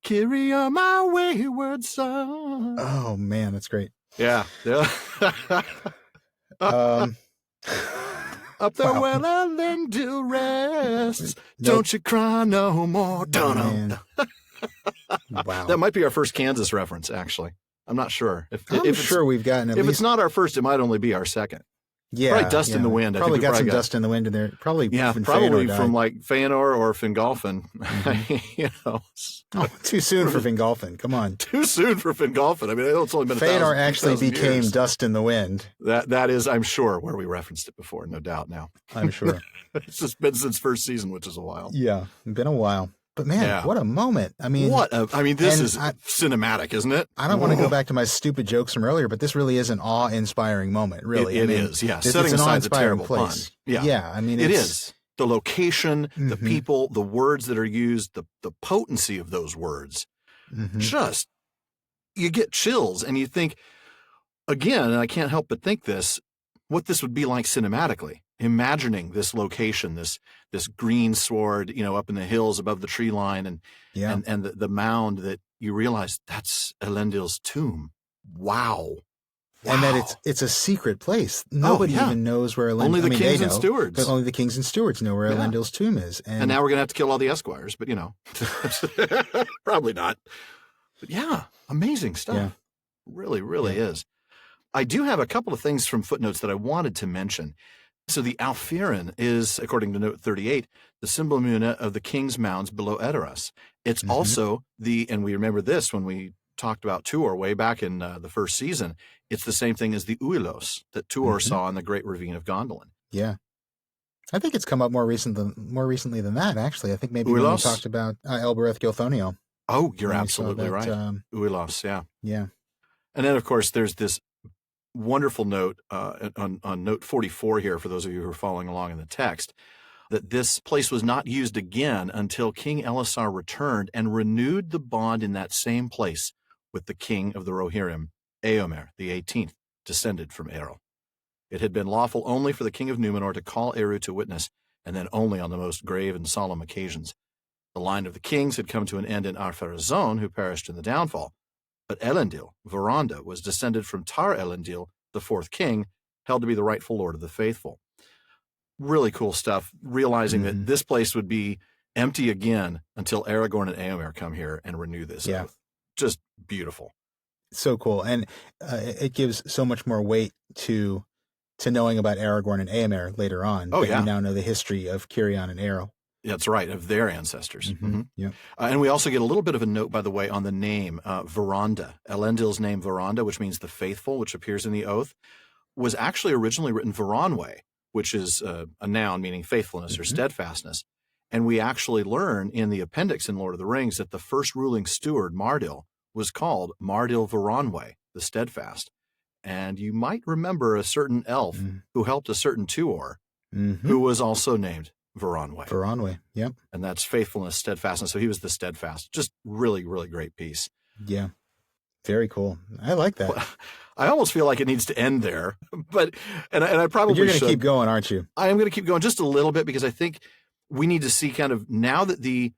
Kirion, my wayward son. Oh, man, that's great. Yeah. Up there where Elendil rests, don't you cry no more. Wow. That might be our first Kansas reference, actually. I'm not sure. I'm sure we've gotten If it's not our first, it might only be our second. Yeah. Probably Dust in the Wind. Probably got some Dust in the Wind in there. Probably from like Feanor or Fingolfin. Oh, too soon for Fingolfin. Come on. Too soon for Fingolfin. I mean, it's only been Feanor actually became years. Dust in the Wind. That is, I'm sure, where we referenced it before, no doubt now. I'm sure. It's just been since first season, which is a while. Yeah, been a while. But man, what a moment. I mean, this is cinematic, isn't it? I don't want to go back to my stupid jokes from earlier, but this really is an awe-inspiring moment, really. It is, yeah. Setting aside the terrible pun. Yeah, I mean, it is. The location, the people, the words that are used, the potency of those words. Just, you get chills and you think, again, and I can't help but think this, what this would be like cinematically. Imagining this location, this green sward, up in the hills above the tree line, and the mound that you realize that's Elendil's tomb. Wow. And that it's a secret place. Nobody even knows where Elendil. Only the kings and stewards. But only the kings and stewards know where Elendil's tomb is. And now we're gonna have to kill all the esquires, but probably not. But yeah, amazing stuff. Yeah. Really, really is. I do have a couple of things from footnotes that I wanted to mention. So the Alfirin is, according to note 38, the symbol Muna of the king's mounds below Edoras. It's also and we remember this when we talked about Tuor way back in the first season, It's the same thing as the Uilos that Tuor saw in the Great Ravine of Gondolin. Yeah. I think it's come up more recently than that, actually. I think maybe when we talked about Elbereth Gilthoniel. Oh, you're absolutely right. Uilos, yeah. Yeah. And then, of course, there's this wonderful note on note 44 here, for those of you who are following along in the text, that this place was not used again until King Elisar returned and renewed the bond in that same place with the king of the Rohirrim, Eomer, the 18th, descended from Eorl. It had been lawful only for the king of Númenor to call Eru to witness, and then only on the most grave and solemn occasions. The line of the kings had come to an end in Ar-Pharazôn, who perished in the downfall. But Elendil, Veranda, was descended from Tar Elendil, the fourth king, held to be the rightful lord of the faithful. Really cool stuff, realizing that this place would be empty again until Aragorn and Éomer come here and renew this oath. Just beautiful. So cool. And it gives so much more weight to knowing about Aragorn and Éomer later on. Oh, yeah. We now know the history of Cirion and Eorl. That's right, of their ancestors. Yeah. And we also get a little bit of a note, by the way, on the name Veranda. Elendil's name Veranda, which means the faithful, which appears in the oath, was actually originally written Veranwe, which is a noun meaning faithfulness or steadfastness. And we actually learn in the appendix in Lord of the Rings that the first ruling steward, Mardil, was called Mardil Veranwe, the steadfast. And you might remember a certain elf who helped a certain Tuor, who was also named Veranwe. Veranwe, yep. And that's faithfulness, steadfastness. So he was the steadfast. Just really, really great piece. Yeah. Very cool. I like that. Well, I almost feel like it needs to end there, but I probably You're going to keep going, aren't you? I am going to keep going just a little bit, because I think we need to see kind of, now that the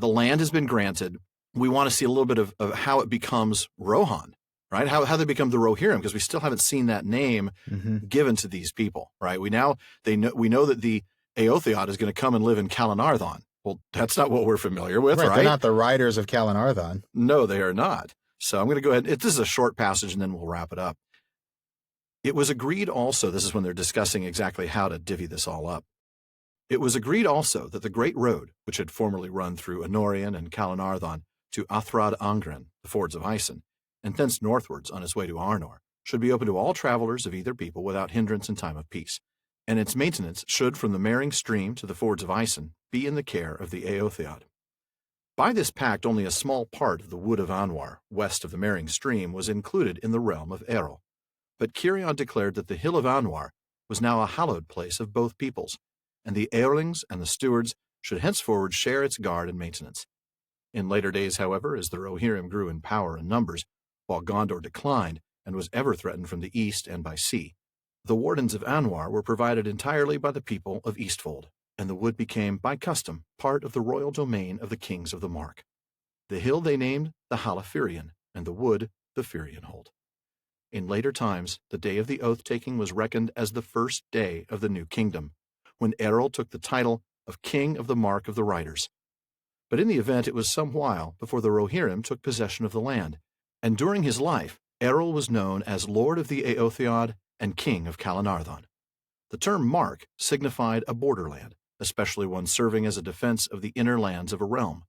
land has been granted, we want to see a little bit of how it becomes Rohan, right? How they become the Rohirrim, because we still haven't seen that name given to these people, right? We know that the Eotheod is going to come and live in Calanarthon. Well, that's not what we're familiar with, right? They're not the riders of Calanarthon. No, they are not. So I'm going to go ahead. This is a short passage, and then we'll wrap it up. It was agreed also, this is when they're discussing exactly how to divvy this all up. It was agreed also that the great road, which had formerly run through Anorion and Calanarthon to Athrad Angren, the fords of Isen, and thence northwards on its way to Arnor, should be open to all travelers of either people without hindrance in time of peace, and its maintenance should, from the Mering stream to the fords of Isen, be in the care of the Eotheod. By this pact, only a small part of the Wood of Anwar, west of the Mering stream, was included in the realm of Eorl. But Cirion declared that the Hill of Anwar was now a hallowed place of both peoples, and the Eorlings and the stewards should henceforward share its guard and maintenance. In later days, however, as the Rohirrim grew in power and numbers, while Gondor declined and was ever threatened from the east and by sea, the wardens of Anwar were provided entirely by the people of Eastfold, and the wood became, by custom, part of the royal domain of the kings of the Mark. The hill they named the Halafirion, and the wood the Firionhold. In later times, the day of the oath-taking was reckoned as the first day of the new kingdom, when Eorl took the title of King of the Mark of the Riders. But in the event it was some while before the Rohirrim took possession of the land, and during his life Eorl was known as Lord of the Eotheod and King of Calanarthon. The term Mark signified a borderland, especially one serving as a defense of the inner lands of a realm.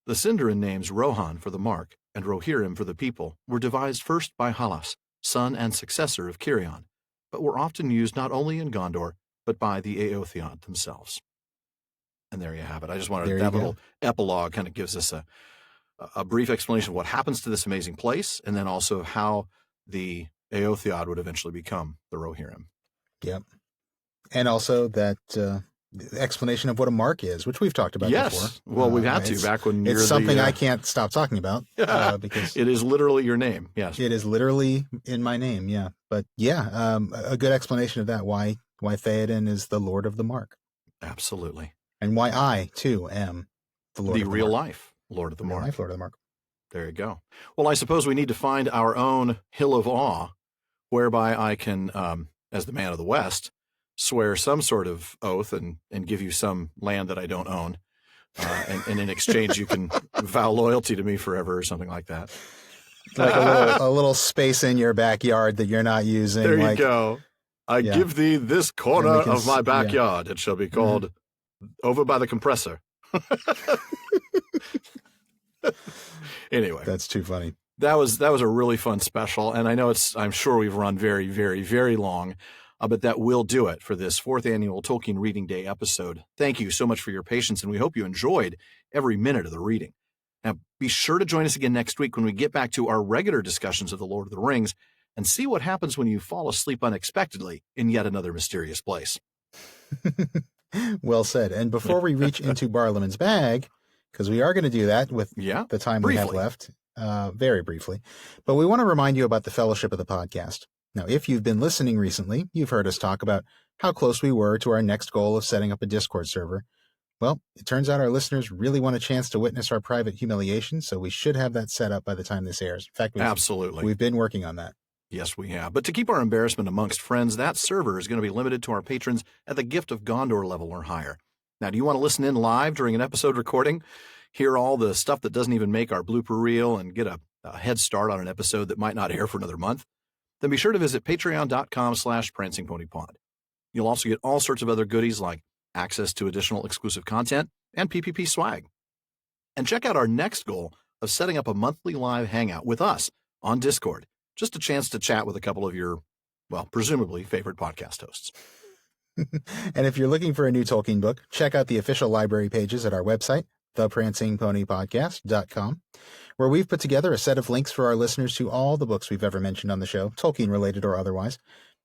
The Sindarin names Rohan for the Mark and Rohirrim for the people were devised first by Halas, son and successor of Cirion, but were often used not only in Gondor, but by the Eotheod themselves. And there you have it. I just wanted that little epilogue kind of gives us a brief explanation of what happens to this amazing place, and then also how the Eotheod would eventually become the Rohirrim. Yep. And also that the explanation of what a mark is, which we've talked about before. Well, we've had to back when it's something I can't stop talking about because it is literally your name. Yes, it is literally in my name. Yeah, but a good explanation of that. Why Theoden is the Lord of the Mark. Absolutely, and why I too am the Lord of the real Mark. life Lord of the Mark. Lord of the Mark. There you go. Well, I suppose we need to find our own Hill of Awe, whereby I can, as the man of the West, swear some sort of oath and give you some land that I don't own. And in exchange, you can vow loyalty to me forever or something like that. Like a little space in your backyard that you're not using. There you go. I give thee this corner of my backyard. It shall be called over by the compressor. Anyway. That's too funny. That was a really fun special, and I'm sure we've run very, very, very long, but that will do it for this 4th annual Tolkien Reading Day episode. Thank you so much for your patience, and we hope you enjoyed every minute of the reading. Now, be sure to join us again next week when we get back to our regular discussions of The Lord of the Rings and see what happens when you fall asleep unexpectedly in yet another mysterious place. Well said. And before we reach into Barliman's bag, because we are going to do that with the time we have left, very briefly, but we want to remind you about the fellowship of the podcast. Now, if you've been listening recently, you've heard us talk about how close we were to our next goal of setting up a Discord server. Well, it turns out our listeners really want a chance to witness our private humiliation, so we should have that set up by the time this airs. In fact, we've been working on that. Yes, we have. But to keep our embarrassment amongst friends, that server is going to be limited to our patrons at the Gift of Gondor level or higher. Now, do you want to listen in live during an episode recording, hear all the stuff that doesn't even make our blooper reel, and get a head start on an episode that might not air for another month? Then be sure to visit patreon.com/prancingponypod. You'll also get all sorts of other goodies like access to additional exclusive content and PPP swag. And check out our next goal of setting up a monthly live hangout with us on Discord. Just a chance to chat with a couple of your, presumably favorite podcast hosts. And if you're looking for a new Tolkien book, check out the official library pages at our website, theprancingponypodcast.com, where we've put together a set of links for our listeners to all the books we've ever mentioned on the show, Tolkien-related or otherwise.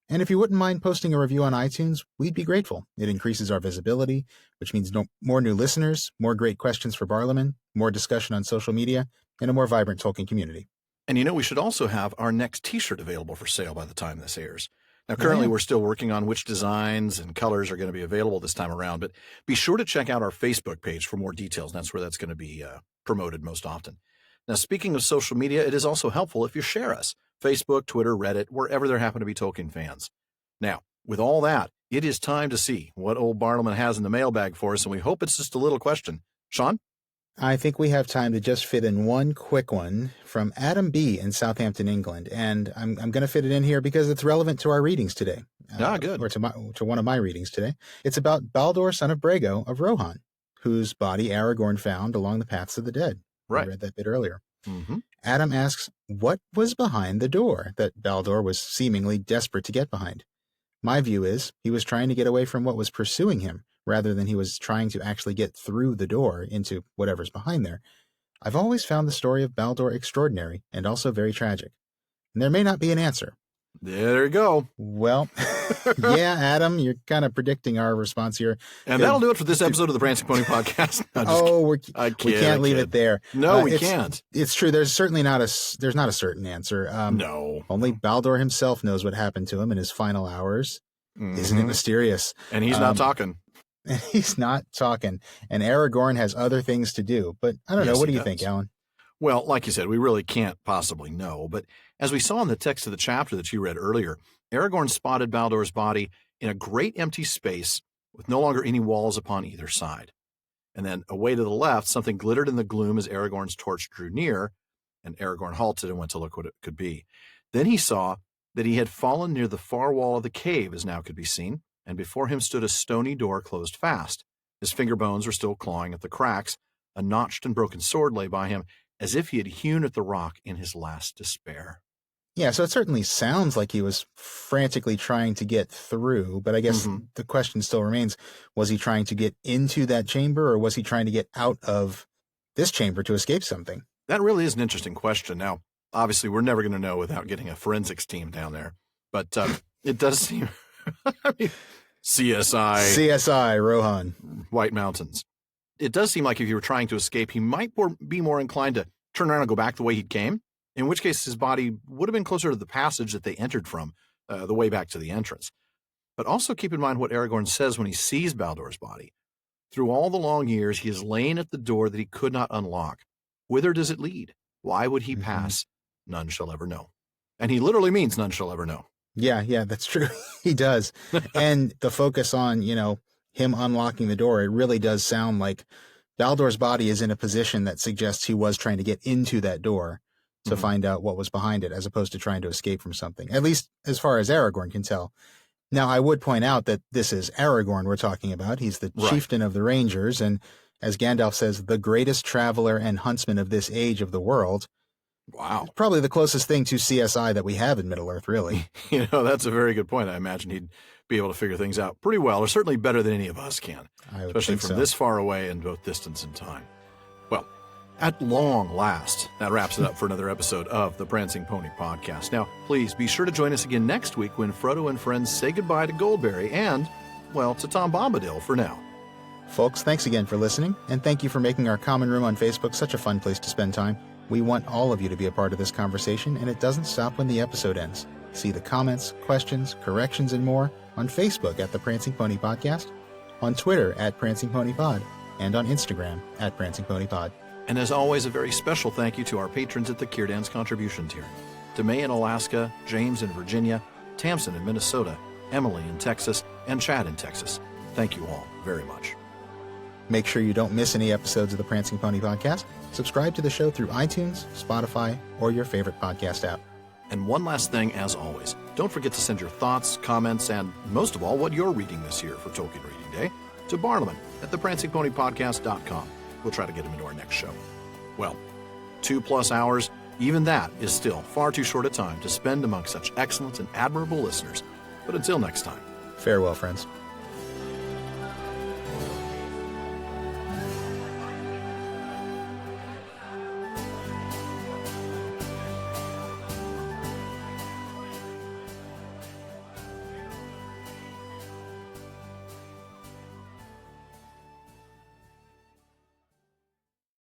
And if you wouldn't mind posting a review on iTunes, we'd be grateful. It increases our visibility, which means more new listeners, more great questions for Barliman, more discussion on social media, and a more vibrant Tolkien community. And we should also have our next t-shirt available for sale by the time this airs. Now, currently, we're still working on which designs and colors are going to be available this time around, but be sure to check out our Facebook page for more details. That's where that's going to be promoted most often. Now, speaking of social media, it is also helpful if you share us. Facebook, Twitter, Reddit, wherever there happen to be Tolkien fans. Now, with all that, it is time to see what old Barliman has in the mailbag for us, and we hope it's just a little question. Shawn? I think we have time to just fit in one quick one from Adam B. in Southampton, England, and I'm going to fit it in here because it's relevant to our readings today. Good. Or to one of my readings today. It's about Baldur, son of Brago of Rohan, whose body Aragorn found along the paths of the dead. Right. I read that bit earlier. Mm-hmm. Adam asks, what was behind the door that Baldur was seemingly desperate to get behind? My view is he was trying to get away from what was pursuing him, rather than he was trying to actually get through the door into whatever's behind there. I've always found the story of Baldur extraordinary and also very tragic. And there may not be an answer. There you go. Well, yeah, Adam, you're kind of predicting our response here. And that'll do it for this episode of the Prancing Pony Podcast. We can't leave it there. No, we can't. It's true. There's certainly not a certain answer. No. Only Baldur himself knows what happened to him in his final hours. Mm-hmm. Isn't it mysterious? And he's not talking. And he's not talking. And Aragorn has other things to do. But I don't know. What do you think, Alan? Well, like you said, we really can't possibly know. But as we saw in the text of the chapter that you read earlier, Aragorn spotted Baldur's body in a great empty space with no longer any walls upon either side. And then away to the left, something glittered in the gloom as Aragorn's torch drew near, and Aragorn halted and went to look what it could be. Then he saw that he had fallen near the far wall of the cave, as now could be seen, and before him stood a stony door closed fast. His finger bones were still clawing at the cracks. A notched and broken sword lay by him, as if he had hewn at the rock in his last despair. Yeah, so it certainly sounds like he was frantically trying to get through, but I guess the question still remains, was he trying to get into that chamber, or was he trying to get out of this chamber to escape something? That really is an interesting question. Now, obviously, we're never going to know without getting a forensics team down there, but it does seem... I mean, CSI, Rohan. White Mountains. It does seem like if he were trying to escape, he might be more inclined to turn around and go back the way he'd came, in which case his body would have been closer to the passage that they entered from, the way back to the entrance. But also keep in mind what Aragorn says when he sees Baldur's body. Through all the long years, he has lain at the door that he could not unlock. Whither does it lead? Why would he pass? None shall ever know. And he literally means none shall ever know. Yeah, that's true. He does. And the focus on, him unlocking the door, it really does sound like Baldur's body is in a position that suggests he was trying to get into that door to find out what was behind it, as opposed to trying to escape from something, at least as far as Aragorn can tell. Now, I would point out that this is Aragorn we're talking about. He's the chieftain of the Rangers, and as Gandalf says, the greatest traveler and huntsman of this age of the world. Wow. Probably the closest thing to CSI that we have in Middle-earth, really. That's a very good point. I imagine he'd be able to figure things out pretty well, or certainly better than any of us can, especially from this far away in both distance and time. Well, at long last, that wraps it up for another episode of the Prancing Pony Podcast. Now, please be sure to join us again next week when Frodo and friends say goodbye to Goldberry and, well, to Tom Bombadil for now. Folks, thanks again for listening, and thank you for making our common room on Facebook such a fun place to spend time. We want all of you to be a part of this conversation, and it doesn't stop when the episode ends. See the comments, questions, corrections, and more on Facebook at the Prancing Pony Podcast, on Twitter at Prancing Pony Pod, and on Instagram at Prancing Pony Pod. And as always, a very special thank you to our patrons at the Kierdans contribution tier. To May in Alaska, James in Virginia, Tamsin in Minnesota, Emily in Texas, and Chad in Texas. Thank you all very much. Make sure you don't miss any episodes of the Prancing Pony Podcast. Subscribe to the show through iTunes, Spotify, or your favorite podcast app. And one last thing, as always, don't forget to send your thoughts, comments, and most of all, what you're reading this year for Tolkien Reading Day to Barliman at theprancingponypodcast.com. We'll try to get him into our next show. Well, 2+ hours, even that is still far too short a time to spend among such excellent and admirable listeners. But until next time. Farewell, friends.